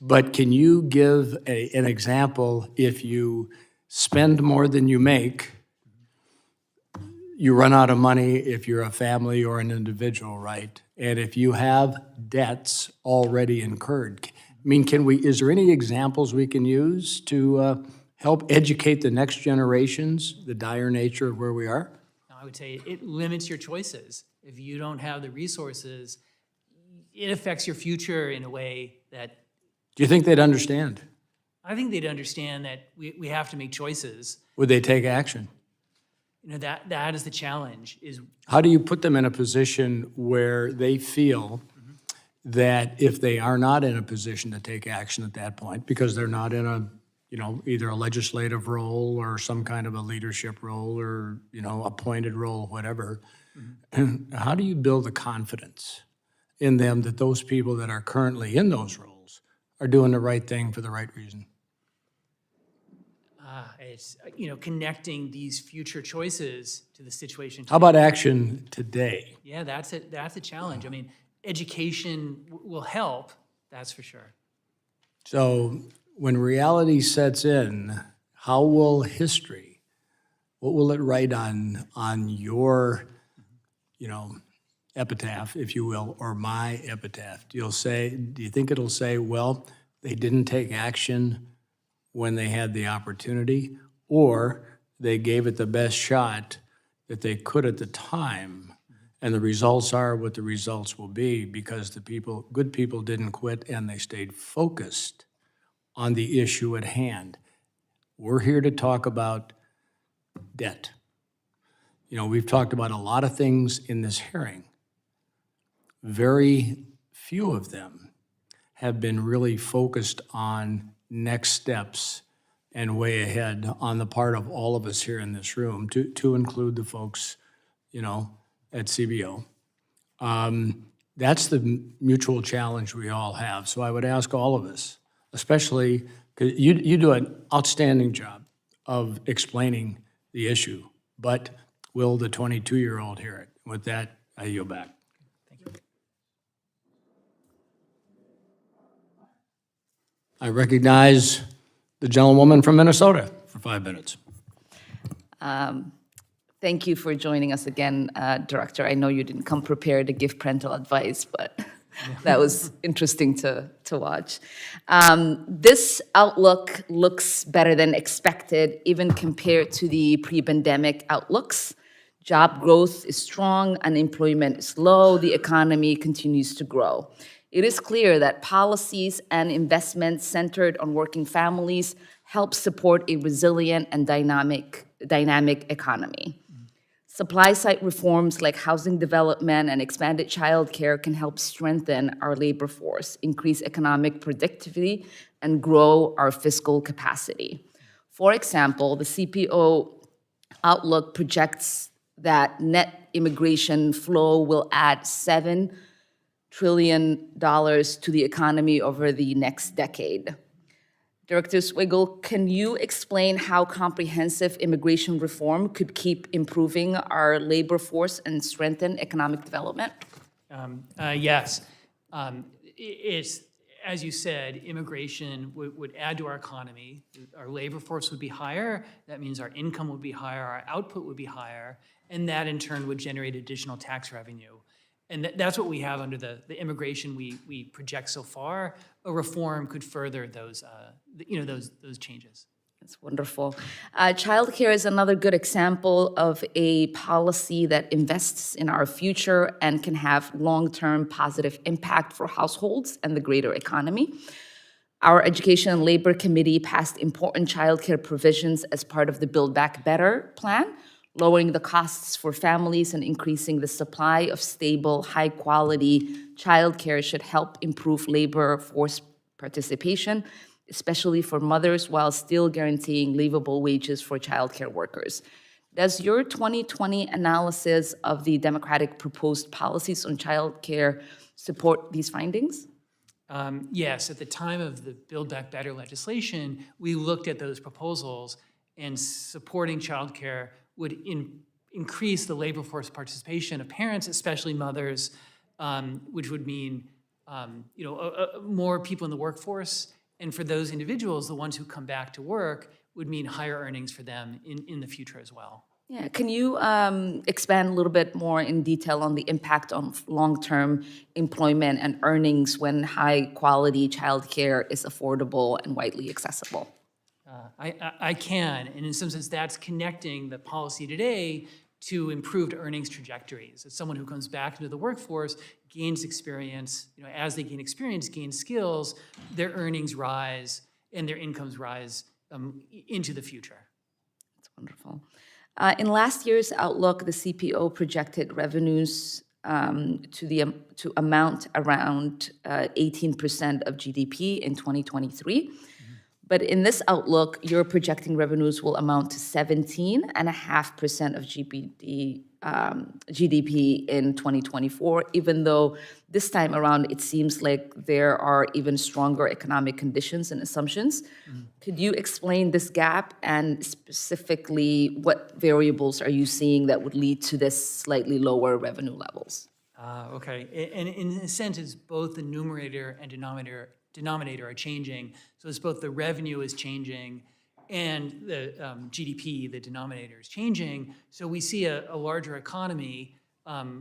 but can you give an example? If you spend more than you make, you run out of money if you're a family or an individual, right? And if you have debts already incurred, I mean, is there any examples we can use to help educate the next generations, the dire nature of where we are? I would say it limits your choices. If you don't have the resources, it affects your future in a way that. Do you think they'd understand? I think they'd understand that we have to make choices. Would they take action? You know, that is the challenge. How do you put them in a position where they feel that if they are not in a position to take action at that point, because they're not in a, either a legislative role or some kind of a leadership role or, appointed role, whatever, how do you build the confidence in them that those people that are currently in those roles are doing the right thing for the right reason? It's, connecting these future choices to the situation today. How about action today? Yeah, that's a challenge. I mean, education will help, that's for sure. So when reality sets in, how will history, what will it write on your, epitaph, if you will, or my epitaph? Do you think it'll say, well, they didn't take action when they had the opportunity, or they gave it the best shot that they could at the time, and the results are what the results will be because good people didn't quit and they stayed focused on the issue at hand. We're here to talk about debt. We've talked about a lot of things in this hearing. Very few of them have been really focused on next steps and way ahead on the part of all of us here in this room, to include the folks, at CBO. That's the mutual challenge we all have. So I would ask all of us, especially, 'cause you do an outstanding job of explaining the issue, but will the 22-year-old hear it? With that, I yield back. I recognize the gentlewoman from Minnesota for 5 minutes. Thank you for joining us again, Director. I know you didn't come prepared to give parental advice, but that was interesting to watch. This outlook looks better than expected, even compared to the pre-pandemic outlooks. Job growth is strong, unemployment is low, the economy continues to grow. It is clear that policies and investments centered on working families help support a resilient and dynamic economy. Supply-side reforms like housing development and expanded childcare can help strengthen our labor force, increase economic productivity, and grow our fiscal capacity. For example, the CPO outlook projects that net immigration flow will add $7 trillion to the economy over the next decade. Director Swagel, can you explain how comprehensive immigration reform could keep improving our labor force and strengthen economic development? Yes. It's, as you said, immigration would add to our economy. Our labor force would be higher. That means our income would be higher, our output would be higher, and that in turn would generate additional tax revenue. And that's what we have under the immigration we project so far. A reform could further those, those changes. That's wonderful. Childcare is another good example of a policy that invests in our future and can have long-term positive impact for households and the greater economy. Our Education and Labor Committee passed important childcare provisions as part of the Build Back Better plan, lowering the costs for families and increasing the supply of stable, high-quality childcare should help improve labor force participation, especially for mothers, while still guaranteeing livable wages for childcare workers. Does your 2020 analysis of the Democratic proposed policies on childcare support these findings? Yes, at the time of the Build Back Better legislation, we looked at those proposals, and supporting childcare would increase the labor force participation of parents, especially mothers, which would mean more people in the workforce. And for those individuals, the ones who come back to work, would mean higher earnings for them in the future as well. Yeah, can you expand a little bit more in detail on the impact on long-term employment and earnings when high-quality childcare is affordable and widely accessible? I can, and in some sense, that's connecting the policy today to improved earnings trajectories. As someone who comes back into the workforce, gains experience, as they gain experience, gain skills, their earnings rise and their incomes rise into the future. That's wonderful. In last year's outlook, the CPO projected revenues to amount around 18% of GDP in 2023. But in this outlook, you're projecting revenues will amount to 17.5% of GDP in 2024, even though this time around it seems like there are even stronger economic conditions and assumptions. Could you explain this gap, and specifically what variables are you seeing that would lead to this slightly lower revenue levels? Okay, and in a sense, it's both the numerator and denominator are changing. So it's both the revenue is changing and the GDP, the denominator, is changing. So we see a larger economy,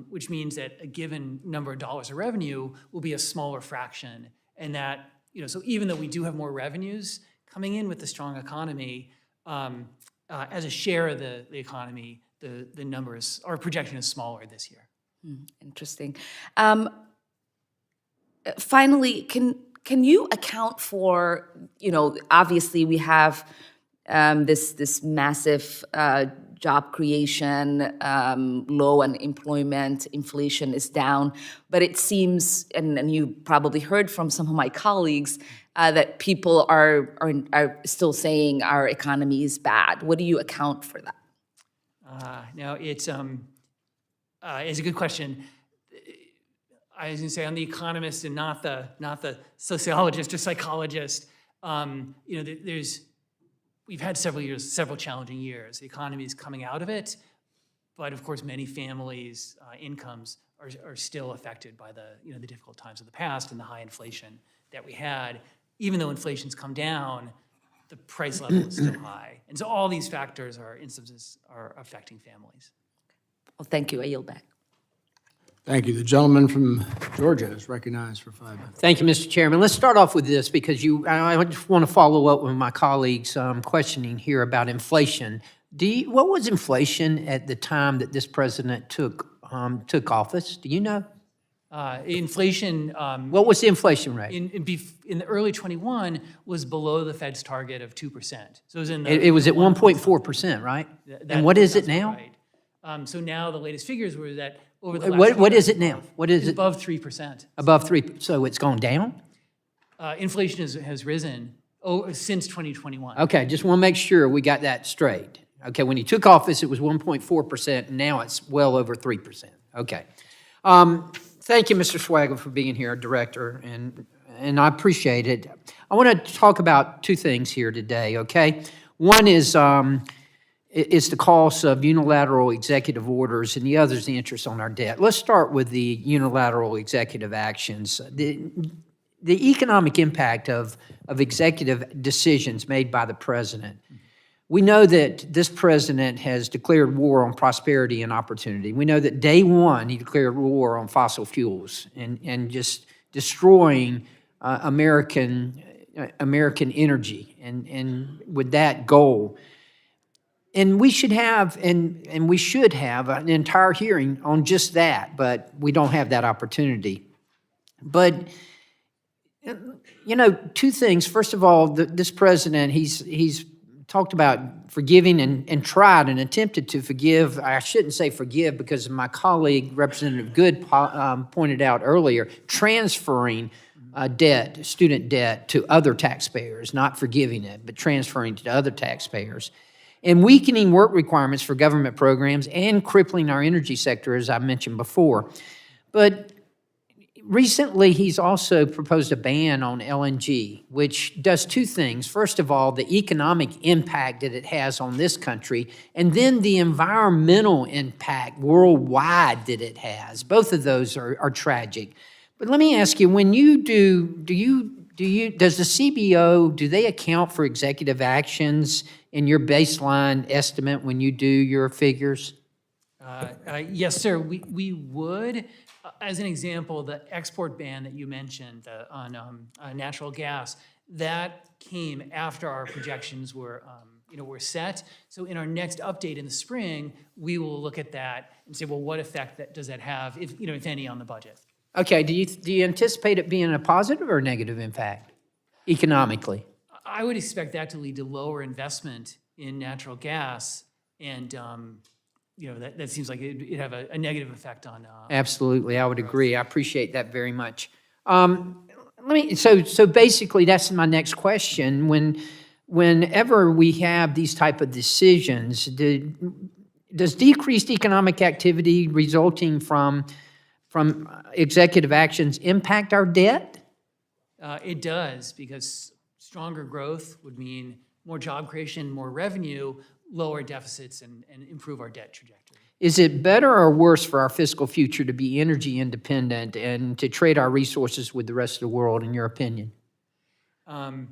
which means that a given number of dollars of revenue will be a smaller fraction. And that, so even though we do have more revenues coming in with the strong economy, as a share of the economy, the numbers, our projection is smaller this year. Interesting. Finally, can you account for, obviously we have this massive job creation, low unemployment, inflation is down, but it seems, and you probably heard from some of my colleagues, that people are still saying our economy is bad. What do you account for that? Now, it's a good question. I was going to say, I'm the economist and not the sociologist or psychologist. We've had several challenging years. The economy is coming out of it, but of course, many families' incomes are still affected by the difficult times of the past and the high inflation that we had. Even though inflation's come down, the price level is still high. And so all these factors are affecting families. Well, thank you. I yield back. Thank you. The gentleman from Georgia is recognized for 5 minutes. Thank you, Mr. Chairman. Let's start off with this because I just want to follow up with my colleagues' questioning here about inflation. What was inflation at the time that this president took office? Do you know? Inflation. What was the inflation rate? In the early 21 was below the Fed's target of 2%. So it was in the. It was at 1.4%, right? And what is it now? Right. So now the latest figures were that over the last. What is it now? What is it? Above 3%. Above 3%. So it's gone down? Inflation has risen since 2021. Okay, just want to make sure we got that straight. Okay, when he took office, it was 1.4%, and now it's well over 3%. Okay. Thank you, Mr. Swagel, for being here, Director, and I appreciate it. I want to talk about two things here today, okay? One is the cost of unilateral executive orders, and the other is the interest on our debt. Let's start with the unilateral executive actions. The economic impact of executive decisions made by the president. We know that this president has declared war on prosperity and opportunity. We know that day one, he declared war on fossil fuels and just destroying American energy and with that goal. And we should have, and we should have an entire hearing on just that, but we don't have that opportunity. But, two things. First of all, this president, he's talked about forgiving and tried and attempted to forgive. I shouldn't say forgive because my colleague, Representative Good, pointed out earlier, transferring student debt to other taxpayers, not forgiving it, but transferring it to other taxpayers. And weakening work requirements for government programs and crippling our energy sector, as I mentioned before. But recently, he's also proposed a ban on LNG, which does two things. First of all, the economic impact that it has on this country, and then the environmental impact worldwide that it has. Both of those are tragic. But let me ask you, when you does the CBO, do they account for executive actions in your baseline estimate when you do your figures? Yes, sir, we would. As an example, the export ban that you mentioned on natural gas, that came after our projections were set. So in our next update in the spring, we will look at that and say, well, what effect does that have, if any, on the budget? Okay, do you anticipate it being a positive or negative impact economically? I would expect that to lead to lower investment in natural gas, and that seems like it'd have a negative effect on. Absolutely, I would agree. I appreciate that very much. So basically, that's my next question. Whenever we have these type of decisions, does decreased economic activity resulting from executive actions impact our debt? It does, because stronger growth would mean more job creation, more revenue, lower deficits, and improve our debt trajectory. Is it better or worse for our fiscal future to be energy independent and to trade our resources with the rest of the world, in your opinion? The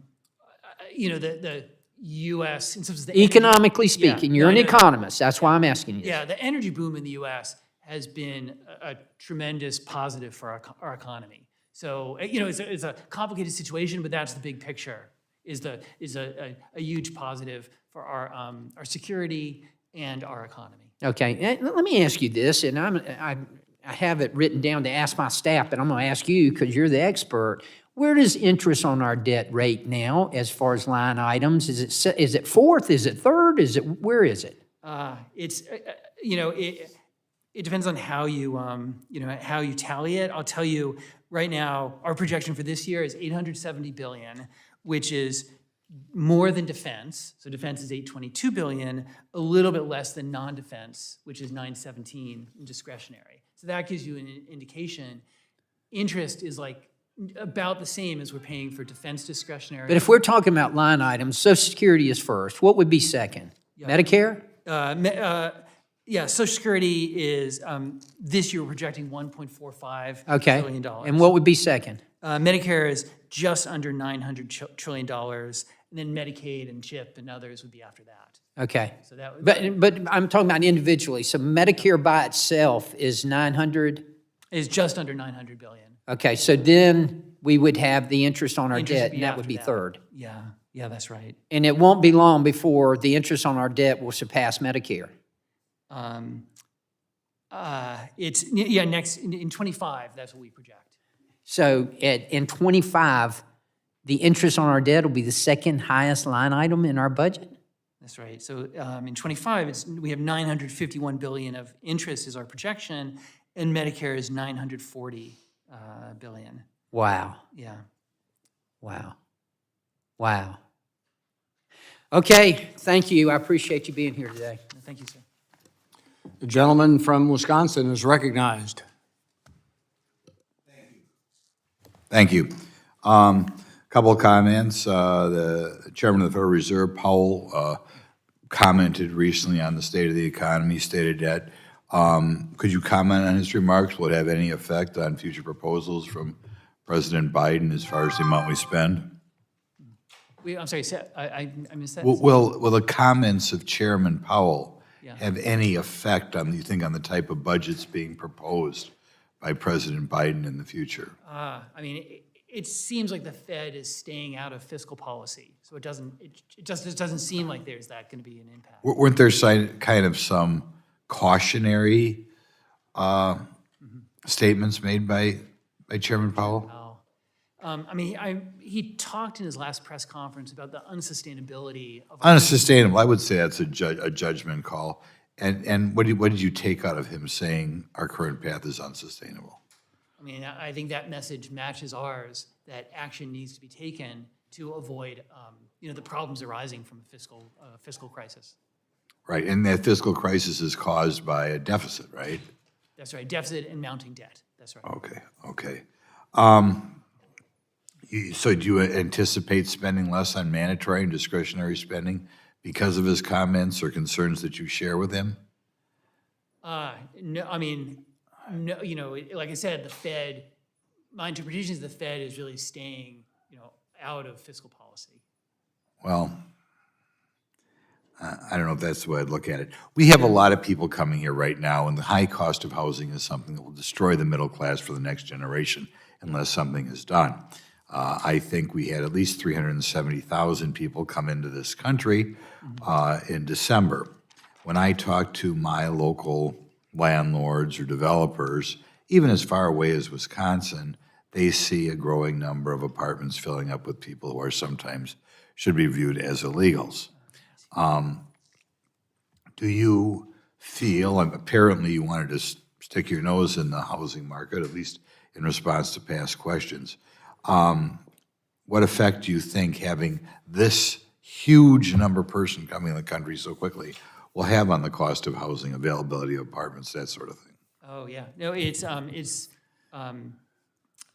U.S., in terms of the economically speaking, you're an economist. That's why I'm asking you. Yeah, the energy boom in the U.S. has been a tremendous positive for our economy. So, it's a complicated situation, but that's the big picture, is a huge positive for our security and our economy. Okay, let me ask you this, and I have it written down to ask my staff, but I'm going to ask you because you're the expert. Where does interest on our debt rate now as far as line items? Is it fourth? Is it third? Where is it? It depends on how you tally it. I'll tell you right now, our projection for this year is $870 billion, which is more than defense. So defense is $822 billion, a little bit less than non-defense, which is $917 in discretionary. So that gives you an indication. interest is like about the same as we're paying for defense discretionary. But if we're talking about line items, Social Security is first. What would be second? Medicare? Yeah, Social Security is, this year we're projecting $1.45 Okay. trillion. And what would be second? Medicare is just under $900 trillion, and then Medicaid and CHIP and others would be after that. Okay. So that would, But I'm talking about individually. So Medicare by itself is 900? is just under $900 billion. Okay, so then we would have the interest on our Interest debt, would be and that would after be that. third. Yeah, that's right. And it won't be long before the interest on our debt will surpass Medicare. Next, in 25, that's what we project. So in 25, the interest on our debt will be the second highest line item in our budget? That's right. So in 25, we have $951 billion of interest is our projection, and Medicare is $940 billion. Wow. Yeah. Wow. Wow. Okay, thank you. I appreciate you being here today. Thank you, sir. The gentleman from Wisconsin is recognized. Thank you. Couple of comments. The Chairman of the Federal Reserve, Powell, commented recently on the state of the economy, stated that. Could you comment on his remarks? Will it have any effect on future proposals from President Biden as far as the amount we spend? I'm sorry, I missed that. Will the comments of Chairman Powell Yeah. have any effect on, you think, on the type of budgets being proposed by President Biden in the future? I mean, it seems like the Fed is staying out of fiscal policy, so it just doesn't seem like there's that going to be an impact. Weren't there kind of some cautionary statements made by Chairman Powell? I mean, he talked in his last press conference about the unsustainability of Unsustainable, I would say that's a judgment call. And what did you take out of him saying our current path is unsustainable? I mean, I think that message matches ours, that action needs to be taken to avoid, the problems arising from a fiscal crisis. Right, and that fiscal crisis is caused by a deficit, right? That's right, deficit and mounting debt, that's right. Okay. So do you anticipate spending less on mandatory and discretionary spending because of his comments or concerns that you share with him? No, I mean, no, like I said, the Fed, my interpretation is the Fed is really staying, out of fiscal policy. Well, I don't know if that's the way I'd look at it. We have a lot of people coming here right now, and the high cost of housing is something that will destroy the middle class for the next generation unless something is done. I think we had at least 370,000 people come into this country in December. When I talk to my local landlords or developers, even as far away as Wisconsin, they see a growing number of apartments filling up with people who are sometimes should be viewed as illegals. Do you feel, and apparently you wanted to stick your nose in the housing market, at least in response to past questions, what effect do you think having this huge number of person coming in the country so quickly will have on the cost of housing, availability of apartments, that sort of thing? Oh, yeah. No, it's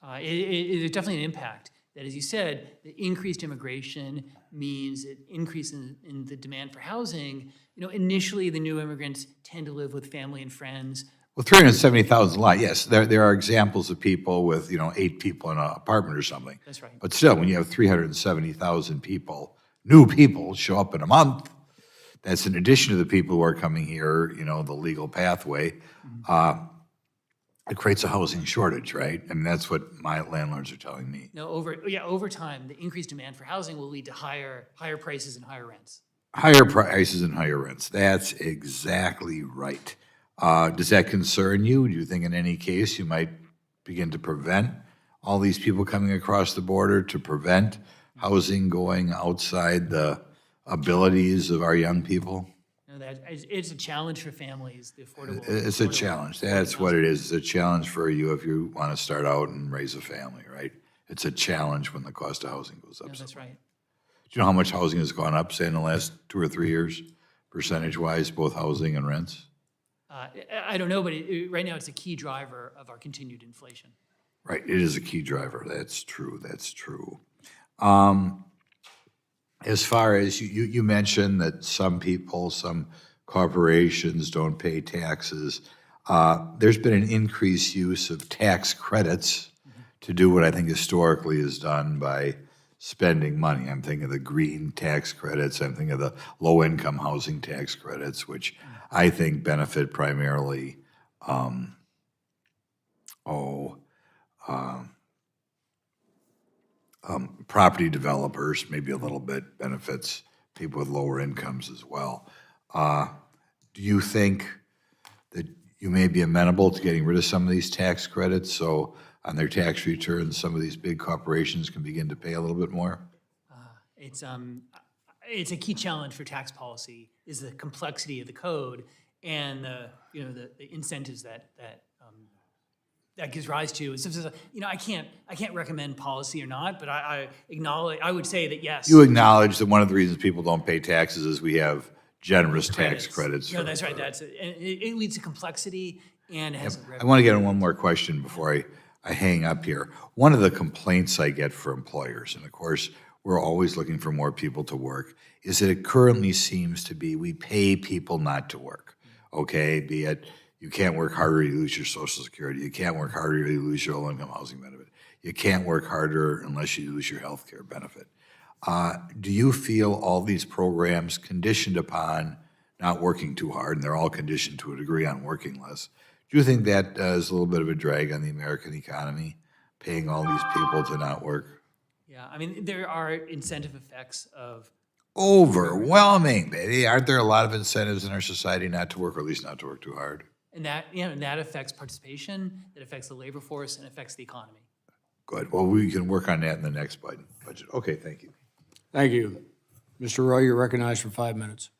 definitely an impact. That, as you said, the increased immigration means an increase in the demand for housing. Initially, the new immigrants tend to live with family and friends. Well, 370,000 is a lot, yes. There are examples of people with, 8 people in an apartment or something. That's right. But still, when you have 370,000 people, new people show up in a month, that's in addition to the people who are coming here, the legal pathway. It creates a housing shortage, right? I mean, that's what my landlords are telling me. No, over time, the increased demand for housing will lead to higher prices and higher rents. Higher prices and higher rents. That's exactly right. Does that concern you? Do you think in any case you might begin to prevent all these people coming across the border, to prevent housing going outside the abilities of our young people? It's a challenge for families, the affordable. It's a challenge. That's what it is. It's a challenge for you if you want to start out and raise a family, right? It's a challenge when the cost of housing goes up. No, that's right. Do you know how much housing has gone up, say, in the last 2 or 3 years, percentage-wise, both housing and rents? I don't know, but right now it's a key driver of our continued inflation. Right, it is a key driver. That's true, that's true. As far as you mentioned that some people, some corporations don't pay taxes, there's been an increased use of tax credits to do what I think historically is done by spending money. I'm thinking of the green tax credits, I'm thinking of the low-income housing tax credits, which I think benefit primarily, property developers, maybe a little bit benefits people with lower incomes as well. Do you think that you may be amenable to getting rid of some of these tax credits so on their tax returns, some of these big corporations can begin to pay a little bit more? It's a key challenge for tax policy is the complexity of the code and the incentives that gives rise to. I can't recommend policy or not, but I acknowledge. I would say that yes. You acknowledge that one of the reasons people don't pay taxes is we have generous tax credits. No, that's right. That's it. And it leads to complexity and has. I want to get on one more question before I hang up here. One of the complaints I get for employers, and of course, we're always looking for more people to work, is that it currently seems to be we pay people not to work, okay? Be it you can't work harder, you lose your Social Security. You can't work harder, you lose your low-income housing benefit. You can't work harder unless you lose your health care benefit. Do you feel all these programs conditioned upon not working too hard, and they're all conditioned to a degree on working less, do you think that is a little bit of a drag on the American economy, paying all these people to not work? Yeah, I mean, there are incentive effects of. Overwhelming, baby. Aren't there a lot of incentives in our society not to work, or at least not to work too hard? And that affects participation, that affects the labor force, and affects the economy. Good. Well, we can work on that in the next budget. Okay, thank you. Thank you. Mr. Roy, you're recognized for 5 minutes.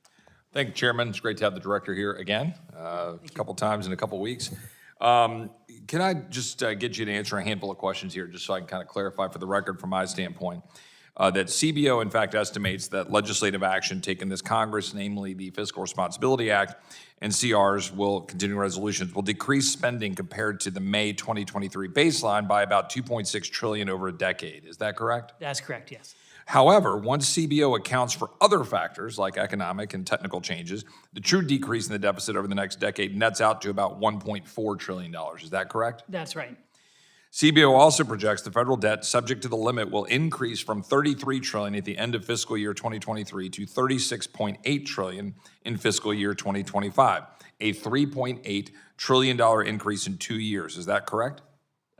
Thank you, Chairman. It's great to have the director here again, a couple times in a couple weeks. Can I just get you to answer a handful of questions here, just so I can kind of clarify for the record from my standpoint, that CBO, in fact, estimates that legislative action taken this Congress, namely the Fiscal Responsibility Act and CRs, continuing resolutions, will decrease spending compared to the May 2023 baseline by about $2.6 trillion over a decade. Is that correct? That's correct, yes. However, once CBO accounts for other factors like economic and technical changes, the true decrease in the deficit over the next decade nets out to about $1.4 trillion. Is that correct? That's right. CBO also projects the federal debt subject to the limit will increase from $33 trillion at the end of fiscal year 2023 to $36.8 trillion in fiscal year 2025, a $3.8 trillion increase in 2 years. Is that correct?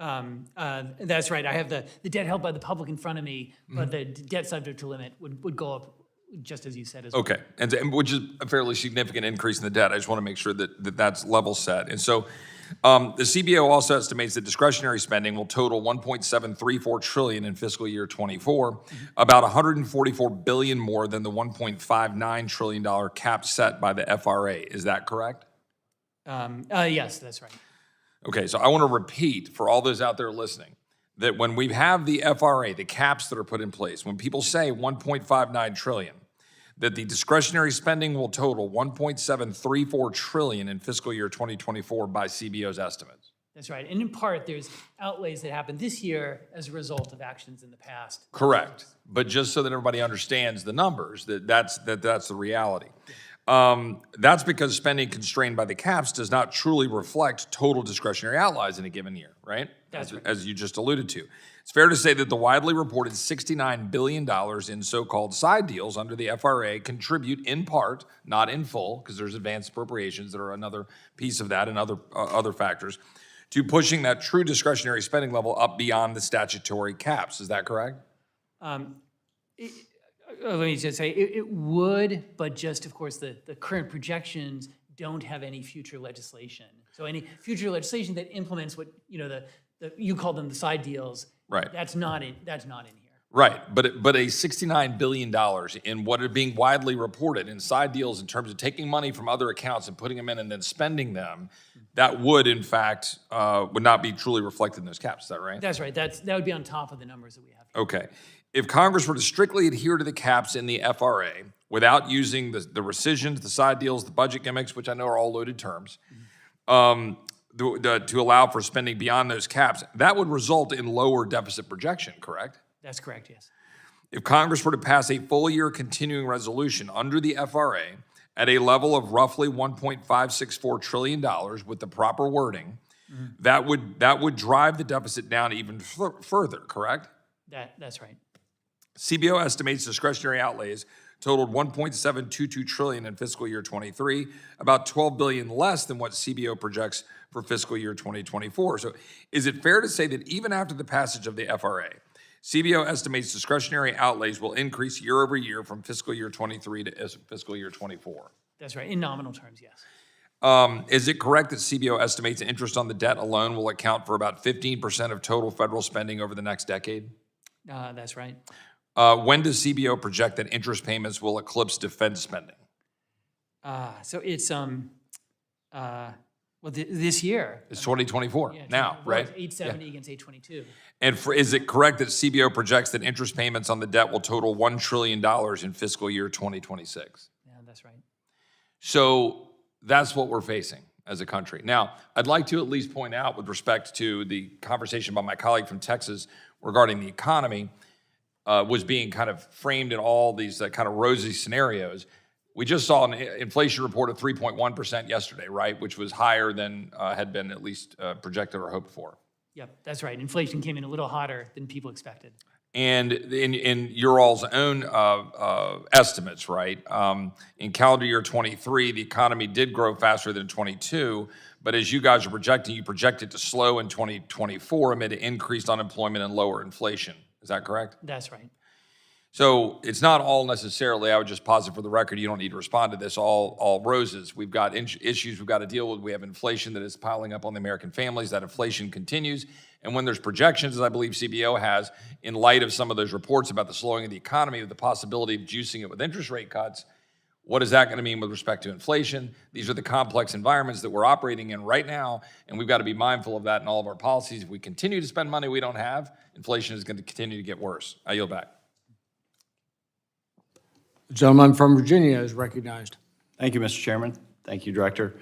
That's right. I have the debt held by the public in front of me, but the debt subject to limit would go up just as you said as well. Okay, and which is a fairly significant increase in the debt. I just want to make sure that that's level set. And so the CBO also estimates that discretionary spending will total $1.734 trillion in fiscal year 24, about $144 billion more than the $1.59 trillion cap set by the FRA. Is that correct? Yes, that's right. Okay, so I want to repeat for all those out there listening that when we have the FRA, the caps that are put in place, when people say $1.59 trillion, that the discretionary spending will total $1.734 trillion in fiscal year 2024 by CBO's estimates. That's right. And in part, there's outlays that happened this year as a result of actions in the past. Correct. But just so that everybody understands the numbers, that's the reality. That's because spending constrained by the caps does not truly reflect total discretionary outlays in a given year, right? That's right. As you just alluded to. It's fair to say that the widely reported $69 billion in so-called side deals under the FRA contribute in part, not in full, because there's advanced appropriations that are another piece of that and other factors, to pushing that true discretionary spending level up beyond the statutory caps. Is that correct? Let me just say, it would, but just, of course, the current projections don't have any future legislation. So any future legislation that implements what, you call them the side deals, right? That's not in here. Right, but a $69 billion in what are being widely reported in side deals in terms of taking money from other accounts and putting them in and then spending them, that would, in fact, would not be truly reflected in those caps. Is that right? That's right. That would be on top of the numbers that we have here. Okay. If Congress were to strictly adhere to the caps in the FRA without using the rescissions, the side deals, the budget gimmicks, which I know are all loaded terms, to allow for spending beyond those caps, that would result in lower deficit projection, correct? That's correct, yes. If Congress were to pass a full-year continuing resolution under the FRA at a level of roughly $1.564 trillion with the proper wording, that would drive the deficit down even further, correct? That's right. CBO estimates discretionary outlays totaled $1.722 trillion in fiscal year 23, about $12 billion less than what CBO projects for fiscal year 2024. So is it fair to say that even after the passage of the FRA, CBO estimates discretionary outlays will increase year over year from fiscal year 23 to fiscal year 24? That's right, in nominal terms, yes. Is it correct that CBO estimates interest on the debt alone will account for about 15% of total federal spending over the next decade? That's right. When does CBO project that interest payments will eclipse defense spending? So it's this year. It's 2024 now, right? It's 870 against 822. And is it correct that CBO projects that interest payments on the debt will total $1 trillion in fiscal year 2026? Yeah, that's right. So that's what we're facing as a country. Now, I'd like to at least point out with respect to the conversation by my colleague from Texas regarding the economy, was being kind of framed in all these kind of rosy scenarios. We just saw an inflation report of 3.1% yesterday, right? Which was higher than had been at least projected or hoped for. Yep, that's right. Inflation came in a little hotter than people expected. And in your all's own estimates, right? In calendar year 23, the economy did grow faster than 22, but as you guys are projecting, you project it to slow in 2024 amid increased unemployment and lower inflation. Is that correct? That's right. So it's not all necessarily, I would just posit for the record, you don't need to respond to this, all roses. We've got issues we've got to deal with. We have inflation that is piling up on the American families. That inflation continues. And when there's projections, as I believe CBO has, in light of some of those reports about the slowing of the economy, with the possibility of juicing it with interest rate cuts, what is that going to mean with respect to inflation? These are the complex environments that we're operating in right now, and we've got to be mindful of that in all of our policies. If we continue to spend money we don't have, inflation is going to continue to get worse. I yield back. The gentleman from Virginia is recognized. Thank you, Mr. Chairman. Thank you, Director.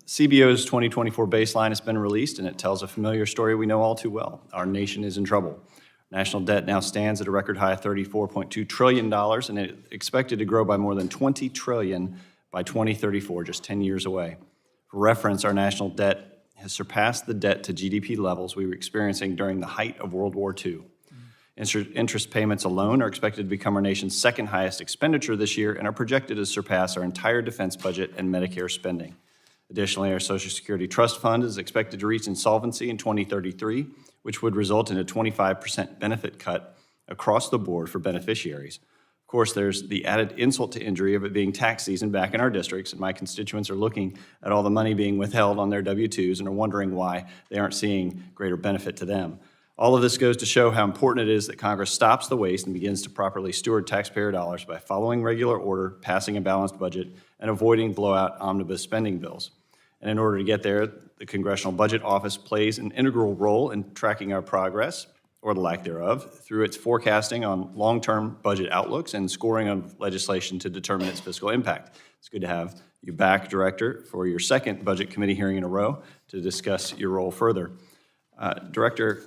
CBO's 2024 baseline has been released, and it tells a familiar story we know all too well. Our nation is in trouble. National debt now stands at a record high of $34.2 trillion, and it's expected to grow by more than $20 trillion by 2034, just 10 years away. For reference, our national debt has surpassed the debt to GDP levels we were experiencing during the height of World War II. Interest payments alone are expected to become our nation's second highest expenditure this year and are projected to surpass our entire defense budget and Medicare spending. Additionally, our Social Security Trust Fund is expected to reach insolvency in 2033, which would result in a 25% benefit cut across the board for beneficiaries. Of course, there's the added insult to injury of it being tax season back in our districts, and my constituents are looking at all the money being withheld on their W-2s and are wondering why they aren't seeing greater benefit to them. All of this goes to show how important it is that Congress stops the waste and begins to properly steward taxpayer dollars by following regular order, passing a balanced budget, and avoiding blowout omnibus spending bills. And in order to get there, the Congressional Budget Office plays an integral role in tracking our progress, or the lack thereof, through its forecasting on long-term budget outlooks and scoring of legislation to determine its fiscal impact. It's good to have you back, Director, for your second Budget Committee hearing in a row to discuss your role further. Director,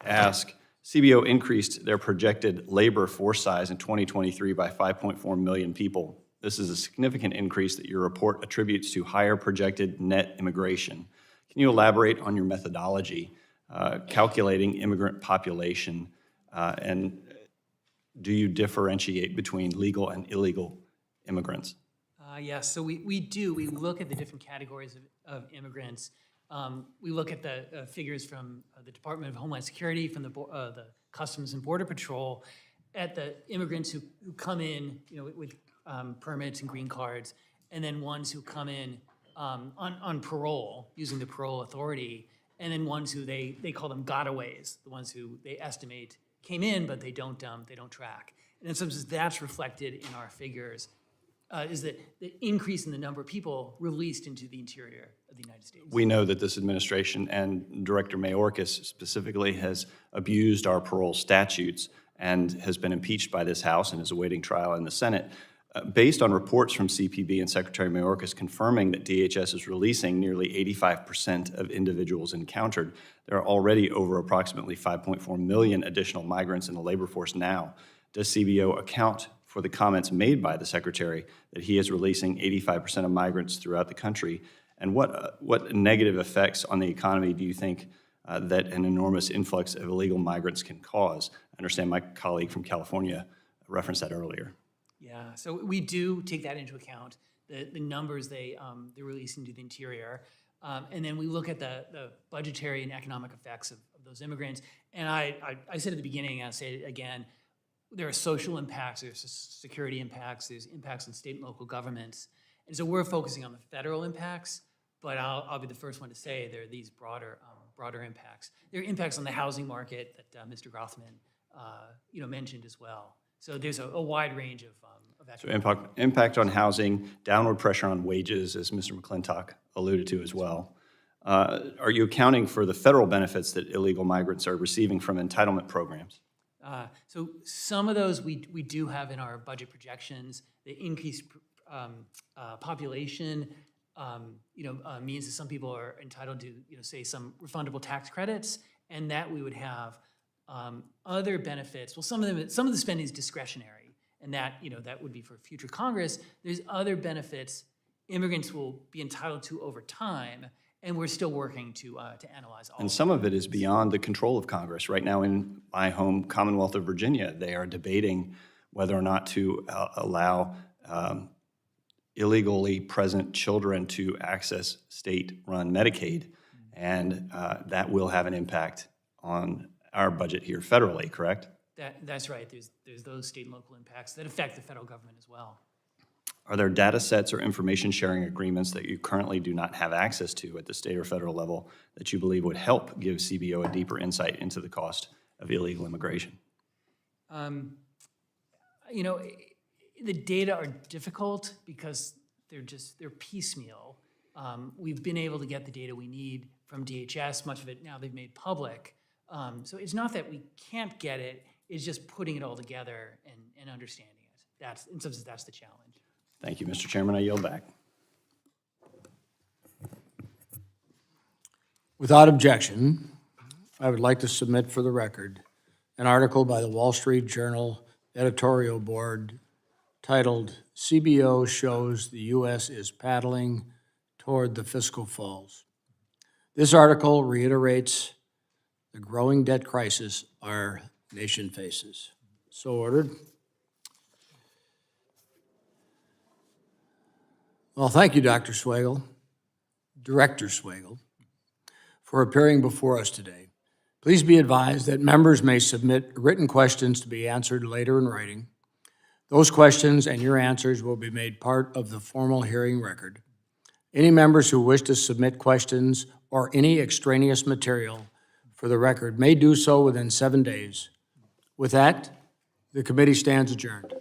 ask, CBO increased their projected labor force size in 2023 by 5.4 million people. This is a significant increase that your report attributes to higher projected net immigration. Can you elaborate on your methodology calculating immigrant population, and do you differentiate between legal and illegal immigrants? Yes, so we do. We look at the different categories of immigrants. We look at the figures from the Department of Homeland Security, from the Customs and Border Patrol, at the immigrants who come in, with permits and green cards, and then ones who come in on parole, using the parole authority, and then ones who they call them gotaways, the ones who they estimate came in but they don't track. And in some sense, that's reflected in our figures. Is that the increase in the number of people released into the interior of the United States. We know that this administration and Director Mayorkas specifically has abused our parole statutes and has been impeached by this House and is awaiting trial in the Senate. Based on reports from CPB and Secretary Mayorkas confirming that DHS is releasing nearly 85% of individuals encountered, there are already over approximately 5.4 million additional migrants in the labor force now. Does CBO account for the comments made by the Secretary that he is releasing 85% of migrants throughout the country? And what negative effects on the economy do you think that an enormous influx of illegal migrants can cause? I understand my colleague from California referenced that earlier. Yeah, so we do take that into account, the numbers they're releasing to the interior. And then we look at the budgetary and economic effects of those immigrants. And I said at the beginning, and I'll say it again, there are social impacts, there's security impacts, there's impacts on state and local governments. And so we're focusing on the federal impacts, but I'll be the first one to say there are these broader impacts. There are impacts on the housing market that Mr. Grothman mentioned as well. So there's a wide range of So impact on housing, downward pressure on wages, as Mr. McClintock alluded to as well. Are you accounting for the federal benefits that illegal migrants are receiving from entitlement programs? So some of those we do have in our budget projections. The increased population means that some people are entitled to say some refundable tax credits, and that we would have other benefits. Well, some of the spending is discretionary, and that that would be for future Congress. There's other benefits immigrants will be entitled to over time, and we're still working to analyze all. And some of it is beyond the control of Congress. Right now in my home Commonwealth of Virginia, they are debating whether or not to allow illegally present children to access state-run Medicaid, and that will have an impact on our budget here federally, correct? That's right. There's those state and local impacts that affect the federal government as well. Are there data sets or information sharing agreements that you currently do not have access to at the state or federal level that you believe would help give CBO a deeper insight into the cost of illegal immigration? The data are difficult because they're piecemeal. We've been able to get the data we need from DHS. Much of it now they've made public. So it's not that we can't get it, it's just putting it all together and understanding it. In some sense, that's the challenge. Thank you, Mr. Chairman. I yield back. Without objection, I would like to submit for the record an article by the Wall Street Journal editorial board titled, "CBO Shows the U.S. is Paddling Toward the Fiscal Falls." This article reiterates the growing debt crisis our nation faces. So ordered. Well, thank you, Dr. Swagel, Director Swagel, for appearing before us today. Please be advised that members may submit written questions to be answered later in writing. Those questions and your answers will be made part of the formal hearing record. Any members who wish to submit questions or any extraneous material for the record may do so within 7 days. With that, the committee stands adjourned.